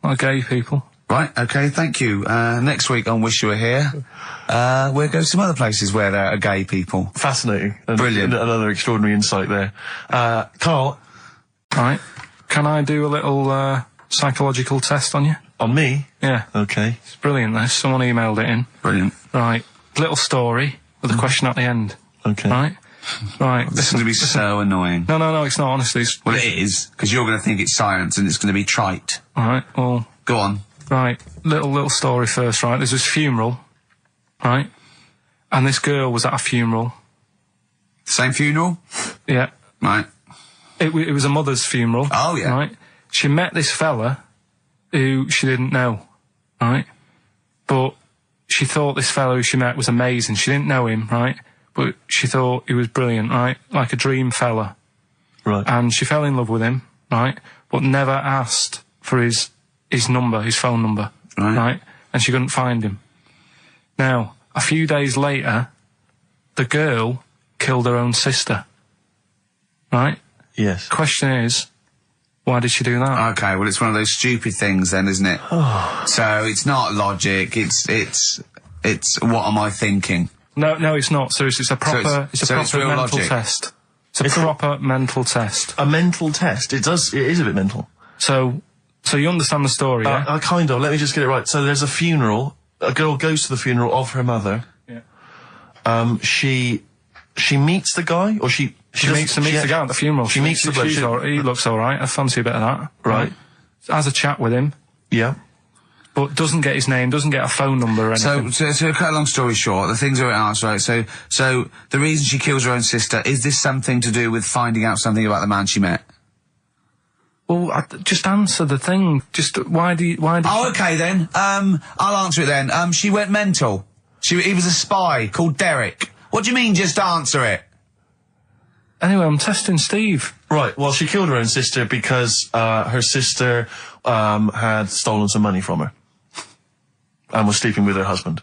Not gay people. Right, okay, thank you. Next week on Wish You Were Here, we'll go to some other places where there are gay people. Fascinating. And Brilliant. Another extraordinary insight there. Carl. Right. Can I do a little psychological test on you? On me? Yeah. Okay. It's brilliant, this. Someone emailed it in. Brilliant. Right. Little story with a question at the end. Okay. Right? Right. This is going to be so annoying. No, it's not, honestly. Well, it is, because you're going to think it's science and it's going to be trite. Alright, well... Go on. Right, little story first, right? There's this funeral, right? And this girl was at a funeral. Same funeral? Yeah. Right. It was a mother's funeral. Oh, yeah. Right? She met this fella who she didn't know, right? But she thought this fellow who she met was amazing. She didn't know him, right? But she thought he was brilliant, right? Like a dream fella. Right. And she fell in love with him, right? But never asked for his number, his phone number, right? And she couldn't find him. Now, a few days later, the girl killed her own sister, right? Yes. Question is, why did she do that? Okay, well, it's one of those stupid things then, isn't it? So it's not logic, it's what am I thinking? No, it's not. So it's a proper, it's proper real mental logic. test. It's a proper mental test. A mental test. It is a bit mental. So you understand the story, yeah? Kind of. Let me just get it right. So there's a funeral. A girl goes to the funeral of her mother. Yeah. She meets the guy, or she meets the guy at the funeral. She meets the bloke. He looks all right. I fancy a bit of that. Right. Has a chat with him. Yeah. but doesn't get his name, doesn't get a phone number or anything. So to cut a long story short, the things are asked, right? So the reason she kills her own sister, is this something to do with finding out something about the man she met? Well, just answer the thing. Just, why did Oh, okay then. I'll answer it then. She went mental. He was a spy called Derek. What do you mean, just answer it? Anyway, I'm testing Steve. Right, well, she killed her own sister because her sister had stolen some money from her and was sleeping with her husband.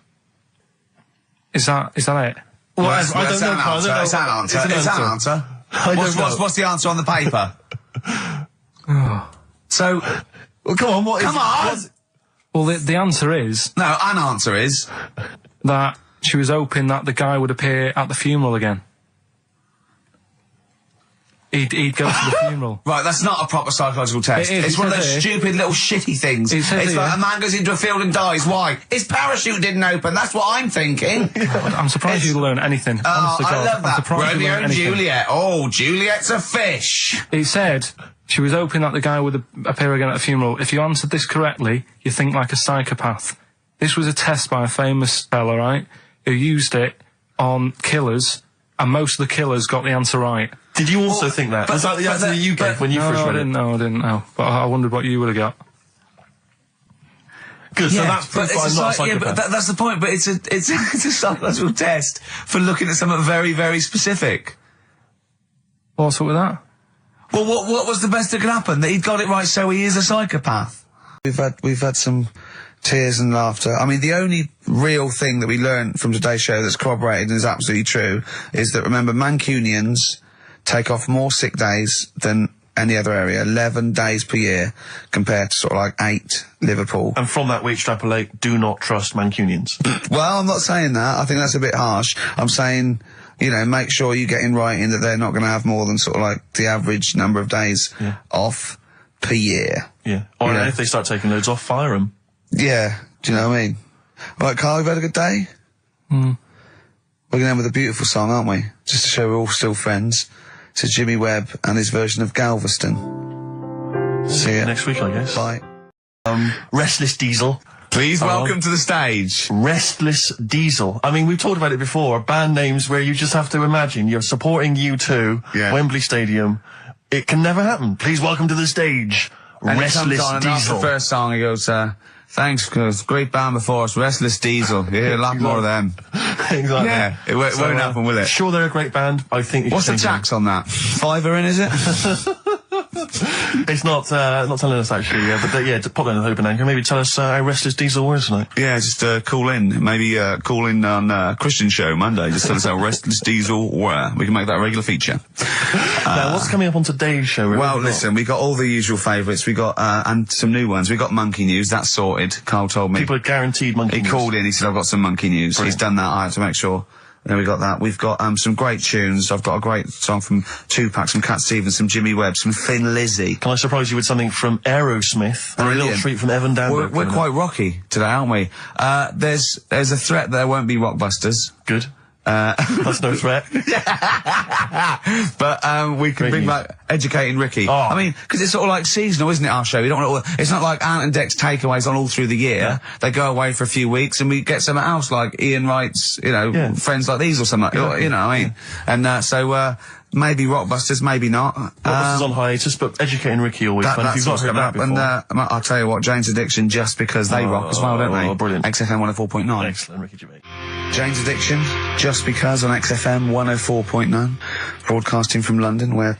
Is that it? Well, I It's don't know, Carl. It's an answer. It's an answer. What's the answer on the paper? So, Well, come on, what is... come on! Well, the answer is No, an answer is... that she was hoping that the guy would appear at the funeral again. He'd go to the funeral. Right, that's not a proper psychological test. It is, It's one of it those says stupid little shitty things. It says It's here. like a man goes into a field and dies. Why? His parachute didn't open. That's what I'm thinking. I'm surprised you learn anything. Oh, Honest to I God, love I'm that. surprised you Romeo learn and anything. Juliet. Oh, Juliet's a fish. It said she was hoping that the guy would appear again at the funeral. If you answered this correctly, you think like a psychopath. This was a test by a famous fella, right, who used it on killers, and most of the killers got the answer right. Did you also think that? Was that the answer that you gave when you first read it? I didn't know. But I wondered what you would have got. Good, so that's but proof it's I'm not a yeah, psychopath. but that's the point. But it's a psychological test for looking at something very, very specific. What's up with that? Well, what was the best that could happen? That he'd got it right, so he is a psychopath. We've had some tears and laughter. I mean, the only real thing that we learned from today's show that's corroborated and is absolutely true is that, remember, Mancunians take off more sick days than any other area, 11 days per year, compared to sort of like 8 Liverpool. And from that we extrapolate, do not trust Mancunians. Well, I'm not saying that. I think that's a bit harsh. I'm saying, you know, make sure you get in writing that they're not going to have more than sort of like the average number of days off per year. Yeah. Or Yeah. if they start taking loads off, fire them. Yeah, do you know what I mean? Right, Carl, you've had a good day? We're going to end with a beautiful song, aren't we? Just to show we're all still friends. To Jimmy Webb and his version of Galveston. See ya. Next week, I guess. Bye. Restless Diesel. Please Hello. welcome to the stage. Restless Diesel. I mean, we've talked about it before. Band names where you just have to imagine you're supporting U2, Yeah. Wembley Stadium. It can never happen. Please welcome to the stage, And he Restless comes on and after Diesel. the first song he goes, thanks, cause great band before us, Restless Diesel. You hear a lot more of them. Exactly. Yeah, it won't happen, will it? Sure, they're a great band. I think. You What's the should change tax on that? £5 in, is it? them. It's not telling us actually. Yeah, but to pop down to the open anchor. Maybe tell us how Restless Diesel was tonight. Yeah, just call in. Maybe call in on Christian Show Monday. Just tell us how Restless Diesel were. We can make that a regular feature. Now, what's coming up on today's show? Well, listen, we got all the usual favourites. We got and some new ones. We got Monkey News. That's sorted. Carl told me. People are guaranteed monkey. He news. called in. He said, "I've got some Monkey News." Brilliant. He's done that. I had to make sure. Then we got that. We've got some great tunes. I've got a great song from Tupac, some Cat Stevens, some Jimmy Webb, some Thin Lizzy. Can I surprise you with something from Aerosmith? And a little Brilliant. treat from Evan Danberg. We're quite rocky today, aren't we? There's a threat that there won't be Rockbusters. Good. That's no threat. But we can Great bring news. back Educating Ricky. Oh. I mean, because it's sort of like seasonal, isn't it, our show? We don't want it's not like Ant and Dec's takeaways on all through the year. Yeah. They go away for a few weeks and we get something else, like Ian Wright's, you know, Yeah. Friends Like These or something. Exactly. You know what I mean? And so maybe Rockbusters, maybe not. Rockbusters on hiatus, but Educating Ricky always fun. If That's you've not what's heard coming that up. before. And I'll tell you what, Jane's Addiction, just because they rock as well, don't they? brilliant. XFM 104.9. Excellent, Ricky Gervais. Jane's Addiction, just because on XFM 104.9, broadcasting from London, where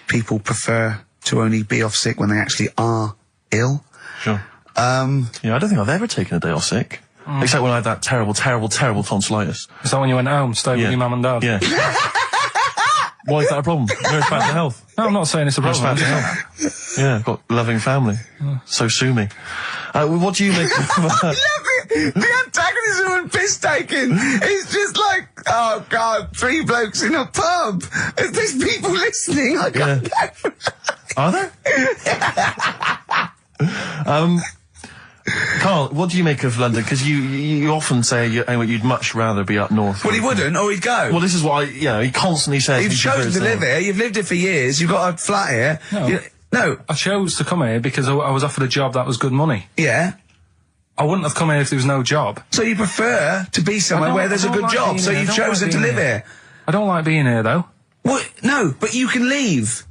people prefer to only be off sick when they actually are ill. Sure. Yeah, I don't think I've ever taken a day off sick. Except when I had that terrible, terrible, terrible tonsillitis. Is that when you went home, stayed with Yeah. your mum and dad? Yeah. Why is that a problem? No, it's back to health. No, I'm not saying it's a No, it's problem. back to health. Yeah, I've got a loving family. So sue me. What do you make of The antagonism and piss taking is just like, oh God, 3 blokes in a pub. If there's people listening, I can't go. Are there? Carl, what do you make of London? Because you often say you'd much rather be up north. Well, he wouldn't, or he'd go. Well, this is what he constantly says. You've he chosen prefers to live there. here, you've lived here for years, you've got a flat here. No. No, I chose to come here because I was offered a job that was good money. yeah. I wouldn't have come here if there was no job. So you prefer to be somewhere where there's a good job, so you've chosen to live here. I don't like being here, though. What? No, but you can leave.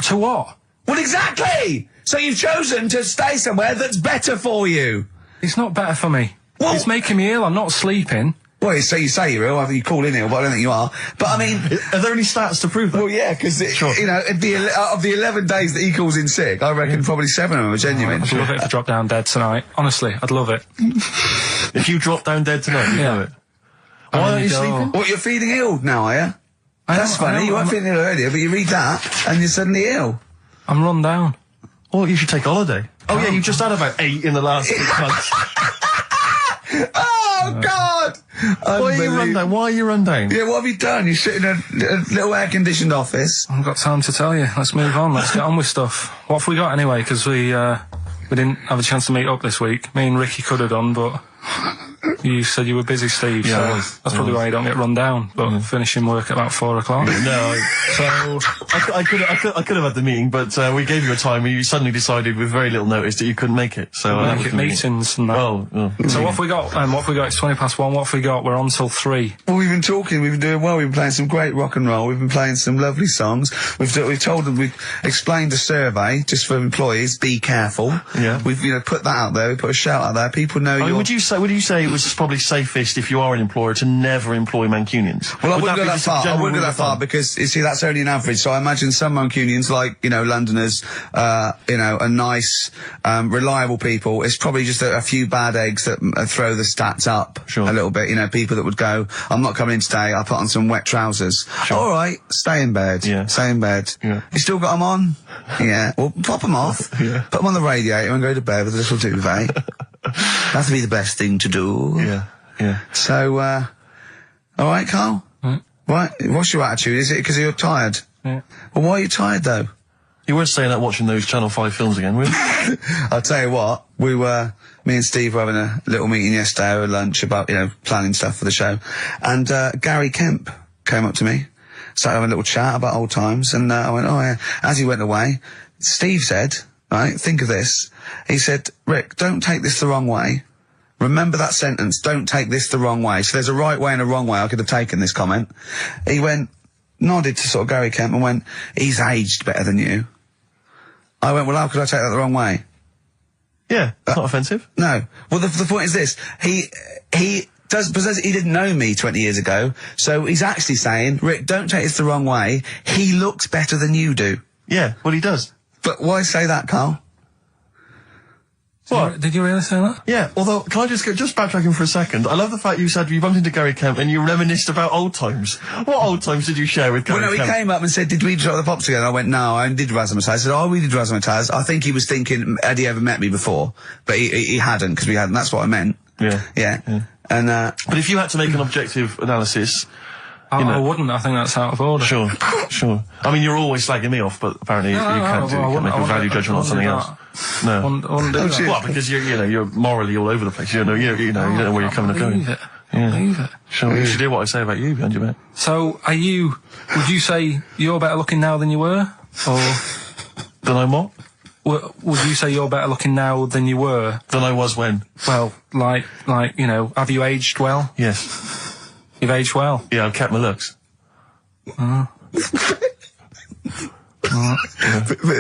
To what? Well, exactly! So you've chosen to stay somewhere that's better for you. It's not better for me. Well, it's making me ill. I'm not sleeping. Well, so you say you're ill, I think you call in ill, but I don't think you are. But I mean... Are there any stats to prove that? Well, yeah, because, you know, of the 11 days that he calls in sick, I reckon probably 7 of them are genuine. I'd love it if I dropped down dead tonight. Honestly, I'd love it. If you drop down dead tonight, you know it. Why aren't you sleeping? What, you're feeling ill now, are you? That's funny, you weren't feeling ill earlier, but you read that, and you're suddenly ill. I'm run down. Well, you should take holiday. Oh, yeah, you've just had about 8 in the last 6 months. Oh, God! Why are you run down? Why are you run down? Yeah, what have you done? You sit in a little air-conditioned office. I haven't got time to tell you. Let's move on. Let's get on with stuff. What have we got anyway? Because we didn't have a chance to meet up this week. Me and Ricky could have done, but you said you were busy, Steve. Yeah, so that's probably why you don't get run down. But finishing work at about 4 o'clock. No, so I could have had the meeting, but we gave you a time, and you suddenly decided with very little notice that you couldn't make it. So make it meetings and that. So what have we got? What have we got? It's 1:20. What have we got? We're on till 3. Well, we've been talking. We've been doing well. We've been playing some great rock and roll. We've been playing some lovely songs. We've told them. We've explained the survey just for employees. Be careful. Yeah. We've put that out there. We put a shout out there. People know. I mean, would you say it was probably safest if you are an employer to never employ Mancunians? Well, I wouldn't go that far. I wouldn't go that far because, you see, that's only an average. So I imagine some Mancunians, like, Londoners, are nice, reliable people. It's probably just a few bad eggs that throw the stats up a little bit. People that would go, I'm not coming in today, I'll put on some wet trousers. Sure. All right, stay in bed. Yeah. Stay in bed. Yeah. You still got them on? Yeah. Well, pop them off. Yeah. Put them on the radiator and go to bed with a little duvet. That'd be the best thing to do. Yeah. Yeah. So, all right, Carl? Right. What's your attitude? Is it because you're tired? Yeah. Well, why are you tired, though? You weren't staying out watching those Channel 5 films again, were you? I'll tell you what, me and Steve were having a little meeting yesterday over lunch about, planning stuff for the show. And, Gary Kemp came up to me, started having a little chat about old times, and, I went, oh yeah. As he went away, Steve said, right, think of this. He said, Rick, don't take this the wrong way. Remember that sentence, don't take this the wrong way. So there's a right way and a wrong way. I could have taken this comment. He nodded to sort of Gary Kemp and went, he's aged better than you. I went, well, how could I take that the wrong way? Yeah, it's not offensive. No. Well, the point is this. He didn't know me 20 years ago, so he's actually saying, Rick, don't take this the wrong way. He looks better than you do. Yeah, well, he does. But why say that, Carl? What? Did you really say that? Yeah, although, can I just backtracking for a second? I love the fact you said you bumped into Gary Kemp and you reminisced about old times. What old times did you share with Gary Kemp? Well, no, he came up and said, did we drop the pops together? I went, no, I did Razzmatazz. I said, oh, we did Razzmatazz. I think he was thinking, had he ever met me before? But he hadn't, because we hadn't. That's what I meant. Yeah. Yeah. And, but if you had to make an objective analysis... I wouldn't. I think that's out of order. Sure. I mean, you're always slagging me off, but apparently you can't make a value judgment on something else. No. I wouldn't do that. Well, because you're morally all over the place. You don't know where you're coming and going. Believe it. Sure. You should do what I say about you behind your back. So, would you say you're better looking now than you were? Or... Than I'm what? Would you say you're better looking now than you were? Than I was when? Well, have you aged well? Yes. You've aged well? Yeah, I've kept my looks. Bit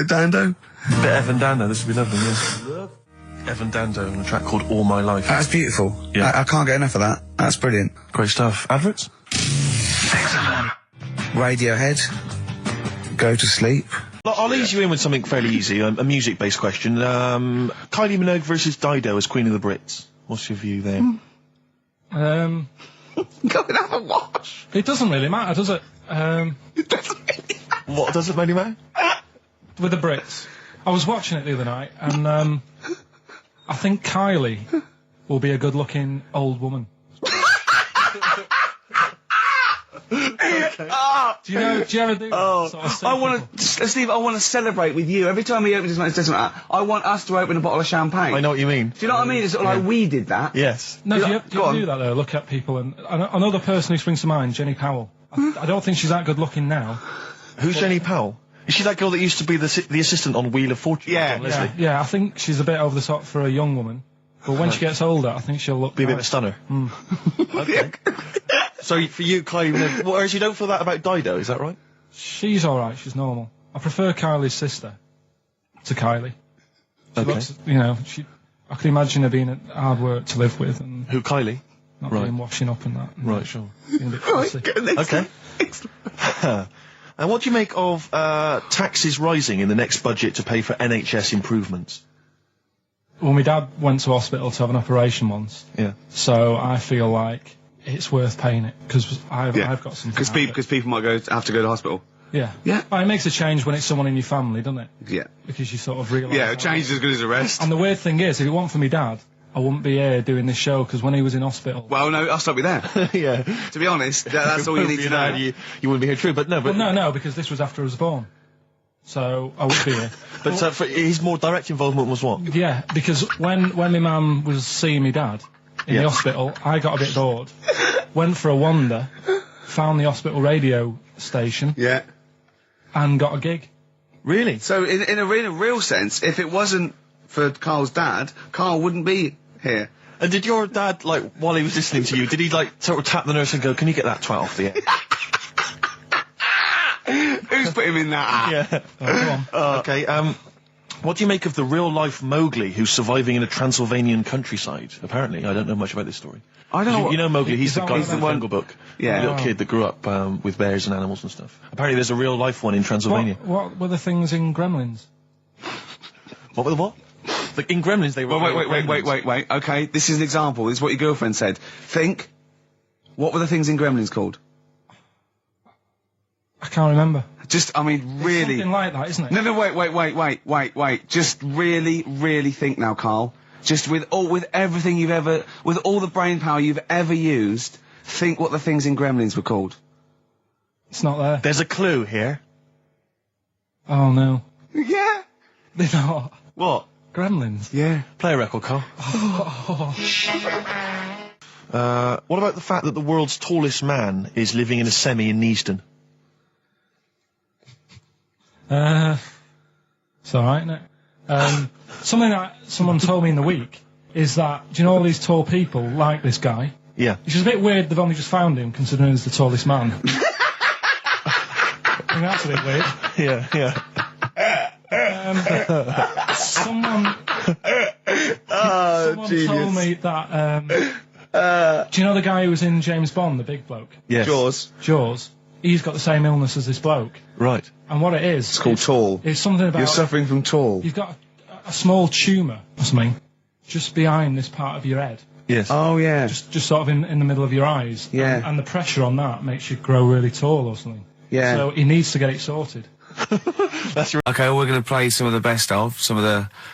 of Dando? Bit Evan Dando, this would be lovely, yeah. Evan Dando on a track called All My Life. That's beautiful. Yeah. I can't get enough of that. That's brilliant. Great stuff. Adverts? Radiohead. Go to sleep. I'll ease you in with something fairly easy, a music-based question. Kylie Minogue versus Dido as Queen of the Brits. What's your view there? Go and have a watch. It doesn't really matter, does it? It doesn't really matter. What doesn't really matter? With the Brits. I was watching it the other night, and I think Kylie will be a good-looking old woman. Okay. Do you ever do that? Sort of I want to, Steve, I want to celebrate with you. Every time he opens his mouth, it doesn't matter. I want us to open a bottle of champagne. I know what you mean. Do you know what I mean? It's sort of like we did that. Yes. No, do you Go on. do that though? Look at people, and another person who springs to mind, Jenny Powell. I don't think she's that good looking now. Who's Jenny Powell? Is she that girl that used to be the assistant on Wheel of Fortune? Yeah, Leslie? Yeah, I think she's a bit over the top for a young woman. But when she gets older, I think she'll look Be a bit of nice. a stunner. Mm. Okay. So for you, Kylie Minogue, whereas you don't feel that about Dido, is that right? She's alright, she's normal. I prefer Kylie's sister to Kylie. She Okay. looks, you know, I could imagine her being hard work to live with and Who, Kylie? not Right. being washing up and that. And Right, sure. being a bit fussy. Okay. And what do you make of taxes rising in the next budget to pay for NHS improvements? Well, my dad went to hospital to have an operation once, Yeah. so I feel like it's worth paying it because I've got something. Because people might have to go to hospital. Yeah. Yeah. Well, it makes a change when it's someone in your family, doesn't it? Yeah. Because you sort of realise. Yeah, how- a change is as good as a rest. And the weird thing is, if it weren't for me dad, I wouldn't be here doing this show because when he was in hospital. Well, no, I'll stop you there. Yeah. To be honest, that's all you need to know. You wouldn't be here, true, but no. But Well, no, because this was after I was born. So I wouldn't be here. But his more direct involvement was what? Yeah, because when my mum was seeing me dad in Yeah. the hospital, I got a bit bored, went for a wander, found the hospital radio station, Yeah. and got a gig. Really? So in a real sense, if it wasn't for Carl's dad, Carl wouldn't be here. And did your dad, like, while he was listening to you, did he, like, sort of tap the nurse and go, "Can you get that twat off the air?" Who's put him in that app? Yeah. Oh, go on. Okay, what do you make of the real-life Mowgli who's surviving in a Transylvanian countryside? Apparently, I don't know much about this story. I don't know. You know Mowgli, he's Is the that guy what from the that- Jungle Book. Yeah. The little kid that grew up with bears and animals and stuff. Apparently there's a real-life one in Transylvania. What were the things in Gremlins? What were the what? Like, in Gremlins, they were... Wait. Okay, this is an example. This is what your girlfriend said. Think. What were the things in Gremlins called? I can't remember. Just, I mean, really. Something like that, isn't it? No, wait. Just really think now, Carl. Just with everything with all the brain power you've ever used, think what the things in Gremlins were called. It's not there. There's a clue here. Oh no. Yeah. They're not. What? Gremlins. Yeah. Play a record, Carl. What about the fact that the world's tallest man is living in a semi in Neasden? It's alright, isn't it? Something that someone told me in the week is that, do you know all these tall people like this guy? Yeah. Which is a bit weird they've only just found him, considering he's the tallest man. I think that's a bit weird. Yeah. Someone genius. told me that, do you know the guy who was in James Bond, the big bloke? Yes. Jaws? He's got the same illness as this bloke. Right. And what it is... It's called tall. It's something about... You're suffering from tall. You've got a small tumour or something just behind this part of your head. Yes. Oh, yeah. Just sort of in the middle of your eyes. Yeah. And the pressure on that makes you grow really tall or something. Yeah. So he needs to get it sorted. Okay, we're going to play some of the best of, some of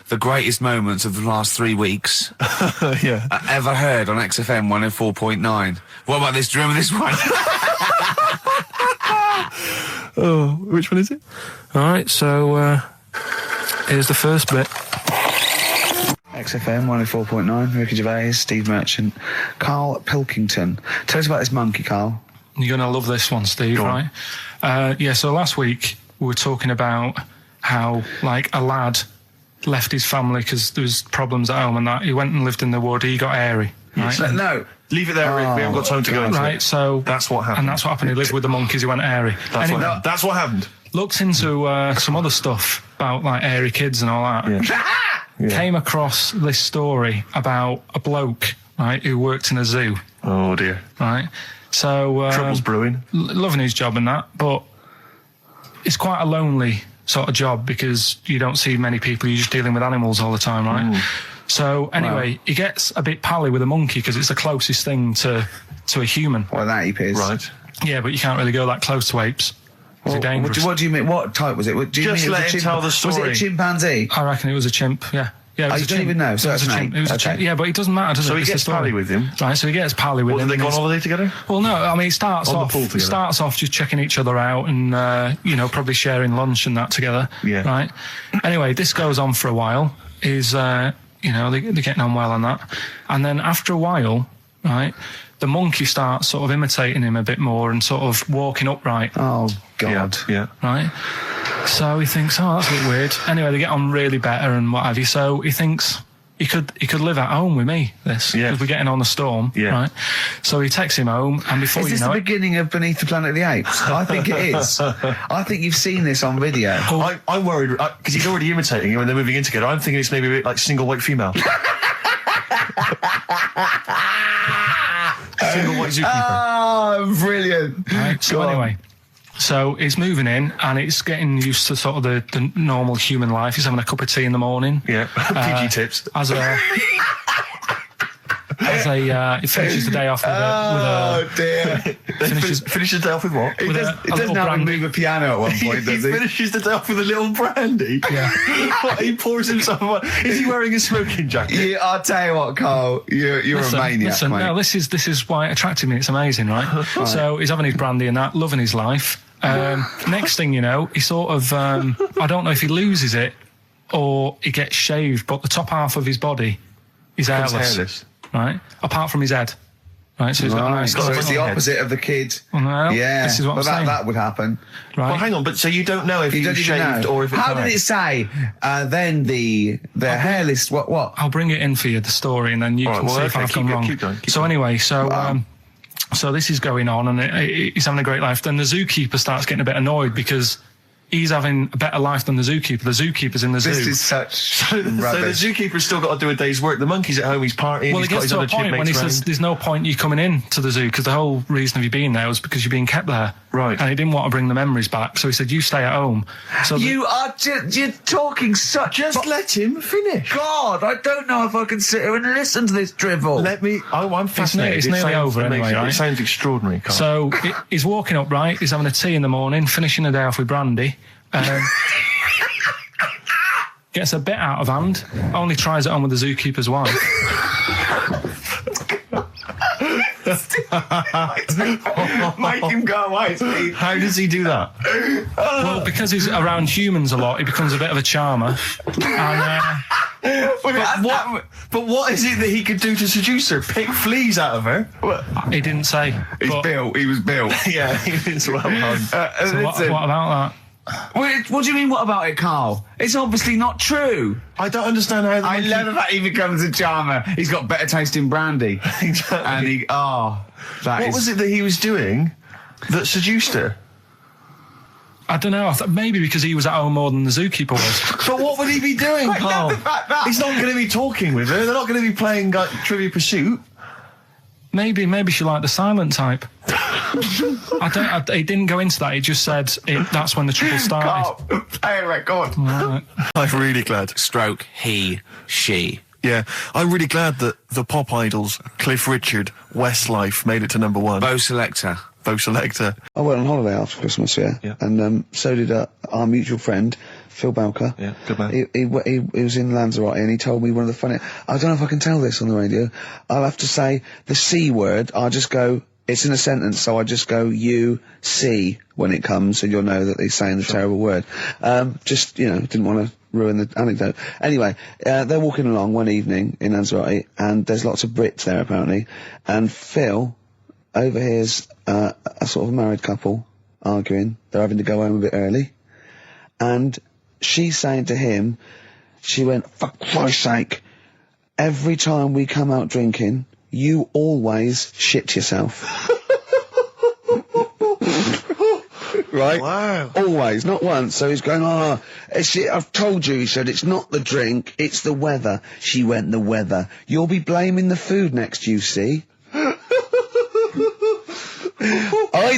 the greatest moments of the last 3 weeks Yeah. ever heard on XFM 104.9. What about this? Do you remember this one? Oh, which one is it? Alright, so here's the first bit. XFM 104.9, Ricky Gervais, Steve Merchant, Karl Pilkington. Tell us about this monkey, Carl. You're going to love this one, Steve, Go on. right? Yeah, so last week we were talking about how, like, a lad left his family because there was problems at home and that. He went and lived in the wood. He got airy, right? No. Leave it there, Rick. We haven't got time to go into Right, it. so... That's what happened. And that's what happened. He lived with the monkeys. He went airy. That's what happened. Looked into some other stuff about, like, airy kids and all that. Yeah. Came across this story about a bloke, right, who worked in a zoo, Oh, dear. right? So... Trouble's brewing. loving his job and that, but it's quite a lonely sort of job because you don't see many people. You're just dealing with animals all the time, right? So anyway, he gets a bit pally with a monkey because it's the closest thing to a human. What that ape is. Right. Yeah, but you can't really go that close to apes. They're dangerous. What do you mean? What type was it? Do you Just mean it was let a him tell the Was it story. a chimpanzee? I reckon it was a chimp. Yeah. Yeah, it was you a don't chimp. even know, so It was that's a an chimp. ape. It was a Okay. chimp. Yeah, but it doesn't matter, does So it? he It's the gets story. pally with him. Right, so he gets pally with What, him. did they go on and holiday together? Well, no, I mean, he starts On the off. pool He together. starts off just checking each other out, and you know, probably sharing lunch and that together. Yeah. Right. Anyway, this goes on for a while. Is you know, they're getting on well on that, and then after a while, right, the monkey starts sort of imitating him a bit more and sort of walking upright. Oh, God. Yeah. Right. So he thinks, oh, that's a bit weird. Anyway, they get on really better and what have you. So he thinks, he could live at home with me, this, Yeah. because we're getting on the storm, Yeah. right? So he takes him home, and before Is you this know the it... beginning of Beneath the Planet of the Apes? I think it is. I think you've seen this on video. I'm worried because he's already imitating him and they're moving in together. I'm thinking it's maybe a bit like Single White Female. Single White Zookeeper. Oh, brilliant. Right, so Go on. anyway, so he's moving in, and it's getting used to sort of the normal human life. He's having a cup of tea in the morning. Yeah, PG tips. He finishes the day off with Oh, dear. Finish the day off with what? He with does, a he doesn't little have to brandy. move a piano at one point, He does he? finishes the day off with a little brandy. Yeah. He pours himself one. Is he wearing a smoking jacket? Yeah, I'll tell you what, Carl. You're a maniac, listen, mate. no, this is why it attracted me. It's amazing, right? So he's having his brandy and that, loving his life. Next thing you know, he sort of, I don't know if he loses it or he gets shaved, but the top half of his body is hairless. Right? Apart from his head. Right, so he's got a nice... So it's the opposite of the kid. Well, Yeah, this is what I'm but saying. that would happen. Right? Well, hang on, but so you don't know if You he don't was even shaved know. or if it's How did nice? it say? Then the hairless. What? I'll bring it in for you, the story, and then you All can right, see well, if okay, I've gone wrong. keep going. So anyway, so this is going on, and he's having a great life. Then the zookeeper starts getting a bit annoyed because he's having a better life than the zookeeper. The zookeeper's in the zoo. This is such So the rubbish. zookeeper's still got to do a day's work. The monkey's at home, he's partying, Well, he's it got gets his to a other point when he chipmates says round. there's no point you coming in to the zoo because the whole reason of you being there was because you're being kept there. Right. And he didn't want to bring the memories back, so he said, you stay at home. So You are you're talking such. Just let him finish. God, I don't know if I can sit here and listen to this drivel. Let me... I'm fascinated. it's It nearly sounds over anyway, amazing. right? It sounds extraordinary, Carl. So he's walking up, right? He's having a tea in the morning, finishing the day off with brandy. Gets a bit out of hand. Only tries it on with the zookeeper's wife. Make him go away, Steve. How does he do that? Well, because he's around humans a lot, he becomes a bit of a charmer. And But what is it that he could do to seduce her? Pick fleas out of her? he didn't say. He's but- built. He was built. Yeah, it's well done. So what Listen, about that? what do you mean? What about it, Carl? It's obviously not true. I don't understand how... I love the fact he becomes a charmer. He's got better taste in brandy. Exactly. And he, What was it that he was doing that seduced her? I don't know. Maybe because he was at home more than the zookeeper was. But what would he be doing, I love Carl? the fact that- He's not going to be talking with her. They're not going to be playing Trivia Pursuit. Maybe she liked the silent type. He didn't go into that. He just said that's when the trouble started. Carl, play a record. Right. I'm really glad. Stroke, he, she. Yeah, I'm really glad that the pop idols, Cliff Richard, Westlife, made it to number one. Bo Selector. Bo Selector. I went on holiday after Christmas, Yeah. and so did our mutual friend, Phil Bowker. Yeah, good man. He was in Lanzarote, and he told me one of the funny... I don't know if I can tell this on the radio. I'll have to say the C word. I'll just go... It's in a sentence, so I just go, you, see, when it comes, and you'll know that he's saying the terrible word. Just, didn't want to ruin the anecdote. Anyway, they're walking along one evening in Lanzarote, and there's lots of Brits there, apparently, and Phil overhears a sort of married couple arguing. They're having to go home a bit early. And she's saying to him, she went, for Christ's sake, every time we come out drinking, you always shit yourself. Right? Wow. Always, not once. So he's going, I've told you, he said, it's not the drink, it's the weather. She went, the weather. You'll be blaming the food next, you see. I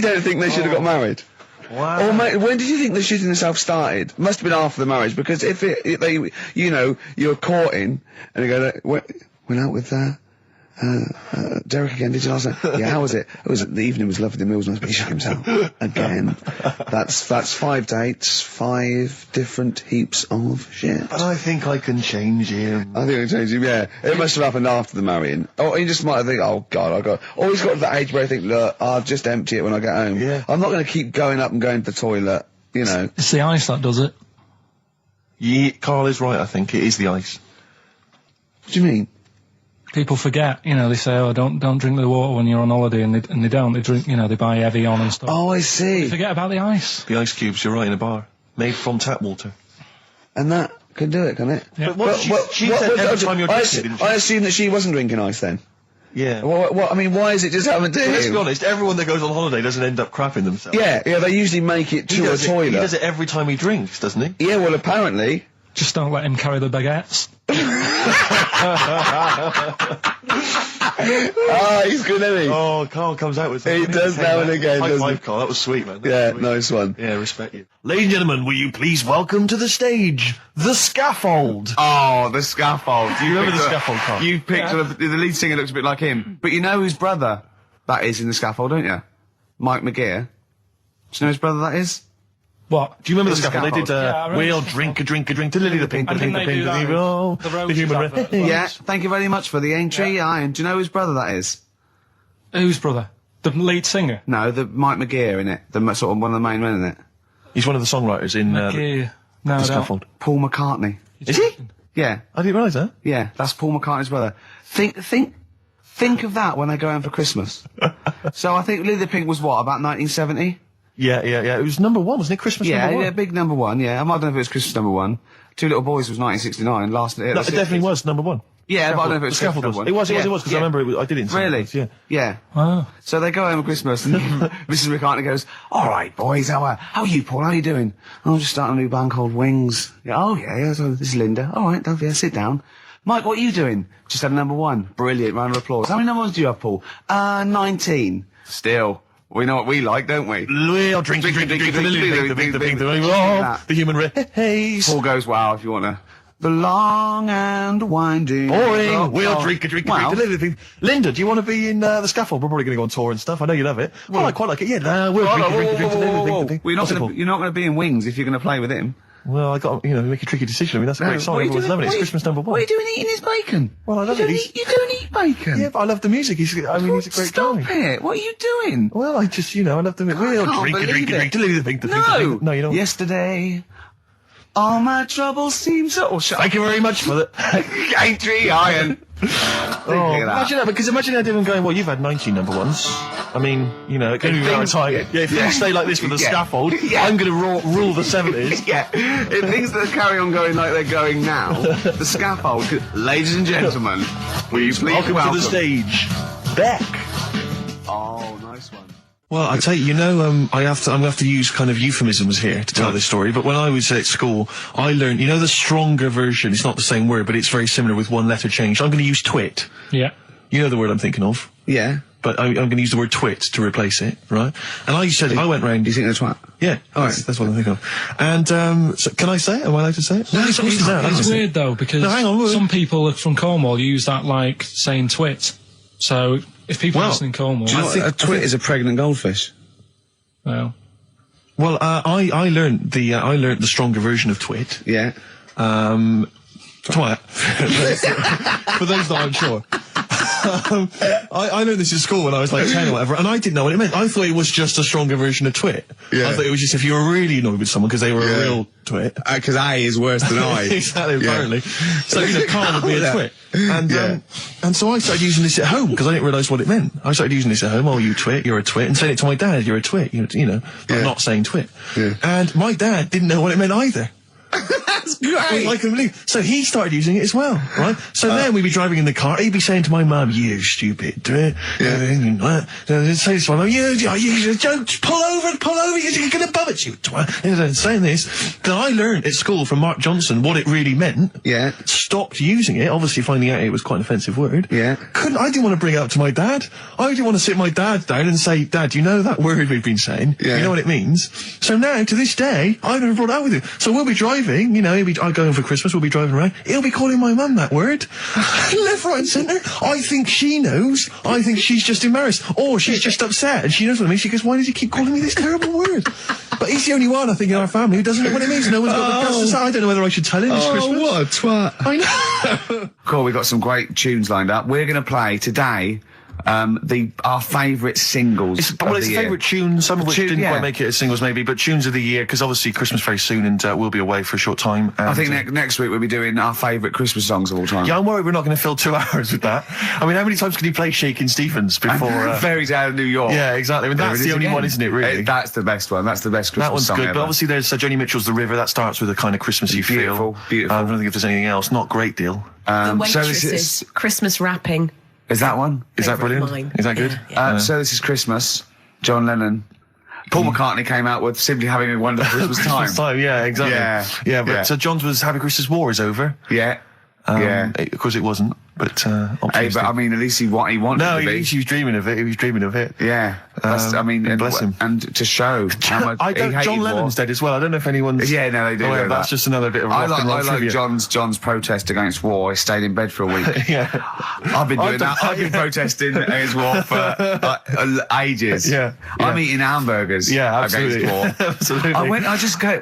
don't think they should have got married. Wow. Or mate, when did you think the shitting themselves started? Must have been after the marriage, because if you're courting, and you go, went out with Derek again, did you last night? Yeah, how was it? The evening was lovely, the meal was nice, but he shook himself. Again. That's 5 dates, 5 different heaps of shit. But I think I can change him. I think I changed him, yeah. It must have happened after the marrying. Or he just might have think, oh God, or he's got to that age where I think, look, I'll just empty it when I get home. Yeah. I'm not going to keep going up and going to the toilet, It's the ice that does it. Yeah, Carl is right, I think. It is the ice. What do you mean? People forget, they say, oh, don't drink the water when you're on holiday, and they don't. They drink, they buy Evian and stuff. Oh, I see. They forget about the ice. The ice cubes, you're right, in a bar. Made from tap water. And that Can do it, can it? Yeah. But what she said every time you're drinking, didn't she? I assume that she wasn't drinking ice then. Yeah. I mean, why is it just happened to Well, let's him? be honest, everyone that goes on holiday doesn't end up crapping themselves. Yeah, they usually make it to a toilet. He does it every time he drinks, doesn't he? Yeah, well, apparently. Just don't let him carry the baguettes. He's good, isn't he? Oh, Carl comes out with... He does now and again, High doesn't five, he? Carl. That was sweet, man. That Yeah, was sweet. nice one. Yeah, respect you. Ladies and gentlemen, will you please welcome to the stage, the scaffold. Oh, the scaffold. Do you remember the scaffold, Carl? You picked the lead singer looks a bit like him. But you know whose brother that is in the scaffold, don't you? Mike McGear. Do you know whose brother that is? What? Do you remember the The scaffold? They did, Yeah, I remember we'll the drink a drink, to Lily the Pink, the And Pink, didn't the they Pink, do the that Pink, oh, in the the Roses human advert as well? Yeah, thank you very much for the entry, Iron. Do you know whose brother that is? Whose brother? The lead singer? No, the Mike McGear in it. Sort of one of the main men in it. He's one of the songwriters in Yeah. No, the I don't. scaffold. Paul McCartney. Is he? Yeah, I didn't realise that. yeah, that's Paul McCartney's brother. Think of that when they go home for Christmas. So I think Lily the Pink was what, about 1970? Yeah. It was number one, wasn't it? Christmas Yeah, number one. yeah, big number one, yeah. I don't know if it was Christmas number one. Two Little Boys was 1969, last year. No, it definitely was number one. Yeah, but I don't know if it The was scaffold Christmas was. number It one. was, because I remember I did it in some Really? place, yeah. Yeah. Oh. So they go home at Christmas and Mrs. McCartney goes, all right, boys, how are you, Paul? How are you doing? I'm just starting a new band called Wings. Yeah, oh, yeah, so this is Linda. All right, yeah, sit down. Mike, what are you doing? Just had a number one. Brilliant, round of applause. How many number ones do you have, Paul? 19. Still. We know what we like, don't we? We'll drink, the human race. Paul goes, wow, if you want to. The long and winding. Boring. We'll drink, Wow. Linda, do you want to be in the scaffold? We're probably going to go on tour and stuff. I know you love it. Well, I quite like it. Yeah, we'll drink. You're not going to be in Wings if you're going to play with him. Well, I got make a tricky decision. I mean, that's a great song. Everyone's loving it. It's Christmas number one. What are you doing eating his bacon? Well, I love it. You don't eat bacon. Yeah, but I love the music. He's a great Stop guy. it. What are you doing? Well, I just, I love the music. We'll can't drink, believe it. No, no, you don't. Yesterday, all my troubles seem so... Thank you very much for that. Entry Iron. Oh, imagine that, because imagine that him going, well, you've had 19 number ones. I mean, it can be very time. Yeah, if things stay like this with the scaffold, I'm going to rule the 70s. Yeah, if things that carry on going like they're going now, the scaffold... Ladies and gentlemen, will you please Welcome to the stage, Beck. Oh, nice one. Well, I tell you, I'm going to have to use kind of euphemisms here to tell this story, but when I was at school, I learned, the stronger version, it's not the same word, but it's very similar with one letter changed. I'm going to use twit. Yeah. You know the word I'm thinking of. Yeah. But I'm going to use the word twit to replace it, right? And I went round... Do you think that's twat? Yeah, All right. that's what I'm thinking of. And, so can I say it? Am I allowed to say it? No, It's weird though, because No, hang on, some people from Cornwall use that like saying twit. So if people listen in Cornwall, Do you know what, a twit is a pregnant goldfish. well, Well, I learned the stronger version of twit. Yeah. Twat. For those that aren't sure. I learned this in school when I was like 10 or whatever, and I didn't know what it meant. I thought it was just a stronger version of twit. Yeah. I thought it was just if you were really annoyed with someone because they were a real twit. Because A is worse than I. Exactly, apparently. So, Carl would be a Yeah. twit. And so I started using this at home because I didn't realise what it meant. I started using this at home. Oh, you twit, you're a twit. And saying it to my dad, you're a twit, but not saying twit. Yeah. And my dad didn't know what it meant either. That's great. I couldn't believe. So he started using it as well, right? So then we'd be driving in the car. He'd be saying to my mum, "You stupid twit." Say this one, "You don't pull over. You're going to bum it, you twat." Saying this. Then I learned at school from Mark Johnson what it really meant. Yeah. Stopped using it. Obviously, finding out it was quite an offensive word. Yeah. I didn't want to bring it up to my dad. I didn't want to sit my dad down and say, "Dad, you know that word we've been saying? Yeah. You know what it means?" So now, to this day, I've never brought it out with him. So we'll be driving. I go home for Christmas. We'll be driving around. He'll be calling my mum that word, left, right, and centre. I think she knows. I think she's just embarrassed, or she's just upset, and she knows what it means. She goes, "Why does he keep calling me this terrible word?" But he's the only one, I think, in our family who doesn't know what it means. No one's got the guts to say. I don't know whether I should tell him this Christmas. What a twat. I know. Cool, we've got some great tunes lined up. We're going to play today our favourite singles. It's of the year. favourite tunes, some of which didn't yeah. quite make it as singles maybe, but tunes of the year, because obviously Christmas very soon and we'll be away for a short time. And, I think next week we'll be doing our favourite Christmas songs of all time. yeah, I'm worried we're not going to fill 2 hours with that. I mean, how many times can you play Shakin' Stevens before... Fairy Tale of New York. Yeah, exactly. I mean, that's There it the is only again. one, isn't it, really? That's the best one. That's the best Christmas That one's song good, ever. but obviously there's Joni Mitchell's The River. That starts with a kind of Christmassy Beautiful, feel. beautiful. I don't think if there's anything else. Not a great deal. The so waitresses, this is Christmas wrapping. that one? Is that Favourite of brilliant? mine. Is that good? Yeah. So this is Christmas. John Lennon. Paul McCartney came out with Simply Having a Wonderful Christmas Time. Christmas time, yeah, exactly. Yeah, but yeah. So John's was Happy Christmas War is over. Yeah. Yeah. Of course it wasn't, but Hey, optimistic. but I mean, at least he wanted no, to be. he was dreaming of it. He was dreaming of it. Yeah. That's, I mean, and, bless him. and to show how much I he don't. hated John war. Lennon's dead as well. I don't know if anyone's. Yeah, no, they do. Oh, yeah, know that's that. just another bit of I rock and roll like trivia. John's protest against war. He stayed in bed for a week. Yeah, I've been doing I've done that. I've been protesting against war for ages. Yeah, I'm yeah. eating hamburgers. Yeah, absolutely. Against war. Absolutely. I just go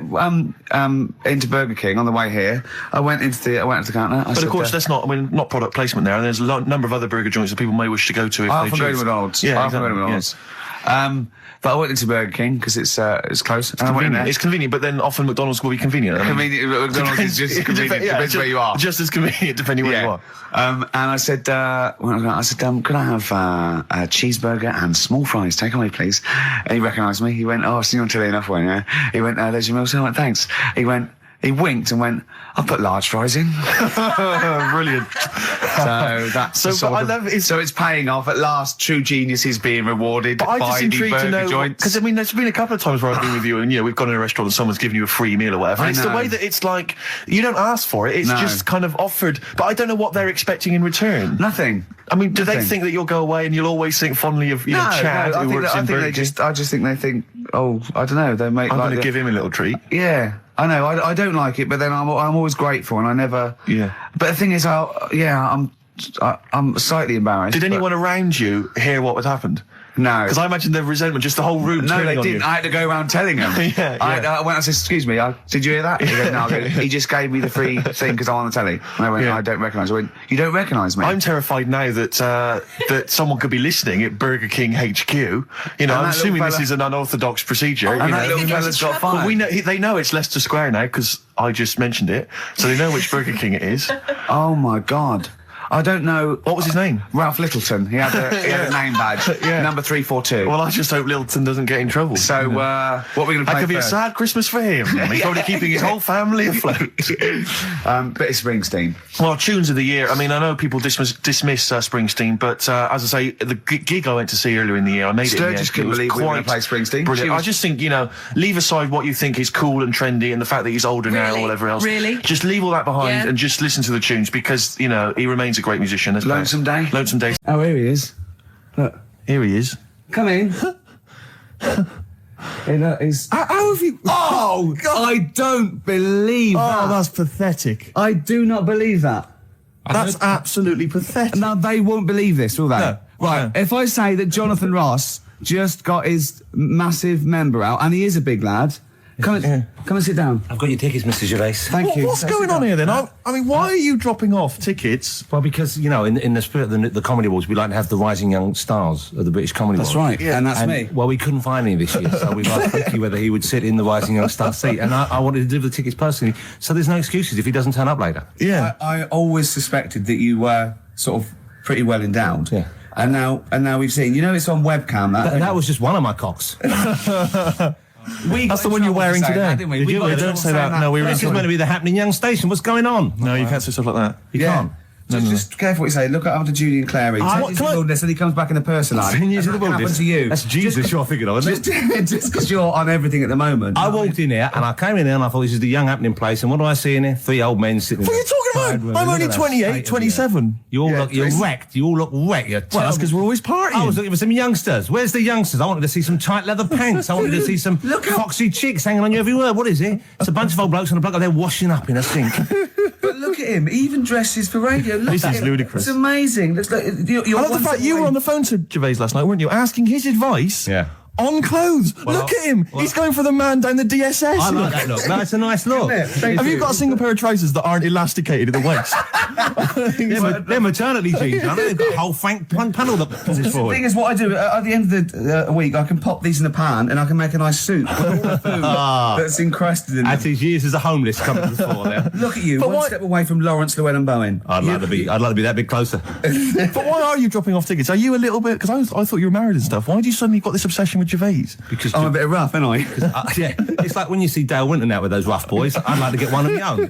into Burger King on the way here. I went to the counter. But of course, that's not. I mean, not product placement there. And there's a number of other burger joints that people may wish to go to if I they often go to choose. McDonald's. Yeah, I often go to exactly, McDonald's. But I went into Burger King because it's close. And I went in there. It's convenient, but then often McDonald's will be convenient. I mean, Convenient. McDonald's is just convenient. Depends where you are. Just as convenient depending where you are. And I said, could I have a cheeseburger and small fries? Take away, please. And he recognised me. He went, oh, so you're not enough one, yeah? He went, there's your meal. So I went, thanks. He winked and went, I'll put large fries in. Brilliant. So that's so it's paying off at last. True genius is being rewarded But I'm by just the intrigued to burger know, joints. because I mean, there's been a couple of times where I've been with you, and we've gone in a restaurant and someone's given you a free meal or whatever. I It's the know. way that it's like you don't ask for it; it's No. just kind of offered. But I don't know what they're expecting in return. Nothing. I mean, do they Nothing. think that you'll go away and you'll always think fondly of Chad, who works in Burger King? I just think they think, oh, I don't know, they make I'm like going to give him a little treat. Yeah, I know. I don't like it, but then I'm always grateful, and I never. Yeah. But the thing is, I'm slightly embarrassed. Did but- anyone around you hear what had happened? No. Because I imagine the resentment, just the whole room No, turning they on didn't. you. I had to go around telling them. Yeah, I went and said, excuse me, did you hear that? He goes, no. I go, he just gave me the free thing because I'm on the telly. And I went, Yeah. I don't recognise. I went, you don't recognise me? I'm terrified now that that someone could be listening at Burger King HQ. You know, And I'm that assuming little this fella- is an unorthodox procedure. and you that know. little fella's got But fired. we know they know it's Leicester Square now because I just mentioned it, so they know which Burger King it is. Oh my God. I don't know. What was his name? Ralph Littleton. He had a name badge. Yeah. Number 342. Well, I just hope Littleton doesn't get in trouble. So, what are we going to that play could be a first? sad Christmas for him. He's probably keeping his whole family afloat. Bit of Springsteen. Well, tunes of the year. I mean, I know people dismiss Springsteen, but as I say, the gig I went to see earlier in the year, I made it. Sturgis It couldn't was believe we were quite going to play Springsteen. brilliant. She was- I just think, leave aside what you think is cool and trendy and the fact that he's older now or Really? whatever else. Really? Just leave all that behind Yeah. and just listen to the tunes because he remains a great musician. Let's play it. Lonesome Day? Lonesome Day. Oh, here he is. Look. Here he is. Come in. How have you? Oh, I don't believe that. that's pathetic. I do not believe that. That's absolutely pathetic. Now, they won't believe this, will they? No. Right, No. if I say that Jonathan Ross just got his massive member out, and he is a big lad, come and sit down. I've got your tickets, Mr. Gervais. Thank you. What's going on here then? I mean, why are you dropping off tickets? Well, because, in the spirit of the Comedy Awards, we like to have the rising young stars of the British Comedy That's Awards. right, and that's me. Well, we couldn't find any this year, so we've asked Quirky whether he would sit in the rising young star seat, and I wanted to deliver the tickets personally, so there's no excuses if he doesn't turn up later. Yeah. I always suspected that you were sort of pretty well endowed. Yeah. And now we've seen, it's on webcam. That was just one of my cocks. That's the one you're wearing today. Didn't we? Did We you? got Yeah, in don't trouble say saying that. No, we were This is meant to be the happening young station. What's going on? No, you can't say stuff like that. You can't. Just careful what you say. Look after Julian Clary. Can I- Wilderness, and he comes back in the person line. 10 years in the That's what wilderness. happened to you. That's Jesus you're thinking of, isn't it? Just because you're on everything at the moment. I walked in here, and I came in here, and I thought, this is the young happening place, and what do I see in here? 3 old men sitting What are you there. talking about? I'm only 28, 27. You all Yeah, look, you're Chris. wrecked. You all look wrecked. You're Well, that's because we're always partying. I was looking for some youngsters. Where's the youngsters? I wanted to see some tight leather pants. I wanted to see some Look how- foxy chicks hanging on you every word. What is it? It's a bunch of old blokes and a bloke out there washing up in a sink. But look at him. He even dresses for radio. Look This at is him. ludicrous. It's amazing. Looks like you're I love the one fact step you away. were on the phone to Gervais last night, weren't you? Asking his advice Yeah. on clothes. Look at him. He's going for the man down the DSS. I like that look. That's a nice look. Have you got a single pair of trousers that aren't elasticated at the waist? They're maternity jeans, aren't they? They've got a whole panel that pushes The forward. thing is, what I do at the end of the week, I can pop these in a pan and I can make a nice soup with all the food that's encrusted in As them. his years as a homeless come to the fore there. Look at you, But one why- step away from Lawrence Llewellyn Bowen. I'd like to be that bit closer. But why are you dropping off tickets? Are you a little bit... Because I thought you were married and stuff. Why do you suddenly got this obsession with Gervais? Because I'm a bit rough, ain't I? yeah, it's like when you see Dale Winton out with those rough boys. I'd like to get one of my own.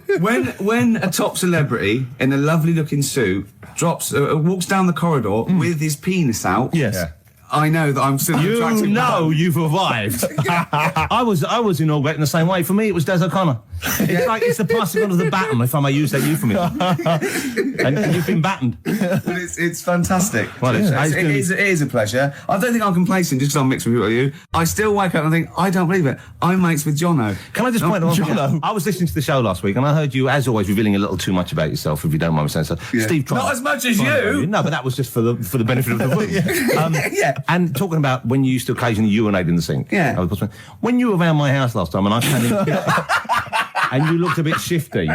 When a top celebrity in a lovely looking suit walks down the corridor with his penis out, Yes. Yeah. I know that I'm still an You attractive know man. you've arrived. I was inaugurated the same way. For me, it was Des O'Connor. It's like it's the passing on of the baton, if I may use that euphemism. and you've been battened. But it's fantastic. Well, it is a pleasure. I don't think I'm complacent just because I'm mixed with you. I still wake up and think, I don't believe it. I'm mates with Jono. Can I just point out? Jono. I was listening to the show last week, and I heard you, as always, revealing a little too much about yourself, if you don't mind me saying so. Yeah. Steve tried. Not as much as you. No, but that was just for the benefit of the room. Yeah. And talking about when you used to occasionally urinate in the sink. Yeah. When you were around my house last time, and I came in, and you looked a bit shifty.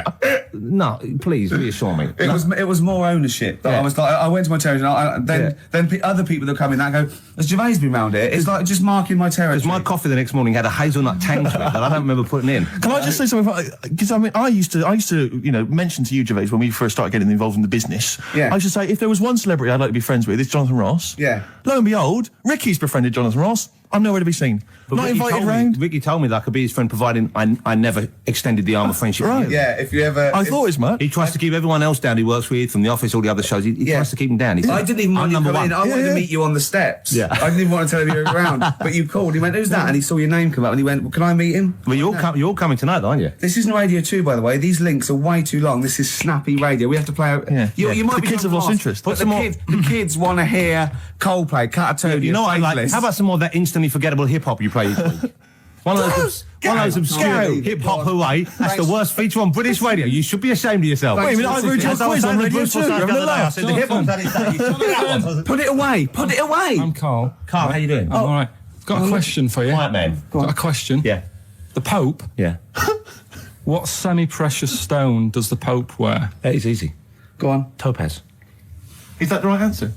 No, please reassure me. It was more ownership. That Yeah. I was like, I went to my territory, and then other people that come in that go, has Gervais been round here? It's like just marking my territory. Because my coffee the next morning had a hazelnut tang to it that I don't remember putting in. Can I just say something? Because I mean, I used to, mention to you, Gervais, when we first started getting involved in the business. Yeah. I should say, if there was one celebrity I'd like to be friends with, it's Jonathan Ross. Yeah. Lo and behold, Ricky's befriended Jonathan Ross. I'm nowhere to be seen. But Not Ricky invited told me- round. Ricky told me that I could be his friend, providing I never extended the arm of friendship. Right. with you. Yeah, if you ever... I thought as much. He tries to keep everyone else down. He works with from the office, all the other shows. He tries to keep them down. He I says, didn't even want I'm you to number come one. in. I wanted Yeah. to meet you on the steps. Yeah. I didn't even want to tell him you were around. But you called. He went, who's that? And he saw your name come up and he went, well, can I meet him? Well, you're all coming tonight, aren't you? This isn't Radio 2, by the way. These links are way too long. This is snappy radio. We have to play out... Yeah. You might The be kids have lost interest. But the kids want to hear Coldplay, Catatonia, You know what I like? Faithless. How about some more of that instantly forgettable hip hop you play each week? One of those obscure hip hop hooray. That's the worst feature on British radio. You should be ashamed of yourself. Wait a minute, I've heard your quiz on Radio 2. You're having a laugh. said the hip hop's that it's Put it away. Put it away. I'm Carl. Carl, how you doing? I'm all right. Got a question for you. Quiet man. Got a question. Yeah. The Pope. Yeah. What semi-precious stone does the Pope wear? That is easy. Go on. Topaz. Is that the right answer?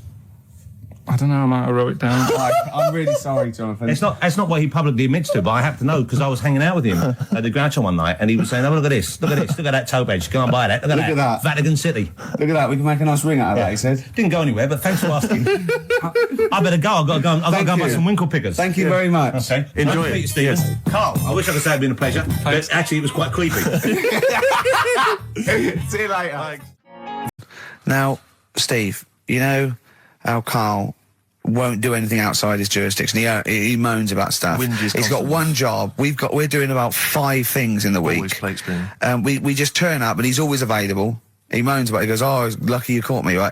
I don't know. I might have wrote it down. I'm really sorry, Jonathan. It's not what he publicly admits to, but I have to know because I was hanging out with him at the Groucho one night, and he was saying, "Oh, look at this, look at that topaz. Go and buy that. Look at that. Vatican City." Look at that. We can make a nice ring out of that, he said. Didn't go anywhere, but thanks for asking. I better go. I've got to go. I've got to go and buy you. some winkle pickers. Thank you very much. Okay. Enjoy Nice to it. meet you, Stephen. Yes. Carl, I wish I could say it'd been a pleasure, but actually it was quite creepy. See you later. Now, Steve, you know how Carl won't do anything outside his jurisdiction. He moans about stuff. Whinges He's got constantly. one job. We're doing about 5 things in the week. Always plate spinning. We just turn up and he's always available. He moans about it. He goes, "Oh, lucky you caught me." Right?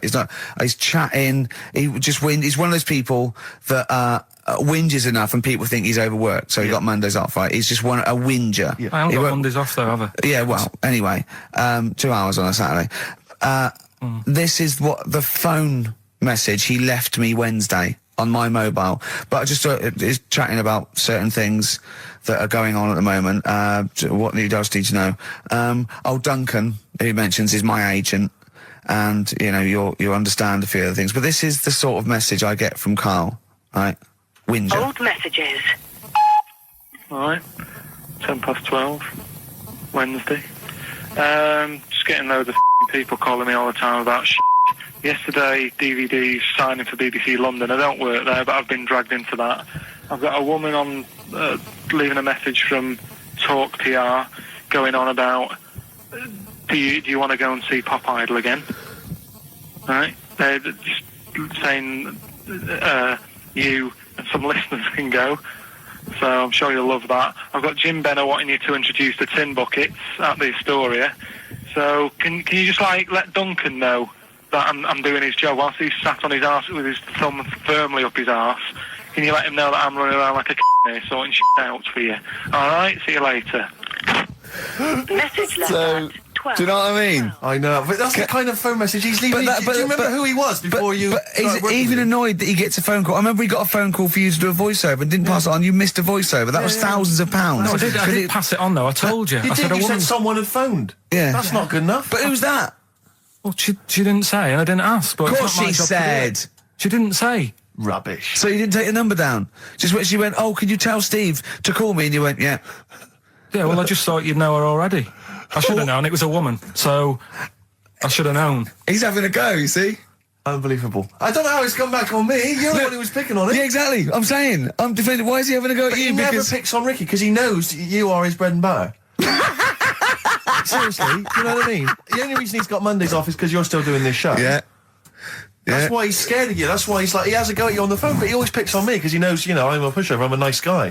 He's chatting. He just He's one of those people that whinges enough, and people think he's overworked. So he got Mondays off. Right? He's just a whinger. Yeah. I haven't He got won't- Mondays off though, have I? Yeah, well, anyway, 2 hours on a Saturday. This is what the phone message he left me Wednesday on my mobile. But I just is chatting about certain things that are going on at the moment. What he does need to know. Duncan, who he mentions, is my agent. And, you'll understand a few other things. But this is the sort of message I get from Carl, right? Whinger. Old messages. Alright, 12, Wednesday. Just getting loads of people calling me all the time about Yesterday, DVD's signing for BBC London. I don't work there, but I've been dragged into that. I've got a woman on leaving a message from Talk PR going on about do you want to go and see Pop Idol again? Right? They're just saying you and some listeners can go. So I'm sure you'll love that. I've got Jim Benner wanting you to introduce the tin buckets at the Astoria. So can you just let Duncan know that I'm doing his job whilst he's sat on his arse with his thumb firmly up his arse? Can you let him know that I'm running around like a here sorting shit out for you? Alright, see you later. Message left at 12. Do you know what I mean? I know, but that's the kind of phone message he's leaving. Do you remember who he was before you? But he's even annoyed that he gets a phone call. I remember he got a phone call for you to do a voiceover and didn't pass it on. You missed a voiceover. That was thousands of pounds. No, I did pass it on though. I told you. You I did. said You said someone had phoned. Yeah. That's not good enough. But who's that? Well, she didn't say, and I didn't ask. But Of it's course not my she job to do it. said. She didn't say. Rubbish. So you didn't take the number down. Just when she went, oh, could you tell Steve to call me? And you went, yeah. Yeah, well, I just thought you'd know her already. I should have known. It was a woman, so I should have known. He's having a go, you see? Unbelievable. I don't know how it's come back on me. You're the one who was picking on it. Yeah, exactly. I'm saying. I'm defending. Why is he having a go at you? He never picks on Ricky because he knows you are his bread and butter. Seriously, you know what I mean? The only reason he's got Mondays off is because you're still doing this show. Yeah. That's why he's scared of you. That's why he's like, he has a go at you on the phone, but he always picks on me because he knows, I'm a pushover, I'm a nice guy.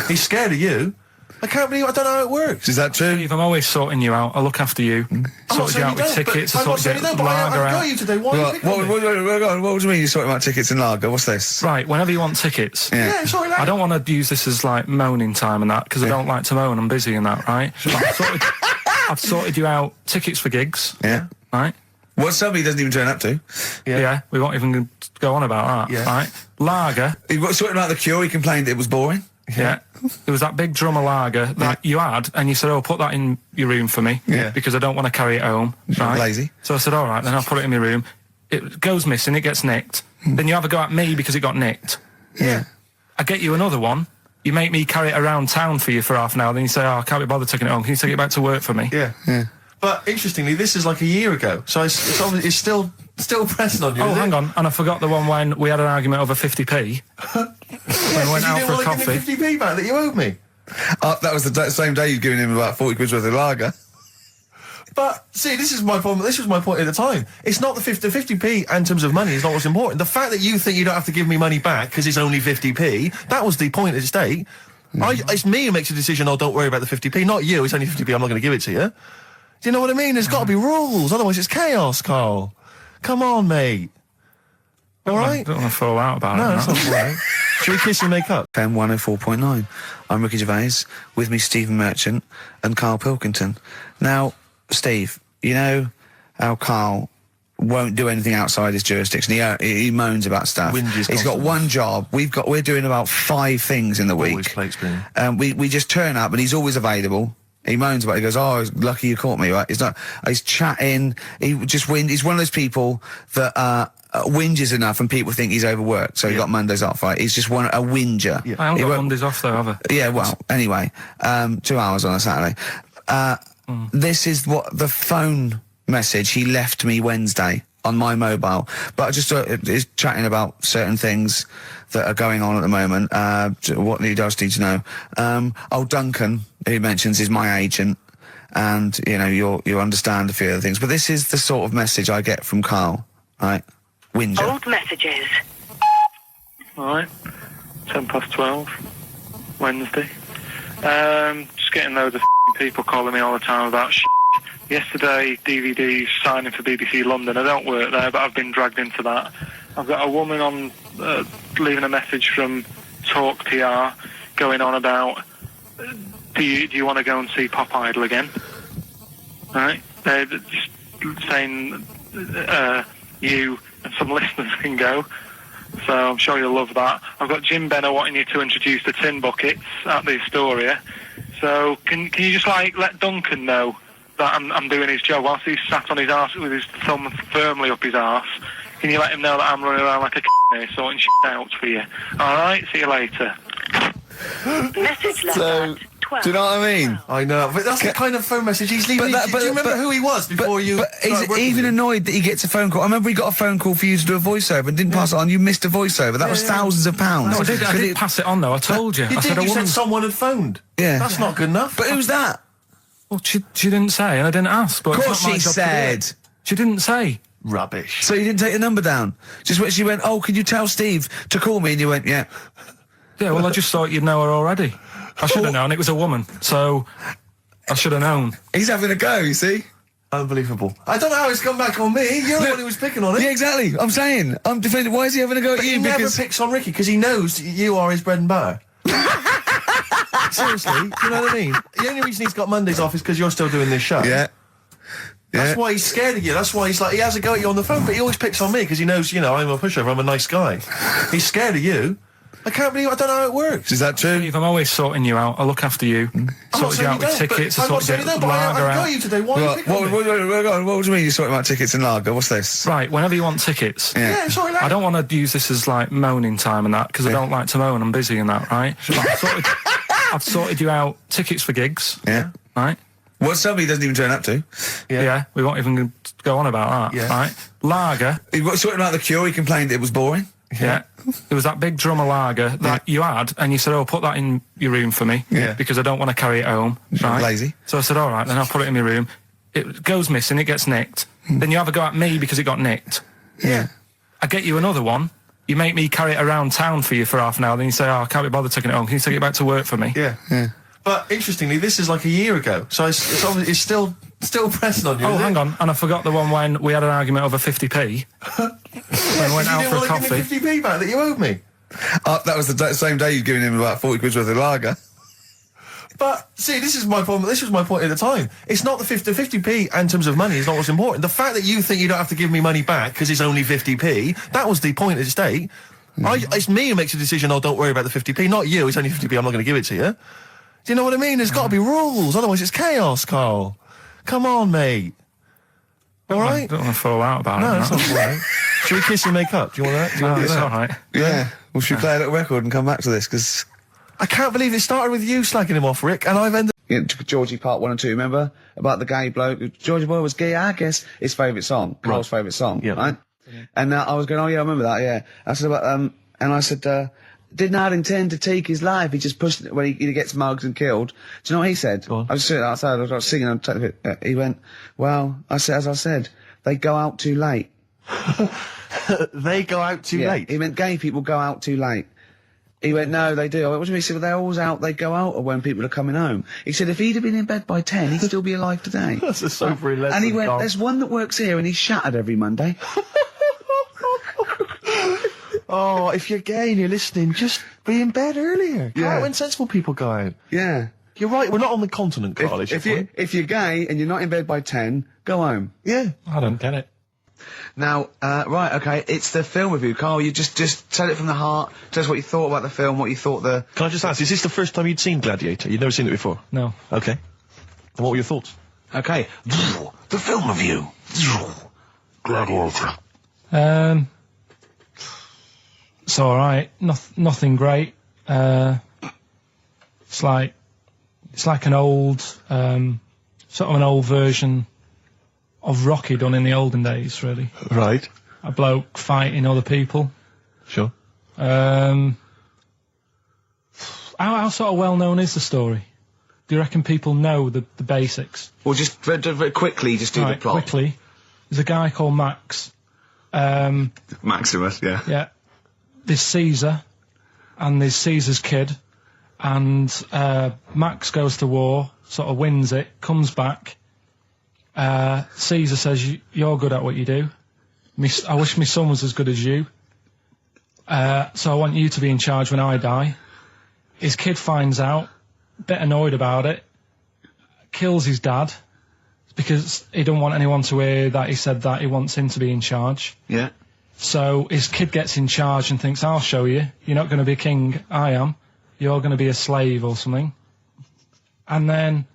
He's scared of you. I can't believe, I don't know how it works. Is that true? Steve, I'm always sorting you out. I look after you. Sorted you out with tickets. I sorted you out with lager I got out. you today. Why are you picking on me? What do you mean you're sorting out tickets and lager? What's this? Right, whenever you want tickets. Yeah, sorry, I don't want to use this as like moaning time and that because I don't like to moan. I'm busy and that, right? I've sorted you out tickets for gigs. Yeah. Right? What somebody doesn't even turn up to. Yeah, we won't even go on about that. Yeah. Right? Lager. He was sorting out the Cure. He complained it was boring. Yeah. There was that big drum of lager that you had, and you said, oh, put that in your room for me. Yeah. Because I don't want to carry it home. Right? Lazy. So I said, all right, then I'll put it in my room. It goes missing, it gets nicked. Then you have a go at me because it got nicked. Yeah. I get you another one. You make me carry it around town for you for half an hour. Then you say, oh, I can't be bothered taking it home. Can you take it back to work for me? Yeah. Yeah. But interestingly, this is like a year ago, so it's obviously still pressing on you. Oh, is hang it? on. And I forgot the one when we had an argument over 50p. When we went out for a coffee. You didn't want to give me 50p back that you owed me. That was the same day you'd given him about 40 quid worth of lager. But see, this is my problem. This was my point at the time. It's not the 50p in terms of money is not what's important. The fact that you think you don't have to give me money back because it's only 50p, that was the point at stake. It's me who makes a decision. Oh, don't worry about the 50p, not you. It's only 50p. I'm not going to give it to you. Do you know what I mean? There's got to be rules, otherwise it's chaos, Carl. Come on, mate. All right? I don't want to fall out about it. No, that's not all right. Shall we kiss and make up? FM 104.9. I'm Ricky Gervais. With me, Stephen Merchant and Karl Pilkington. Now, Steve, you know how Karl won't do anything outside his jurisdiction. He moans about stuff. Whinges He's got constantly. one job. We're doing about 5 things in the week. Always plate spinning. We just turn up and he's always available. He moans about it. He goes, oh, lucky you caught me, right? He's chatting. He just He's one of those people that whinges enough and people think he's overworked. So he got Mondays off, right? He's just a whinger. Yeah. I haven't He got won't- Mondays off though, have I? Yeah, well, anyway, 2 hours on a Saturday. This is what the phone message he left me Wednesday on my mobile. But I just is chatting about certain things that are going on at the moment. What he does need to know. Duncan, who he mentions, is my agent. And, you understand a few other things. But this is the sort of message I get from Karl, right? Whinger. Old messages. Alright, 12, Wednesday. Just getting loads of people calling me all the time about Yesterday, DVD's signing for BBC London. I don't work there, but I've been dragged into that. I've got a woman on leaving a message from Talk PR going on about do you want to go and see Pop Idol again? Right? They're just saying you and some listeners can go. So I'm sure you'll love that. I've got Jim Benner wanting you to introduce the tin buckets at the Astoria. So can you just let Duncan know that I'm doing his job whilst he's sat on his arse with his thumb firmly up his arse? Can you let him know that I'm running around like a here sorting shit out for you? Alright, see you later. Message left So, at 12. do you know what I mean? I know, but that's the kind of phone message he's leaving. Do you remember who he was before you? But he's started working even with him? annoyed that he gets a phone call. I remember he got a phone call for you to do a voiceover and didn't pass it on. You missed a voiceover. That was thousands of pounds. No, I did pass it on though. I told you. You I did. said You said someone had phoned. Yeah. That's not good enough. But who's that? Well, she didn't say, and I didn't ask. But Of it's course not my she job to do said. it. She didn't say. Rubbish. So you didn't take the number down. Just when she went, oh, could you tell Steve to call me? And you went, yeah. Yeah, well, I just thought you'd know her already. I should have known. It was a woman, so I should have known. He's having a go, you see? Unbelievable. I don't know how it's come back on me. You're the one who was picking on it. Yeah, exactly. I'm saying. I'm defending. Why is he having a go at But you? he never Because picks on Ricky because he knows you are his bread and butter. Seriously, do you know what I mean? The only reason he's got Mondays off is because you're still doing this show. yeah. That's why he's scared of you. That's why he's like, he has a go at you on the phone, but he always picks on me because he knows, you know, I'm a pushover, I'm a nice guy. He's scared of you. I can't believe, I don't know how it works. Is that true? Steve, I'm always sorting you out. I look after you. Sorted you out with tickets. I sorted you out I got you today. Why are you picking on me? What do you mean you're sorting about tickets and lager? What's this? Right, whenever you want tickets. Yeah, sorry, I don't want to use this as, like, moaning time and that, because I don't like to moan. I'm busy and that, right? I've sorted you out tickets for gigs. Yeah. Right? What somebody doesn't even turn up to. Yeah, we won't even go on about that, right? Lager. He was sorting out the Cure, he complained it was boring. Yeah. There was that big drum of lager that you had, and you said, oh, put that in your room for me, because I don't want to carry it home, right? Lazy. So I said, all right, then I'll put it in my room. It goes missing, it gets nicked. Then you have a go at me because it got nicked. Yeah. I get you another one. You make me carry it around town for you for half an hour, then you say, oh, I can't be bothered taking it home. Can you take it back to work for me? Yeah. But interestingly, this is like a year ago, so it's obviously still pressing on you. Oh, hang on, and I forgot the one when we had an argument over 50p. When I went out for a coffee. You didn't want to give me 50p back that you owed me. That was the same day you'd given him about 40 quid worth of lager. But, see, this is my problem. This was my point at the time. It's not the 50p in terms of money is not what's important. The fact that you think you don't have to give me money back because it's only 50p, that was the point at stake. It's me who makes a decision, oh, don't worry about the 50p, not you. It's only 50p, I'm not going to give it to you. Do you know what I mean? There's got to be rules, otherwise it's chaos, Carl. Come on, mate. All right? I don't want to fall out about it. No, that's not all right. Should we kiss and make up? Do you want that? It's all right. Yeah. Well, should we play a little record and come back to this? Because I can't believe it started with you slagging him off, Rick, and I've ended... Georgie part 1 and 2, remember? About the gay bloke. Georgie Boy was gay, I guess. His favourite song. Carl's favourite song, right? And I was going, oh yeah, I remember that, yeah. I said about, and I said, did not intend to take his life. He just pushed it when he gets mugged and killed. Do you know what he said? I was sitting outside, I was singing, he went, well, as I said, they go out too late. They go out too late? He meant gay people go out too late. He went, no, they do. I went, what do you mean? He said, well, they're always out, they go out when people are coming home. He said, if he'd have been in bed by 10, he'd still be alive today. That's a sobering lesson, And he went, Carl. there's one that works here and he's shattered every Monday. Oh, if you're gay and you're listening, just be in bed earlier. Go out when sensible people go out. Yeah. You're right, we're not on the continent, Carl, If you're gay and you're not in bed by 10, go home. Yeah. I don't get it. Now, right, okay, it's the film review. Carl, you just tell it from the heart. Tell us what you thought about the film, what you thought the... Can I just ask, is this the first time you'd seen Gladiator? You'd never seen it before? No. Okay. And what were your thoughts? Okay. The film review. Gladiator. It's alright. Nothing great. It's like an old, sort of an old version of Rocky done in the olden days, really. Right. A bloke fighting other people. Sure. How sort of well known is the story? Do you reckon people know the basics? Well, just very quickly, just do the plot. Quickly. There's a guy called Max. Maximus, yeah. Yeah. There's Caesar, and there's Caesar's kid, and Max goes to war, sort of wins it, comes back. Caesar says, you're good at what you do. I wish my son was as good as you. So I want you to be in charge when I die. His kid finds out, a bit annoyed about it, kills his dad, because he don't want anyone to hear that he said that he wants him to be in charge. Yeah. So his kid gets in charge and thinks, I'll show you. You're not going to be king, I am. You're going to be a slave or something. And then,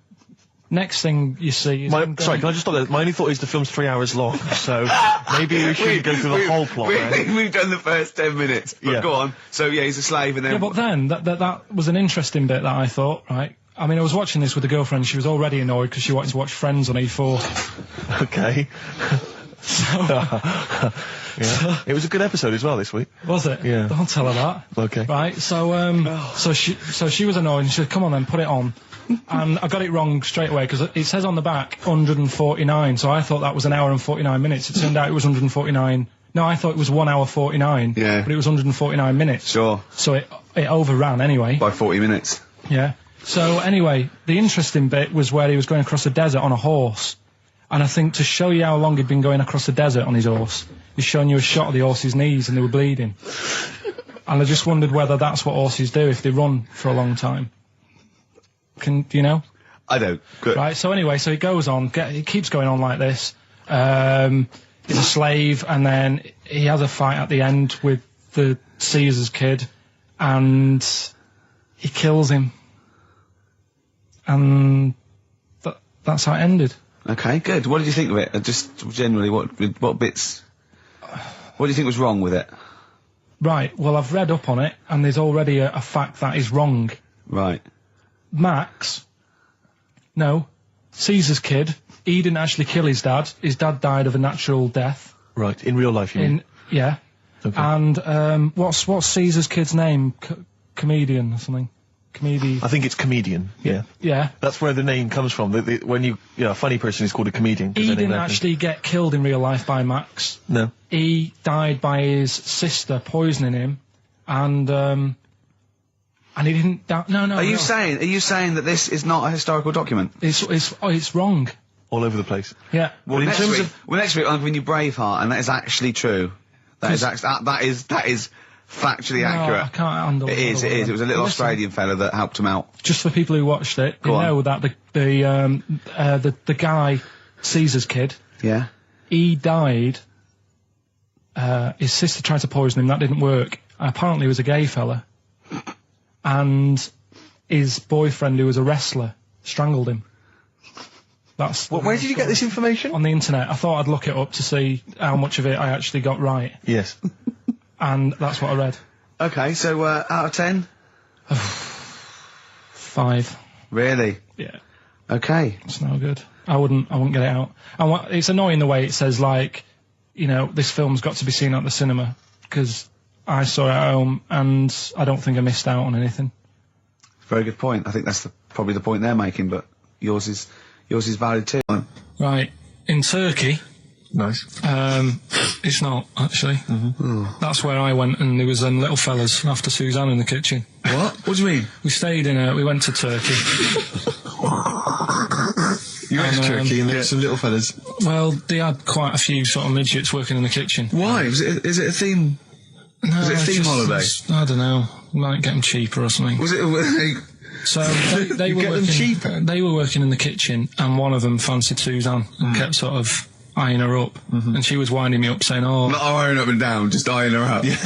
next thing you see is... Sorry, can I just stop there? My only thought is the film's 3 hours long, so maybe we shouldn't go through the whole plot, right? We've done the first 10 minutes, but go on. So, yeah, he's a slave and then... Yeah, but then, that was an interesting bit that I thought, right? I mean, I was watching this with a girlfriend, she was already annoyed because she wanted to watch Friends on E4. Okay. Yeah. It was a good episode as well this week. Was it? Yeah. Don't tell her that. Okay. Right, so she was annoyed and she said, come on then, put it on. And I got it wrong straight away because it says on the back 149, so I thought that was an hour and 49 minutes. It turned out it was 149. No, I thought it was 1 hour 49. Yeah. But it was 149 minutes. Sure. So it overran anyway. By 40 minutes. Yeah. So anyway, the interesting bit was where he was going across the desert on a horse. And I think to show you how long he'd been going across the desert on his horse, he's showing you a shot of the horse's knees and they were bleeding. And I just wondered whether that's what horses do if they run for a long time. Do you know? I don't. Good. Right, so anyway, so it goes on, it keeps going on like this. He's a slave, and then he has a fight at the end with the Caesar's kid, and he kills him. And that's how it ended. Okay, good. What did you think of it? Just generally, what bits... What do you think was wrong with it? Right, well, I've read up on it, and there's already a fact that is wrong. Right. Caesar's kid, he didn't actually kill his dad. His dad died of a natural death. Right, in real life, you mean? Yeah. Okay. And, what's Caesar's kid's name? Comedian or something? I think it's comedian, yeah. Yeah. That's where the name comes from. When a funny person is called a comedian. He didn't actually get killed in real life by Max. No. He died by his sister poisoning him, and he didn't die. No. Are you saying that this is not a historical document? It's wrong. All over the place. Yeah. Well, next week I'm giving you Braveheart, and that is actually true. That is factually accurate. I can't handle it. It is. It was a little Australian fella that helped him out. Just for people who watched it, they know that the guy, Caesar's kid, yeah, he died. His sister tried to poison him. That didn't work. Apparently, he was a gay fella, and his boyfriend, who was a wrestler, strangled him. Where did you get this information? On the internet. I thought I'd look it up to see how much of it I actually got right. Yes. And that's what I read. Okay, so out of 10? 5. Really? Yeah. Okay. It's no good. I wouldn't get it out. And it's annoying the way it says, like, this film's got to be seen at the cinema, because I saw it at home, and I don't think I missed out on anything. Very good point. I think that's probably the point they're making, but yours is valid too. Right. In Turkey... Nice. It's not, actually. That's where I went, and there was little fellas after Suzanne in the kitchen. What? What do you mean? We went to Turkey. You went to Turkey and there were some little fellas? Well, they had quite a few sort of midgets working in the kitchen. Why? Is it a theme? No, was it a theme holiday? I don't know. Might get them cheaper or something. Was it... So they were working... cheaper? They were working in the kitchen, and one of them fancied Suzanne and kept sort of... eyeing her up, and she was winding me up saying, "Oh, not eyeing up and down, just eyeing her up." Yeah.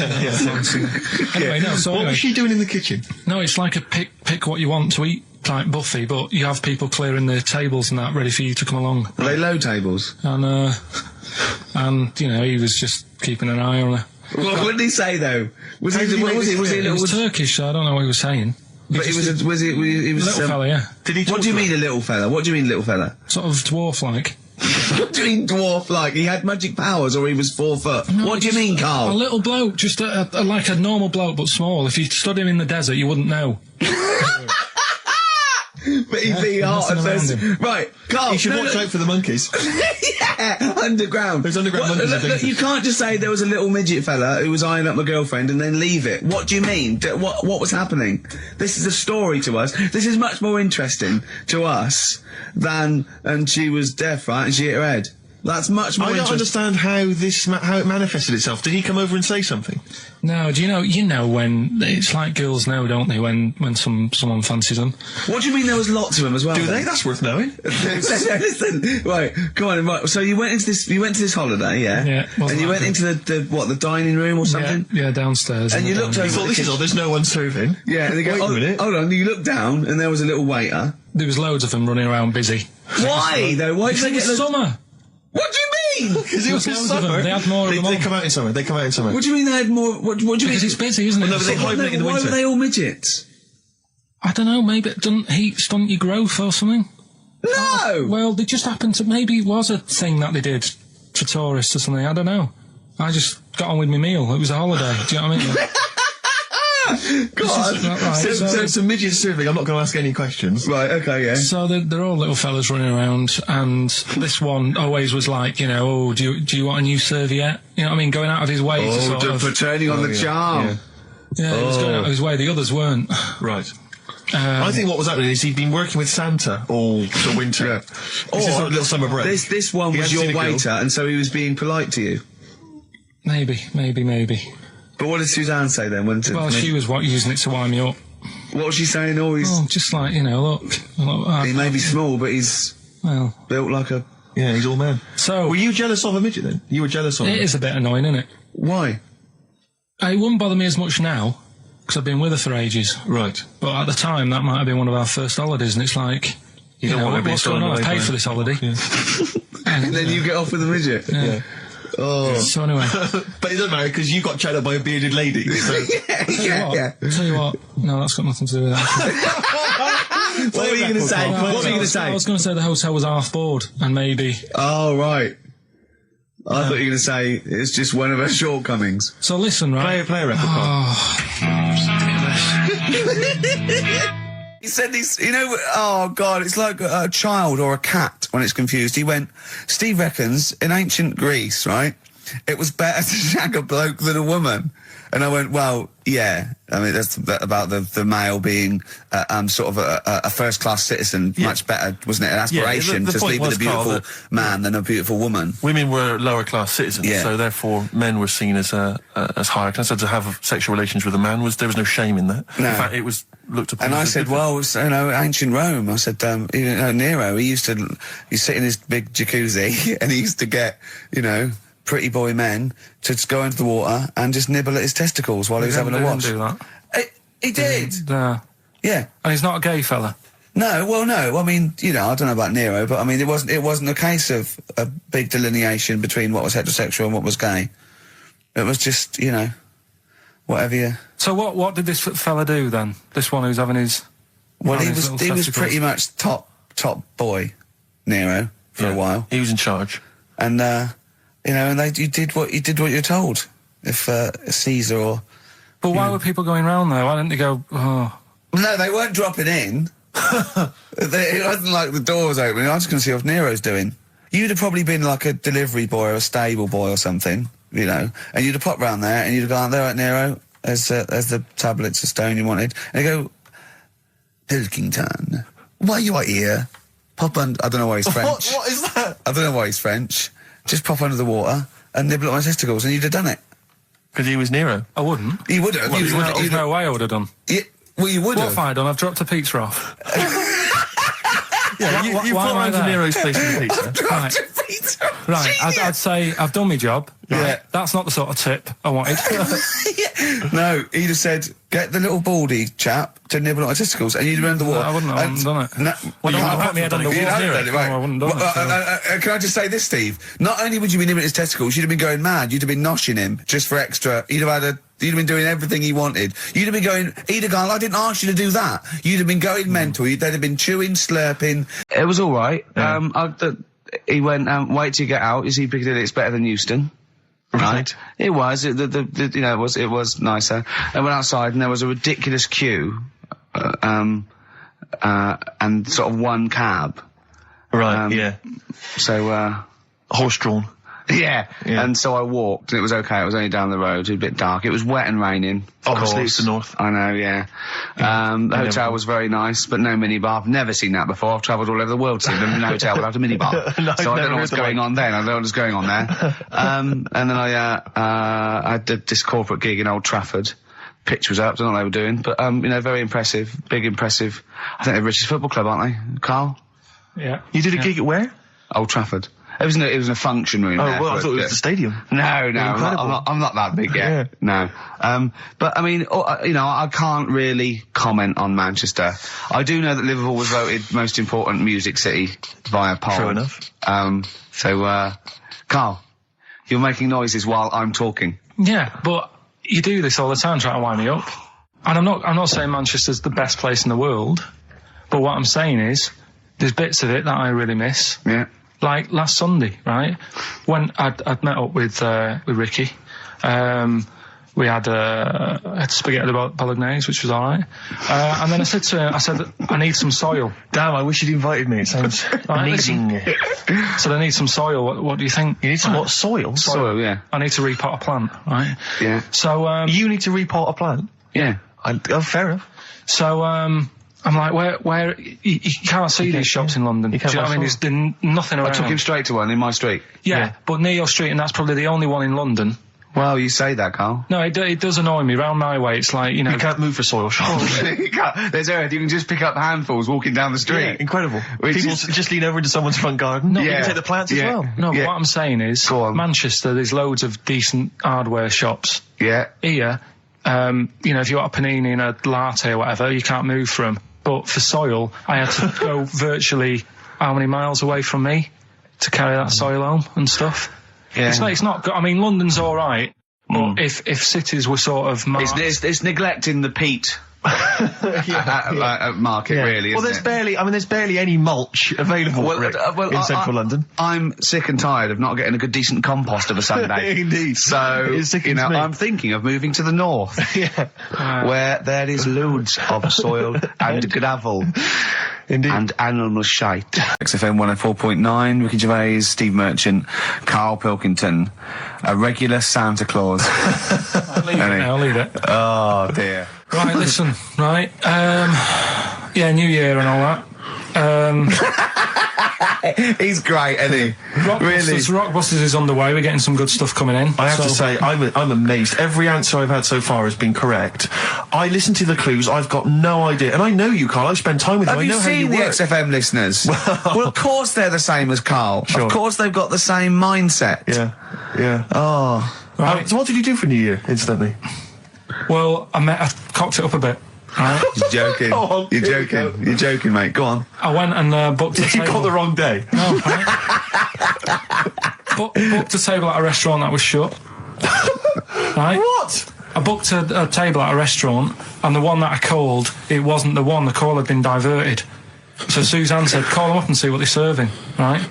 Anyway, no. So what was she doing in the kitchen? No, it's like a pick what you want to eat type buffet, but you have people clearing the tables and that ready for you to come along. Are they low tables? And he was just keeping an eye on her. What did he say though? Was he Turkish? So I don't know what he was saying. But he was a little fella, yeah. Did he? What do you mean a little fella? What do you mean little fella? Sort of dwarf-like. What do you mean dwarf-like? He had magic powers, or he was 4 foot? No, what do you mean, Carl? A little bloke, just like a normal bloke, but small. If you stood him in the desert, you wouldn't know. But he'd be hot and says, right, Carl. You should watch out for the monkeys. Yeah, underground. There's underground monkeys. Look, you can't just say there was a little midget fella who was eyeing up my girlfriend and then leave it. What do you mean? What was happening? This is a story to us. This is much more interesting to us than, and she was deaf, right, and she hit her head. That's much more interesting. I don't understand how it manifested itself. Did he come over and say something? No, do you know when it's like girls know, don't they, when someone fancies them? What do you mean there was lots of them as well? Do they? That's worth knowing. Listen, right, come on, right. So you went to this holiday, yeah? Yeah. And you went into the dining room or something? Yeah, downstairs. And you looked over. You thought, this is all, there's no one serving. Yeah, and they go, wait a minute. Hold on, you looked down and there was a little waiter. There was loads of them running around busy. Why though? Why did they get summer? What do you mean? Because it was summer. They had more of them. They come out in summer. What do you mean they had more? What do you mean? Because it's busy, isn't it? Well, no, but they hibernate in the winter. Why were they all midgets? I don't know, maybe it doesn't heat stunt your growth or something? No! Well, they just happened to... Maybe it was a thing that they did for tourists or something, I don't know. I just got on with my meal. It was a holiday, do you know what I mean? God. Right, so it's a midget serving. I'm not going to ask any questions. Right, okay, yeah. So they're all little fellas running around, and this one always was like, do you want a new serviette? You know what I mean? Going out of his way to sort of... for turning on the charm. Yeah, he was going out of his way. The others weren't. Right. I think what was happening is he'd been working with Santa all the winter. Yeah. This is sort of little summer break. This one was your waiter, and so he was being polite to you. Maybe. But what did Suzanne say then? Well, she was using it to wind me up. What was she saying? Oh, he's... Oh, just like, you know, look. He may be small, but he's built like a... Yeah, he's all man. So... Were you jealous of a midget then? You were jealous of him? It is a bit annoying, isn't it? Why? It wouldn't bother me as much now, because I've been with her for ages. Right. But at the time, that might have been one of our first holidays, and it's like... You don't know, want to be what's going on? I paid for this holiday. Yeah. And then you get off with the midget? Yeah. Oh. So anyway... But it doesn't matter, because you got chatted up by a bearded lady. So. yeah. Tell you what, no, that's got nothing to do with that. What were you going to say? What were you going to say? I was going to say the hotel was half board, and maybe... Oh, right. I thought you were going to say it's just one of her shortcomings. So listen, right? Play a record, Carl. He said he's, you know, oh God, it's like a child or a cat when it's confused. He went, Steve reckons in ancient Greece, right, it was better to shag a bloke than a woman. And I went, well, yeah. I mean, that's about the male being sort of a first-class citizen. Yeah. Much better, wasn't it? An aspiration the to point sleep with was, a beautiful Carl, man than a beautiful woman. Women were lower-class citizens, Yeah. so therefore men were seen as higher class. So to have sexual relations with a man there was no shame in that. No. In fact, it was looked upon. And I as a said, good thing. well, it's, you know, ancient Rome. I said, you know, Nero, he'd sit in his big jacuzzi and he used to get, you know, pretty boy men to just go into the water and just nibble at his testicles while he was having a watch. He didn't do that. He did. Yeah. Yeah. And he's not a gay fella. No, well, no. I mean, you know, I don't know about Nero, but I mean, it wasn't a case of a big delineation between what was heterosexual and what was gay. It was just, you know, whatever you... So what did this fella do then? This one who's having his... Well, having he his was little pretty testicles? much top boy, Nero, for a while. He was in charge. And, you know, and you did what you're told. If Caesar or... But why were people going round there? Why didn't they go, oh... No, they weren't dropping in. It wasn't like the door was opening. I was just going to see what Nero's doing. You'd have probably been like a delivery boy or a stable boy or something, you know, and you'd have popped round there and you'd have gone, there, right, Nero, as the tablets of stone you wanted. And you go, Pilkington, why you are here? Pop under... I don't know why he's French. What is that? I don't know why he's French. Just pop under the water and nibble at my testicles and you'd have done it. Because he was Nero. I wouldn't. You would have. There's no way I would have done. Well, you would What have. have I done? I've dropped a pizza off. Yeah, you why put am I around to there? Nero's place with the pizza. Right. Right, I'd say I've done my job. Right? Yeah. That's not the sort of tip I wanted. No, he'd have said, get the little baldy chap to nibble at my testicles, and you'd have been under the water. I wouldn't have done it. No, Well, you I would have put my head done under it. water. You'd have done it, right. No, I wouldn't have done it. Can I just say this, Steve? Not only would you be nibbling at his testicles, you'd have been going mad. You'd have been noshing him just for extra. You'd have been doing everything he wanted. You'd have been going, he'd have gone, I didn't ask you to do that. You'd have been going mental. They'd have been chewing, slurping. It was all right. He went, wait till you get out. You see Piccadilly, it's better than Euston. Right. It was. You know, it was nicer. I went outside and there was a ridiculous queue, and sort of one cab. Right, yeah. So, Horse-drawn. yeah. And so I walked, and it was okay. It was only down the road. It was a bit dark. It was wet and raining. Obviously, it's the north. I know, yeah. The hotel was very nice, but no minibar. I've never seen that before. I've travelled all over the world seeing a hotel without a minibar. No, so I don't never know what's heard the going on then. I don't know what's going on there. And then I did this corporate gig in Old Trafford. Pitch was up. Don't know what they were doing, but you know, very impressive, big impressive. I think they're the richest football club, aren't they, Carl? Yeah. You did a gig at where? Old Trafford. It was in a function room. Oh, there, well, I but, thought it was the stadium. No, I'm Incredible. not that big yet. No. But I mean, you know, I can't really comment on Manchester. I do know that Liverpool was voted most important music city via poll. True enough. So, Carl, you're making noises while I'm talking. Yeah, but you do this all the time trying to wind me up. And I'm not saying Manchester's the best place in the world, but what I'm saying is there's bits of it that I really miss. Yeah. Like last Sunday, right? When I'd met up with Ricky, we had spaghetti bolognese, which was all right. And then I said to him, I need some soil. Damn, I wish you'd invited me. It sounds amazing. So I need some soil. What do you think? You need some what? Soil? Soil, yeah. I need to repot a plant, right? Yeah. So you need to repot a plant? Yeah. Fair enough. So I'm like, where you can't see these shops in London. You Do you know what I mean? There's nothing around. I took him straight to one in my street. Yeah, but near your street, and that's probably the only one in London Well, you say that, Carl. No, it does annoy me. Round my way, it's like, you know... You can't move for soil shots. There's earth. You can just pick up handfuls walking down the street. Yeah, incredible. Which People is- just lean over into someone's front garden. No, you can take the plants as well. No, Yeah. but what I'm saying is, Go on. Manchester, there's loads of decent hardware shops. Yeah. Here, you know, if you want a panini and a latte or whatever, you can't move for 'em. But for soil, I had to go virtually how many miles away from me to carry that soil home and stuff. Yeah. It's not good. I mean, London's all right, but if cities were sort of marked, It's neglecting the peat market, really. Well, isn't there's it? barely any mulch available Rick, in central London. I'm sick and tired of not getting a good decent compost of a Sunday. Indeed. So, It sickens you know, me. I'm thinking of moving to the north, where there is loads of soil and gravel. Indeed. And animal shite. XFM 104.9, Ricky Gervais, Steve Merchant, Karl Pilkington, a regular Santa Claus. I'll leave it now, I'll leave it. Oh, dear. Right, listen, right, yeah, New Year and all that. He's great, isn't he? Rockbusters is on the way. We're getting some good stuff coming in. I have to say, I'm amazed. Every answer I've had so far has been correct. I listened to the clues. I've got no idea, and I know you, Carl. I spend time with you. Have I you know how you seen the work. XFM listeners? Well, of course they're the same as Carl. Sure. Of course they've got the same mindset. Yeah. Oh. Right. So what did you do for New Year, incidentally? Well, I cocked it up a bit. Right? You're joking. Go on, You're here we joking. You're joking, mate. Go on. I went and booked a You table. got the wrong day. No, right? Booked a table at a restaurant that was shut. Right? What? I booked a table at a restaurant, and the one that I called, it wasn't the one. The call had been diverted. So Suzanne said, call them up and see what they're serving, right?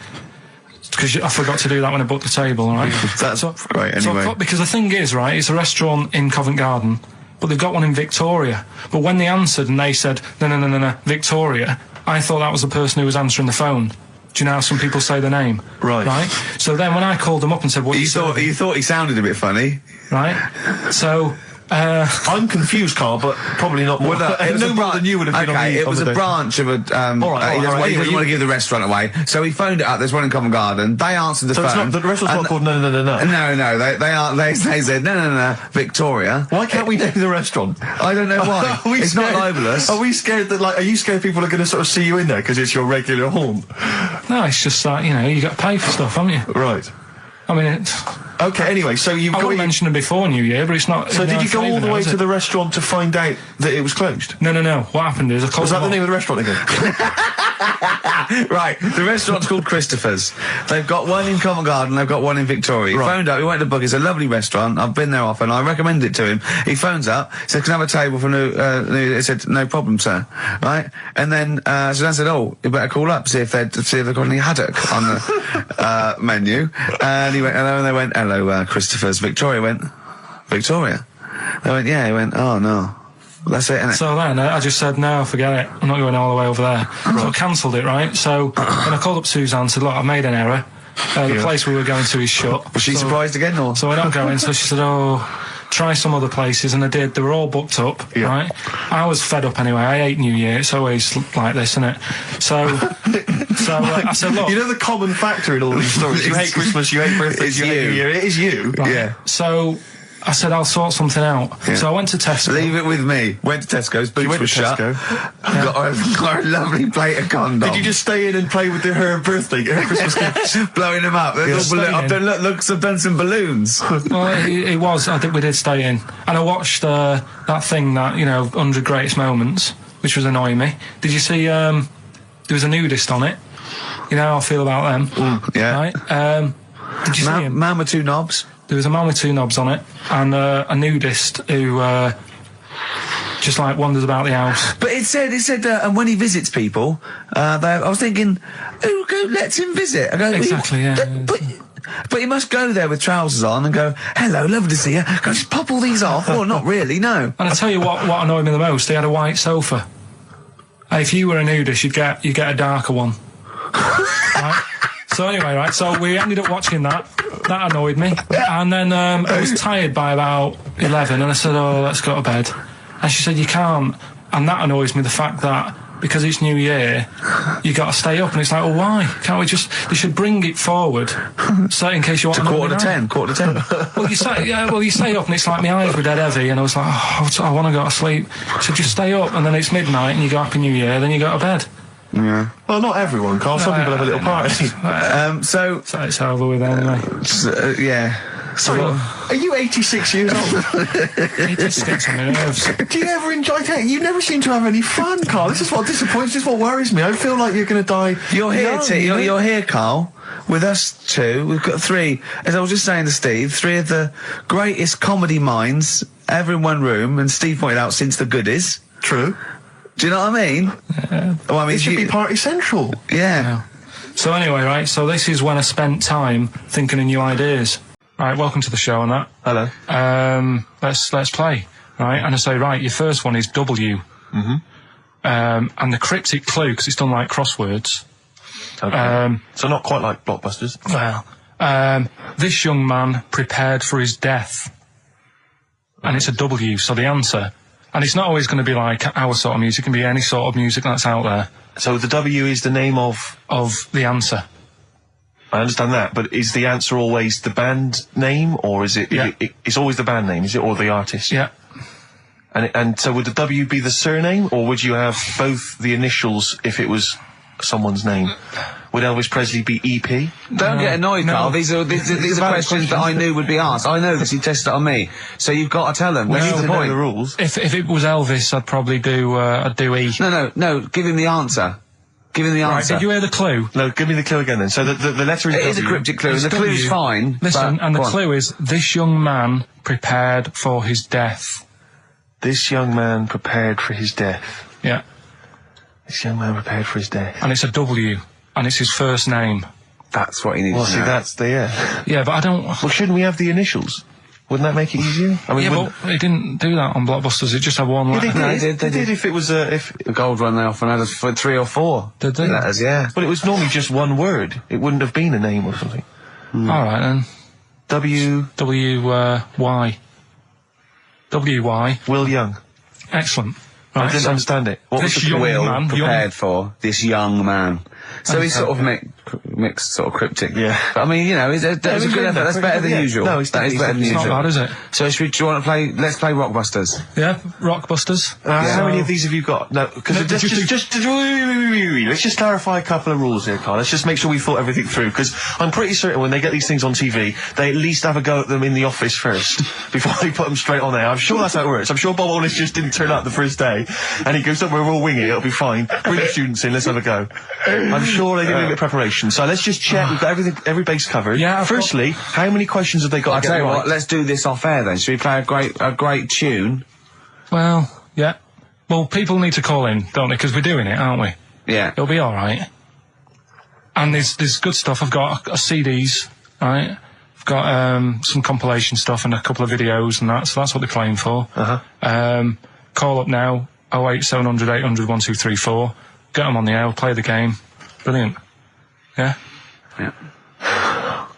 Because I forgot to do that when I booked the table, right? That's right, anyway. Because the thing is, right, it's a restaurant in Covent Garden, but they've got one in Victoria. But when they answered and they said, no, Victoria, I thought that was the person who was answering the phone. Do you know how some people say the name? Right. So then when I called them up and said, what You thought he sounded a bit funny. right? So... I'm confused, Carl, but probably not more. No more than you would have been on the it was a branch of a... All right, he doesn't anyway, want to give the restaurant away. So he phoned it up. There's one in Covent Garden. They answered the So phone. it's not, the restaurant's not called No. No. They said, no, Victoria. Why can't we name the restaurant? I don't know why. Are we It's scared? not libelous. Are we scared that, are you scared people are going to sort of see you in there because it's your regular haunt? No, it's just that, you know, you got to pay for stuff, haven't you? Right. I mean, Okay, anyway, so you've I got... wouldn't mention it before New Year, but it's not... So did you go all the way to the... the restaurant to find out that it was closed? No. What happened is I called Was that them the name up. of the restaurant again? Right, the restaurant's called Christopher's. They've got one in Covent Garden, they've got one in Victoria. He phoned up, he went to book, it's a lovely restaurant, I've been there often, I recommend it to him. He phones up, said, can I have a table for new, he said, no problem, sir. Right? And then, Suzanne said, oh, you better call up, see if they've got any haddock on the, menu. And he went, hello, and they went, hello, Christopher's. Victoria went, Victoria? They went, yeah, he went, oh no. That's it, innit? So then I just said, no, forget it. I'm not going all the way over there. So I cancelled it, right? So then I called up Suzanne and said, look, I've made an error. The place we were going to is shut. Was she surprised again, or? So we're not going. So she said, oh, try some other places. And I did. They were all booked up, right? I was fed up anyway. I hate New Year. It's always like this, isn't it? So I said, look. You know the common factor in all these stories? You hate Christmas, you hate birthdays, you hate New Year. It is you. Right. Yeah. So I said, I'll sort something out. Yeah. So I went to Tesco. Leave it with me. Went to Tesco's, boots went were to shut. Tesco. Got a lovely plate of condoms. Did you just stay in and play with her birthday, her Christmas gifts? blowing them up? I've done some balloons. Well, it was. I think we did stay in. And I watched that thing that, 100 Greatest Moments, which was annoying me. Did you see, there was a nudist on it? You know how I feel about them. Yeah. Right? Did you see him? Man with two knobs. There was a man with two knobs on it, and a nudist who just wanders about the house. But it said, and when he visits people, I was thinking, who lets him visit? I go, Exactly, yeah. But he must go there with trousers on and go, hello, lovely to see you. Can I just pop all these off? Well, not really, no. And I tell you what annoyed me the most, they had a white sofa. If you were a nudist, you'd get a darker one. Right? So anyway, right, so we ended up watching that. That annoyed me. And then I was tired by about 11, and I said, oh, let's go to bed. And she said, you can't. And that annoys me, the fact that because it's New Year, you got to stay up, and it's like, well, why can't we just? They should bring it forward, so in case you want to quarter to 10. Well, you stay up, and it's like my eyes were dead heavy, and I was like, I want to go to sleep. So just stay up, and then it's midnight, and you go Happy New Year, then you go to bed. Yeah. Well, not everyone, Carl. Some people have a little party. So it's over with anyway. Yeah. Sorry, are you 86 years old? It just gets on my nerves. Do you ever enjoy it? You never seem to have any fun, Carl. This is what disappoints. This is what worries me. I feel like you're going to die. You're here, young, you're here, Carl, with us two. We've got three, as I was just saying to Steve, three of the greatest comedy minds ever in one room, and Steve pointed out since the goodies. True. Do you know what I mean? Well, I mean, it should be party central. Yeah. So anyway, right, so this is when I spent time thinking of new ideas. Right, welcome to the show and that. Hello. Let's play. Right, and I say, right, your first one is W. Mm-hmm. And the cryptic clue, because it's done like crosswords. Okay. So not quite like Blockbusters. Well, this young man prepared for his death. And it's a W, so the answer. And it's not always going to be like our sort of music, it can be any sort of music that's out there. So the W is the name of the answer. I understand that, but is the answer always the band name, or is it? Yeah. It's always the band name, is it, or the artist? Yeah. And so would the W be the surname, or would you have both the initials if it was someone's name? Would Elvis Presley be EP? Don't get annoyed, Carl. These are questions that I knew would be asked. I know this. You tested it on me, so you've got to tell them. We need What's to the know point? the rules. If it was Elvis, I'd probably do E. No. Give him the answer. Give him the Right, answer. did you hear the clue? No, give me the clue again then. So the letter is It W. is a cryptic clue, and the W. clue's fine. Listen, but, and the go on. clue is, this young man prepared for his death. This young man prepared for his death. Yeah. This young man prepared for his death. And it's a W, and it's his first name. That's what he needs Well, to see, know. that's the, yeah. Yeah, but I don't... Well, shouldn't we have the initials? Wouldn't that make it easier? I mean, Yeah, wouldn't- but he didn't do that on Blockbusters, it just had one letter. They did if it was if The gold run they often had for 3 or 4 Did they? letters, yeah. but it was normally just one word. It wouldn't have been a name or something. Alright then. W. W-Y. W-Y. Will Young. Excellent. I Right, didn't so understand it. What was this the young Will man, prepared for this young man. So he's sort of mixed, sort of cryptic. Yeah. But I mean, you know, that was a good effort. That's better than Yeah. usual. No, it's that is better than It's not usual. bad, is it? So do you want to play? Let's play Rockbusters. Yeah, Rockbusters. How many of these have you got? No, because No, let's just clarify a couple of rules here, Carl. Let's just make sure we thought everything through, because I'm pretty certain when they get these things on TV, they at least have a go at them in the office first before they put them straight on there. I'm sure that's how it works. I'm sure Bob Wallace just didn't turn up the first day, and he goes, "Don't worry, we'll wing it. It'll be fine. Bring the students in. Let's have a go." I'm sure they did a bit of preparation. So let's just check. We've got every base covered. Yeah, Firstly, how many questions have they got? I'll to tell get you right? what. Let's do this off air then. Should we play a great tune? Well, yeah. Well, people need to call in, don't they? Because we're doing it, aren't we? Yeah. It'll be alright. And there's good stuff. I've got CDs, right? I've got some compilation stuff and a couple of videos and that, so that's what they're playing for. Call up now, 08700 800 1234. Get them on the air, we'll play the game. Brilliant. Yeah? Yeah.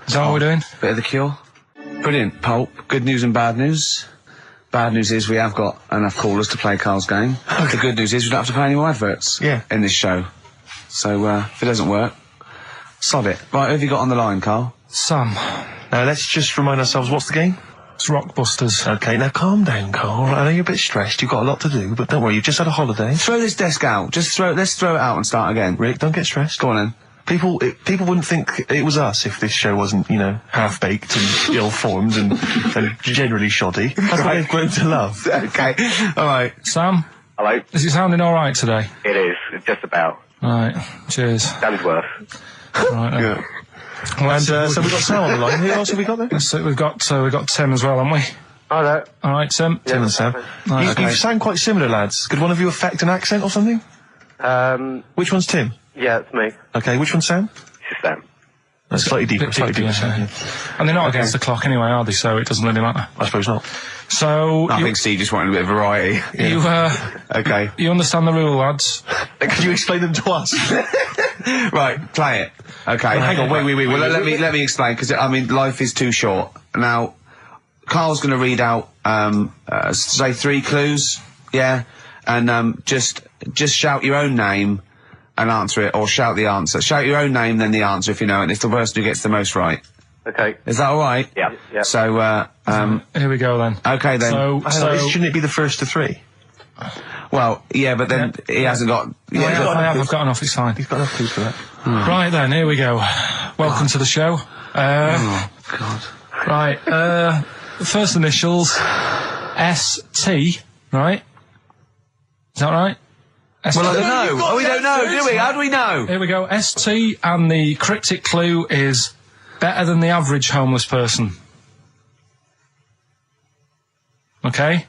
Is that what we're doing? Bit of the Cure. Brilliant. Pulp. Good news and bad news. Bad news is we have got enough callers to play Carl's game. The good news is we don't have to pay any more adverts in this show. So if it doesn't work, sod it. Right, who have you got on the line, Carl? Sam. Now let's just remind ourselves, what's the game? It's Rockbusters. Okay, now calm down, Carl. I know you're a bit stressed. You've got a lot to do, but don't worry. You've just had a holiday. Throw this desk out. Let's throw it out and start again. Rick, don't get stressed. Go on then. People wouldn't think it was us if this show wasn't, half-baked and ill-formed and generally shoddy. That's what they've grown to love. Okay. All right. Sam? Hello? Is it sounding alright today? It is, just about. Right. Cheers. Sounded worse. Right then. Yeah. And so we've got Sam on the line. Who else have we got there? So we've got Tim as well, haven't we? Hi there. Alright, Tim. Tim and Sam. You sound quite similar, lads. Could one of you affect an accent or something? Which one's Tim? Yeah, it's me. Okay, which one's Sam? This is Sam. That's slightly deeper, Sam. And they're not against the clock anyway, are they? So it doesn't really matter. I suppose not. So I think Steve just wanted a bit of variety. Okay. You understand the rule, lads? Can you explain them to us? Right, play it. Okay. Hang on, wait. Well, let me explain, because life is too short. Now, Carl's going to read out say 3 clues, yeah, and just just shout your own name and answer it, or shout the answer. Shout your own name, then the answer if you know it, and it's the person who gets the most right. Okay. Is that alright? Yeah. Yeah. So, Here we go then. okay then. So Shouldn't it be the first to three? Well, yeah, but then he hasn't got... I've got enough, it's fine. He's got enough clues for that. Right then, here we go. Welcome to the show. Oh, God. Right, first initials, ST, right? Is that right? ST. Well, I don't know. Oh, we don't know, do we? How do we know? Here we go, ST, and the cryptic clue is better than the average homeless person. Okay?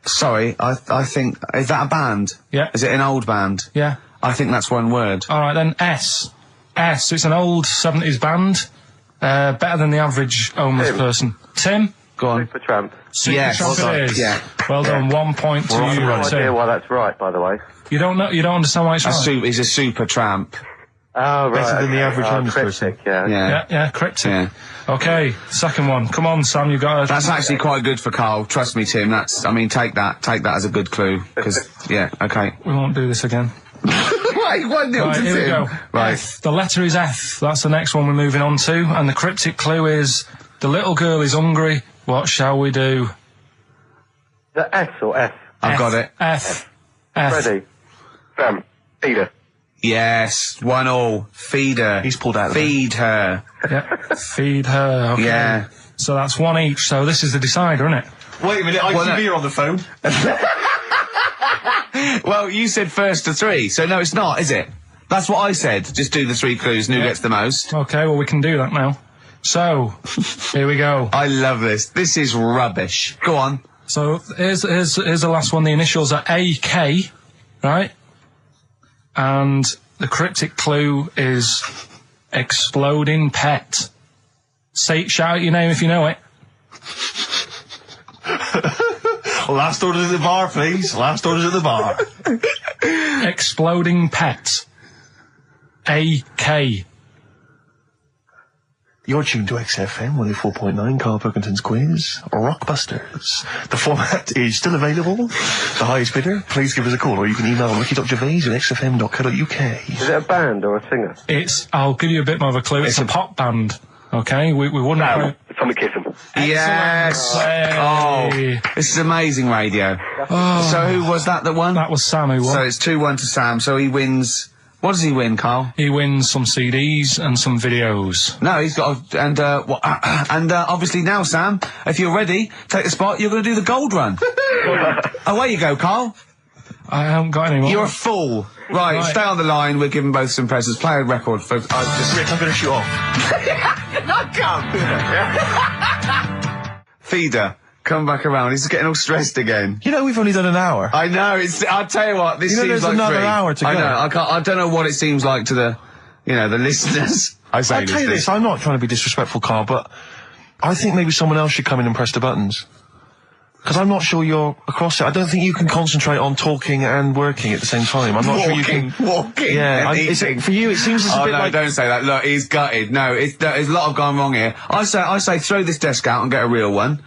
Sorry, I think... Is that a band? Yeah. Is it an old band? Yeah. I think that's one word. Alright then, S. It's an old 70s band. Better than the average homeless person. Tim? Go on. Supertramp. Yes. Supertramp it is. Yeah. Well done, 1 point to I have you, no idea Tim. why that's right, by the way. You don't understand why it's right? He's a super tramp. Oh, right. Better than the average homeless cryptic, person. yeah. Yeah, cryptic. Yeah. Okay, second one. Come on, Sam, you got That's actually quite good for Carl. Trust me, Tim. Take that as a good clue. Because, yeah, okay. We won't do this again. Wait, 1-0 Right, to here we Tim. go. Right. F. The letter is F. That's the next one we're moving on to. And the cryptic clue is, the little girl is hungry. What shall we do? The S or F? I've got it. F. Ready. Sam. Peter. Yes, 1-1. Feed her. He's pulled out of Feed her. Yeah. Feed her. Okay. Yeah. So that's one each. So this is the decider, isn't it? Wait a minute, ITV are on the phone. Well, you said first to three, so no, it's not, is it? That's what I said. Just do the three clues and who gets the most. Okay, well, we can do that now. So, here we go. I love this. This is rubbish. Go on. So, here's the last one. The initials are AK, right? And the cryptic clue is exploding pet. Shout out your name if you know it. Last orders at the bar, please. Last orders at the bar. Exploding pet. AK. You're tuned to XFM 104.9, Karl Pilkington's quiz, Rockbusters. The format is still available. The highest bidder, please give us a call, or you can email ricky.gervais@xfm.co.uk. Is it a band or a singer? I'll give you a bit more of a clue. It's a pop band. Okay, we wouldn't... Sam. Tommy Kissam. Yes. Hey. Oh, this is amazing radio. Oh. So who was that won? That was Sam who won. So it's 2-1 to Sam, so he wins... What does he win, Carl? He wins some CDs and some videos. No, he's got obviously now, Sam, if you're ready, take the spot, you're going to do the gold run. Away you go, Carl. I haven't got any more. You're a fool. Right, stay on the line, we're giving both some presents. Play a record for... Rick, I'm going to shoot off. Not come! Feeder, come back around. He's getting all stressed again. You know, we've only done an hour. I know, I'll tell you what, this You know, seems there's like another hour to go. I know, I don't know what it seems like to the listeners. I'll tell you this, I'm not trying to be disrespectful, Carl, but I think maybe someone else should come in and press the buttons. Because I'm not sure you're across it. I don't think you can concentrate on talking and working at the same time. I'm not sure you can... Walking Yeah, and for eating. you it seems it's a Oh bit no, like... don't say that. Look, he's gutted. No, there's a lot of gone wrong here. I say throw this desk out and get a real one.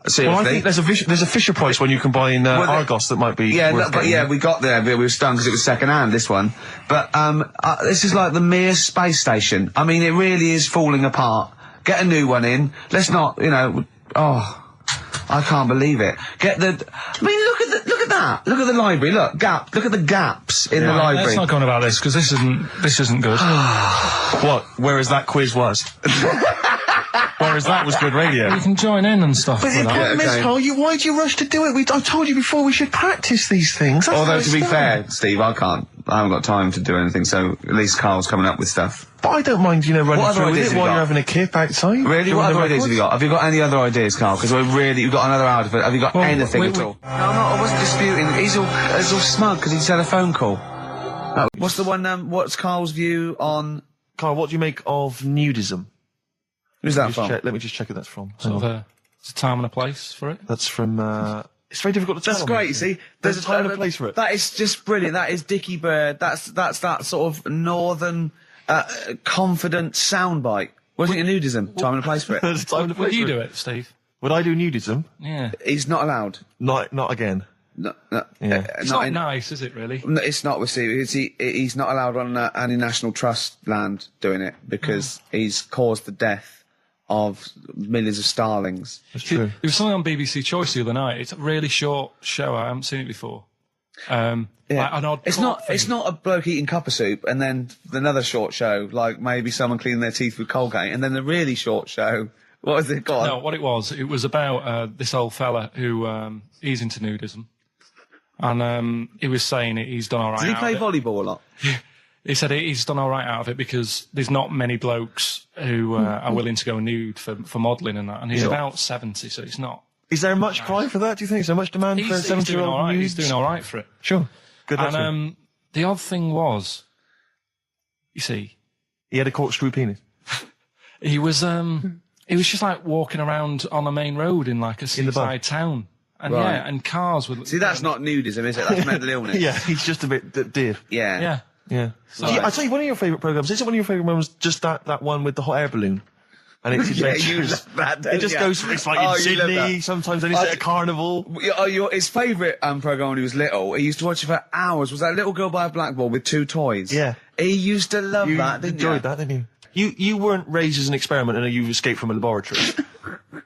Seriously. Well, I think there's a Fisher Price one you can buy in Argos that might be worth but getting. we got there. We were stunned because it was second hand, this one. But this is like the Mir space station. I mean, it really is falling apart. Get a new one in. Let's not, I can't believe it. Look at that. Look at the library. Look at the gaps in the library. Let's not go on about this, because this isn't good. What? Whereas that quiz was. Whereas that was good radio. You can join in and stuff. But the problem is, Carl, why do you rush to do it? I told you before we should practice these things. That's Although, how to it's be done. fair, Steve, I haven't got time to do anything, so at least Carl's coming up with stuff. But I don't mind, running What other through with ideas it have you while got? you're having a kip outside. Really? doing What the other ideas have records. you got? Have you got any other ideas, Carl? Because you've got another hour. Have you got anything at all? No, I wasn't disputing. He's all smug because he's had a phone call. No. What's the one, what's Carl's view on... Carl, what do you make of nudism? Who's that from? Let me just check who that's from. Sort of, there's a time and a place for it. That's from, it's very difficult to tell. That's great, you see. There's a time and a place for it. That is just brilliant. That is Dickie Bird. That's that sort of northern, confident soundbite. Wasn't it nudism? Time and a place for it. There's a time and a place Would you for do it, Steve? Would I do nudism? Yeah. He's not allowed. Not again. No, Yeah. It's not nice, is it, really? No, it's not with Steve. He's not allowed on any National Trust land doing it because he's caused the death of millions of starlings. That's true. There was something on BBC Choice the other night. It's a really short show. I haven't seen it before. Like an odd it's not a bloke eating copper soup and then another short show, like maybe someone cleaning their teeth with Colgate, and then the really short show. What was it called? No, what it was about this old fella who he's into nudism. And he was saying he's done all right. Did he play volleyball a lot? He said he's done all right out of it because there's not many blokes who are willing to go nude for modelling and that. And he's about 70, so it's not. Is there much cry for that, do you think? Is there much demand for a 70-year-old nude? He's doing all right for it. Sure. Good luck. And the odd thing was, you see, he had a corkscrew penis. He was just like walking around on a main road in like a seaside town. And Right. and cars would... See, that's not nudism, is it? That's mental illness. Yeah, he's just a bit div. Yeah. Yeah. So, I tell you, one of your favourite programmes, is it one of your favourite programmes, just that one with the hot air balloon? And it's Yeah, you adventures. love that, don't It just you? goes, it's like Oh, in you love Sydney, that. sometimes then it's at a carnival. His favourite programme when he was little, he used to watch it for hours, was that little girl by a blackboard with two toys. Yeah. He used to love that, didn't enjoyed that, didn't you? You weren't raised as an experiment and you escaped from a laboratory.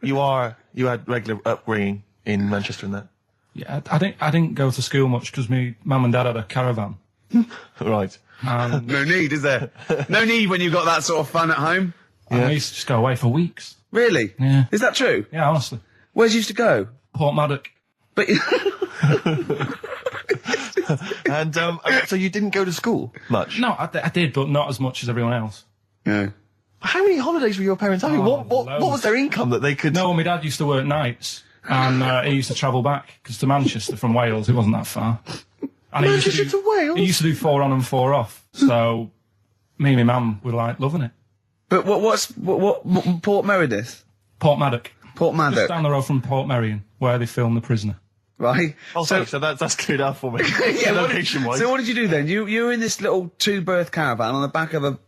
You had regular upbringing in Manchester and that. Yeah, I didn't go to school much because my mum and dad had a caravan. Right. No need, is there? No need when you've got that sort of fun at home. And I used to just go away for weeks. Really? Yeah. Is that true? Yeah, honestly. Where'd you used to go? Port Maddock. But And so you didn't go to school much? No, I did, but not as much as everyone else. Yeah. How many holidays were your parents having? What was their income that they could... No, my dad used to work nights, and he used to travel back, because to Manchester from Wales, it wasn't that far. And Manchester to Wales? He used to do 4 on and 4 off, so me and my mum were like loving it. But what Port Meredith? Port Maddock. Port Maddock. Just down the road from Port Merion, where they filmed The Prisoner. Right. Oh, so that's cleared up for me. Location-wise. So what did you do then? You were in this little 2-berth caravan on the back of a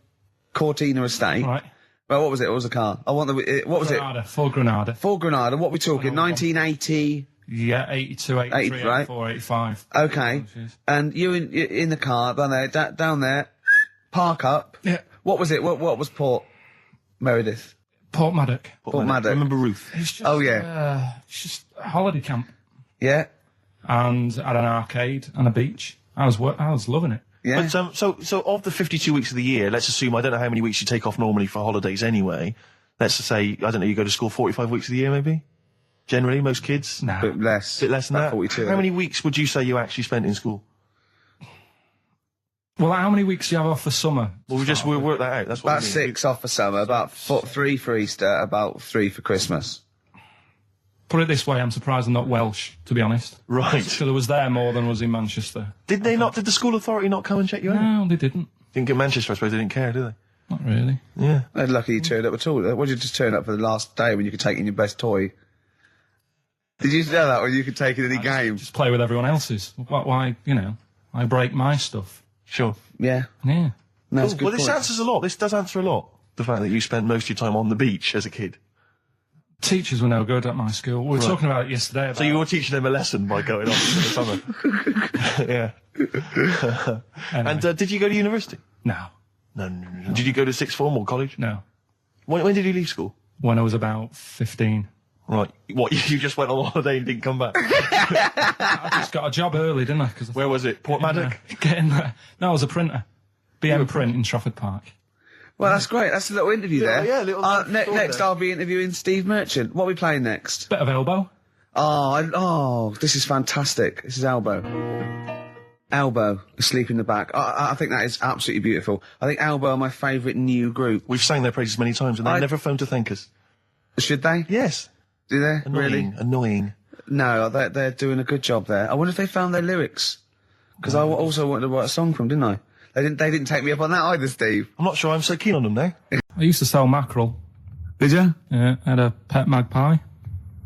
Cortina estate. Right. Well, what was it? What was the car? I want the. What was Granada, Ford Granada. Ford Granada. What are we talking? 1980. Yeah, 82, 83, right? 84, 85. Okay. And you in the car down there, down there, park up. Yeah. What was it? What was Port Meredith? Port Maddock. Port Maddock. Remember Ruth? It's just, Oh, yeah. it's just a holiday camp. Yeah. And had an arcade and a beach. I was loving it. Yeah. But, so of the 52 weeks of the year, let's assume, I don't know how many weeks you take off normally for holidays anyway. Let's just say, I don't know, you go to school 45 weeks of the year maybe? Generally, most kids? Nah. Bit less. Bit less than About that? 42. How many weeks would you say you actually spent in school? Well, how many weeks do you have off for summer? Well, we'll work that out. That's what About I mean. 6 off for summer, about 3 for Easter, about 3 for Christmas. Put it this way, I'm surprised I'm not Welsh, to be honest. Right. So I was there more than was in Manchester. Did the school authority not come and check you out? No, they didn't. Didn't get Manchester, I suppose they didn't care, did they? Not really. Yeah. They're lucky you turned up at all. What did you just turn up for the last day when you could take in your best toy? Did you know that when you could take in any game? Just play with everyone else's. Why, I break my stuff. Sure. Yeah. Yeah. No, that's a good Well, this point. answers a lot. This does answer a lot. The fact that you spent most of your time on the beach as a kid. Teachers were no good at my school. We were talking about it yesterday. So you were teaching them a lesson by going off in the summer. Yeah. Anyway. And did you go to university? No. No. Did you go to sixth form or college? No. When did you leave school? When I was about 15. Right. What, you just went on holiday and didn't come back? I just got a job early, didn't I? Where was it? Port Maddock? Getting there. No, I was a printer. BM Print in Trafford Park. Well, that's great. That's a little interview there. Yeah, little next, I'll be interviewing Steve Merchant. What are we playing next? Bit of elbow. Oh, this is fantastic. This is Elbow. Elbow, Asleep in the Back. I think that is absolutely beautiful. I think Elbow are my favourite new group. We've sang their praises many times and they've never phoned to thank us. Should they? Yes. Do they? Annoying. Really? Annoying. No, they're doing a good job there. I wonder if they found their lyrics. Because I also wanted to write a song from, didn't I? They didn't take me up on that either, Steve. I'm not sure I'm so keen on them now. I used to sell mackerel. Did you? Yeah, I had a pet magpie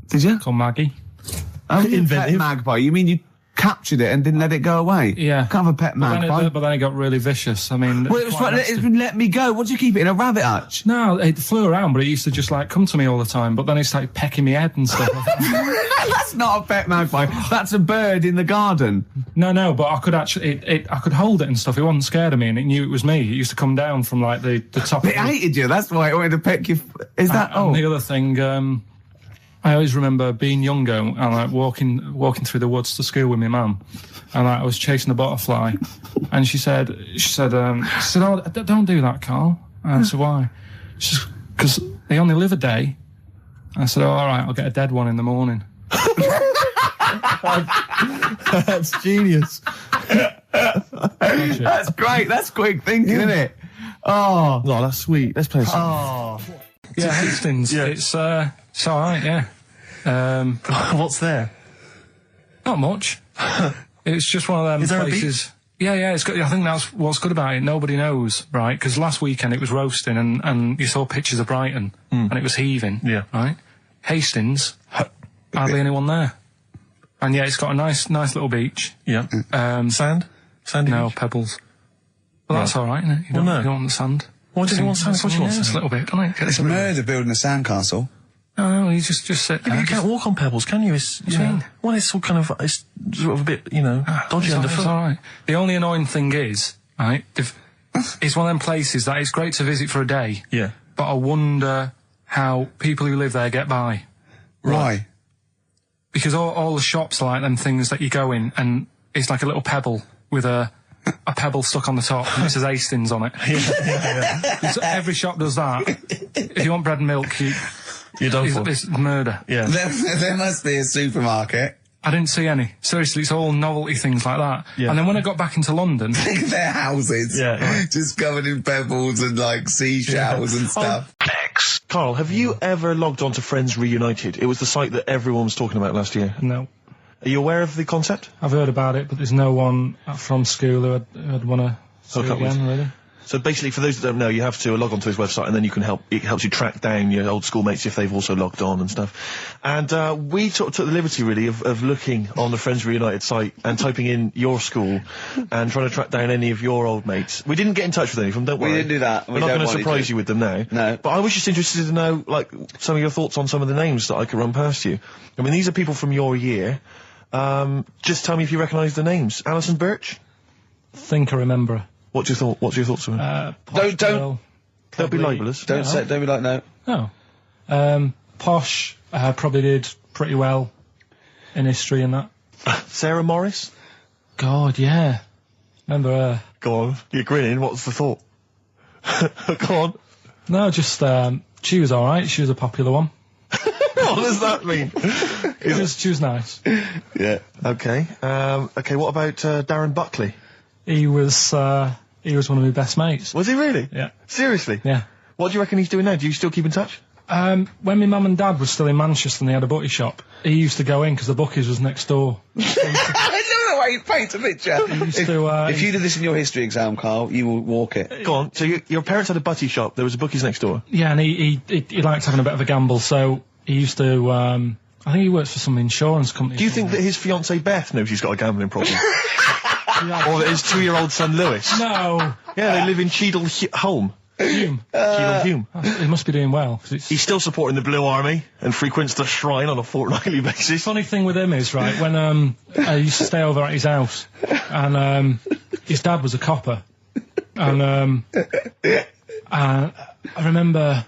Did you? called Maggie. How do you pet magpie? You mean you captured it and didn't let it go away. Yeah. Can't have a pet magpie. But then it got really vicious. I mean, Well, it was quite like, nasty. let me go. What do you keep it in, a rabbit hutch? No, it flew around, but it used to just like come to me all the time. But then it started pecking me head and stuff. That's not a pet magpie. That's a bird in the garden. No, but I could actually, I could hold it and stuff. It wasn't scared of me, and it knew it was me. It used to come down from like the top. It hated you. That's why it wanted to peck you. Is that? And the other thing, I always remember being younger and like walking through the woods to school with my mum, and like, I was chasing a butterfly, and she said, "Oh, don't do that, Carl." And I said, "Why?" She said, "Because they only live a day." I said, "Oh, all right, I'll get a dead one in the morning." That's genius. That's great. That's quick thinking, isn't it? Oh, no, that's sweet. Let's play some. Oh, yeah, Hastings. Yeah. It's all right. Yeah. What's there? Not much. It's just one of them Is there a places. Yeah, it's good. I think that's what's good about it. Nobody knows, right? Because last weekend it was roasting, and you saw pictures of Brighton, and it was heaving. Yeah. Right. Hastings, hardly anyone there. And yeah, it's got a nice little beach. Yeah. Sand? Sandy No, beach? pebbles. Well, that's all right, isn't it? You don't want the sand. Why does he want sand? Of course you want Just sand. a little bit, don't it? It's a murder building a sandcastle. No, you just sit there. You can't walk on pebbles, can you? It's, What do you mean? Well, it's all kind of, it's sort of a bit, dodgy It's underfoot. all right. The only annoying thing is, right, it's one of them places that it's great to visit for a day, Yeah. but I wonder how people who live there get by. Why? Because all the shops are like them things that you go in, and it's like a little pebble with a pebble stuck on the top, and it says Hastings on it. So every shop does that. If you want bread and milk, You're done for. it's murder. Yeah. There must be a supermarket. I didn't see any. Seriously, it's all novelty things like that. Yeah. And then when I got back into London... Their houses. Yeah. Just covered in pebbles and like seashells and stuff. Carl, have you ever logged on to Friends Reunited? It was the site that everyone was talking about last year. No. Are you aware of the concept? I've heard about it, but there's no one from school who'd want to see it Hook up with. again, really. So basically, for those that don't know, you have to log on to his website, and then you can it helps you track down your old schoolmates if they've also logged on and stuff. And we took the liberty, really, of looking on the Friends Reunited site and typing in your school and trying to track down any of your old mates. We didn't get in touch with any of them, don't worry. We didn't do that. We're not going to surprise you with them now. No. But I was just interested to know, like, some of your thoughts on some of the names that I could run past you. I mean, these are people from your year. Just tell me if you recognise the names. Alison Birch? Think I remember her. What's your thoughts on her? Posh Don't- girl, Don't be probably- libellous. Don't be like, no. No. Posh probably did pretty well in history and that. Sarah Morris? God, yeah. Remember her. Go on. You're grinning. What's the thought? Go on. No, just, she was alright. She was a popular one. What does that mean? She was nice. Yeah. Okay. Okay, what about Darren Buckley? He was one of my best mates. Was he really? Yeah. Seriously? Yeah. What do you reckon he's doing now? Do you still keep in touch? When my mum and dad were still in Manchester and they had a butty shop, he used to go in because the bookies was next door. I love the way you paint a picture. If you did this in your history exam, Carl, you will walk it. Go on. So your parents had a butty shop. There was a bookies next door. Yeah, and he liked having a bit of a gamble, so he used to, I think he works for some insurance company. Do you think that his fiancée Beth knows he's got a gambling problem? Or that his 2-year-old son Lewis? No. Yeah, they live in Cheadle Holme. Hume. Cheadle Hume. He must be doing well. 'Cause He's still supporting the Blue Army and frequents the shrine on a fortnightly basis. funny thing with him is, right, when I used to stay over at his house, and his dad was a copper, and I remember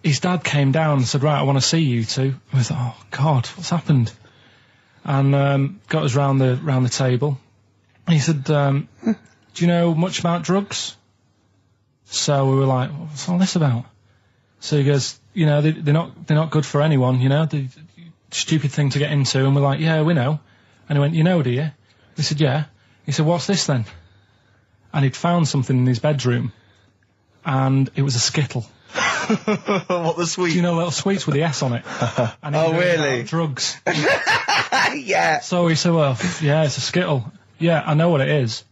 his dad came down and said, right, I want to see you two. I was like, oh God, what's happened? And got us round the table. And he said, do you know much about drugs? So we were like, what's all this about? So he goes, they're not good for anyone, they're stupid thing to get into. And we're like, yeah, we know. And he went, you know, do you? We said, yeah. He said, what's this then? And he'd found something in his bedroom, and it was a Skittle. What, the sweet? Do you know little sweets with the S on it? And Oh, really? Drugs. Yeah. So he said, well, yeah, it's a Skittle. Yeah, I know what it is.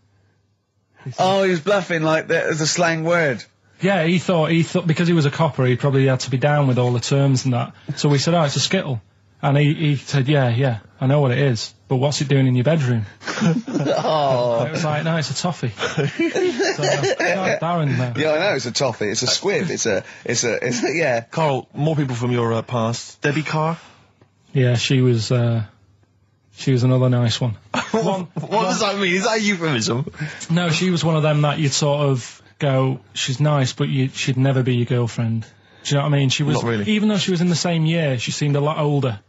Oh, he was bluffing like that as a slang word. Yeah, he thought because he was a copper, he probably had to be down with all the terms and that. So we said, oh, it's a Skittle. And he said, yeah, I know what it is, but what's it doing in your bedroom? Oh. It was like, no, it's a toffee. So, Darren, Yeah, I know, it's a toffee, it's a squib, it's a, yeah. Carl, more people from your past. Debbie Carr? Yeah, she was another nice one. What does that mean? Is that a euphemism? No, she was one of them that you'd sort of go, she's nice, but she'd never be your girlfriend. Do you know what I mean? She was, Not really. even though she was in the same year, she seemed a lot older.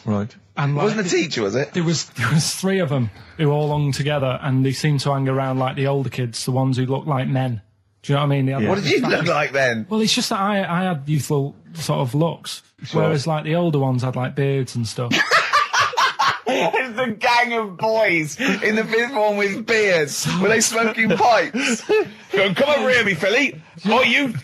Right. And like, Wasn't a teacher, was it? there was 3 of them who all hung together, and they seemed to hang around like the older kids, the ones who looked like men. Do you know what I mean? They had, What did you look like then? Well, it's just that I had youthful sort of looks, whereas like the older ones had like beards and stuff. It's the gang of boys in the 5th form with beards. Were they smoking pipes? Going, come over here, me filly. Oh, you,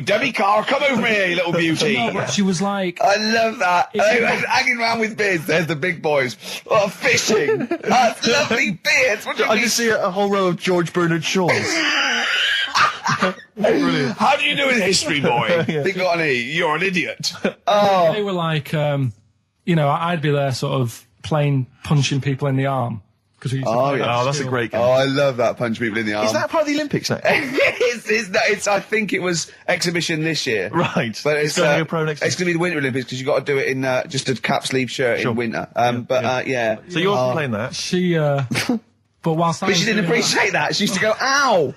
Debbie Carr, come over here, you little beauty. No, but she was like, I love that. They were hanging around with beards. There's the big boys. Oh, fishing. That's lovely beards. What do you I mean? just see a whole row of George Bernard Shaws. Brilliant. How do you do in history, boy? Think got any? You're an idiot. they were like, you know, I'd be there sort of punching people in the arm. Cause we used to play that Oh, that's a skill. great game. Oh, I love that, punch people in the arm. Is that part of the Olympics now? it's I think it was exhibition this year. Right. But it's going to be a pro next It's going to be the Winter Olympics because you've got to do it in just a cap sleeve shirt in winter. Yeah. So you're playing that? She, but whilst I But was she didn't doing appreciate that. She used to go, ow!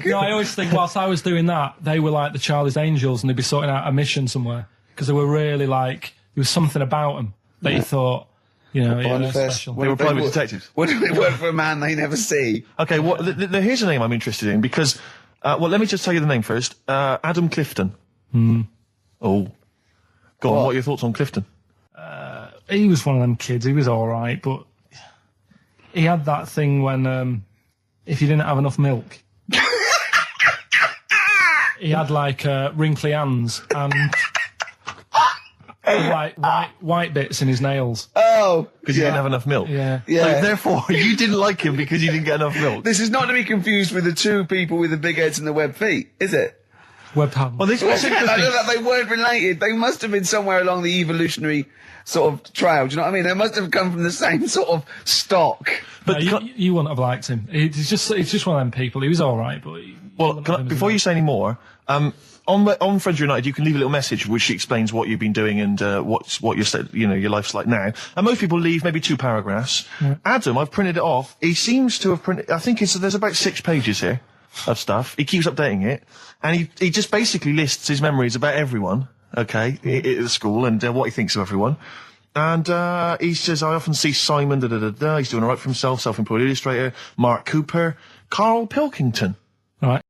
No, I always think whilst I was doing that, they were like the Charlie's Angels and they'd be sorting out a mission somewhere. Because they were really like, there was something about them that you thought, you know, they're special. They were private detectives. What do they work for a man they never see? Okay, well, here's a name I'm interested in because, well, let me just tell you the name first. Adam Clifton. Oh. Go on, what are your thoughts on Clifton? He was one of them kids, he was alright, but he had that thing when, if you didn't have enough milk, he had like, wrinkly hands and like white bits in his nails. Oh! Because you didn't have enough milk. Yeah. So therefore, you didn't like him because you didn't get enough milk. This is not to be confused with the 2 people with the big heads and the web feet, is it? Web hands. Well, this I was know that they weren't related. They must have been somewhere along the evolutionary sort of trail. Do you know what I mean? They must have come from the same sort of stock. But no, you wouldn't have liked him. It's just one of them people. He was all right, but before you say any more, on Friends United, you can leave a little message which explains what you've been doing and what your life's like now. And most people leave maybe 2 paragraphs. Adam, I've printed it off. He seems to have printed. I think there's about 6 pages here of stuff. He keeps updating it, and he just basically lists his memories about everyone. Okay, at the school and what he thinks of everyone. And he says, I often see Simon, he's doing all right for himself, self-employed illustrator, Mark Cooper, Karl Pilkington. All right.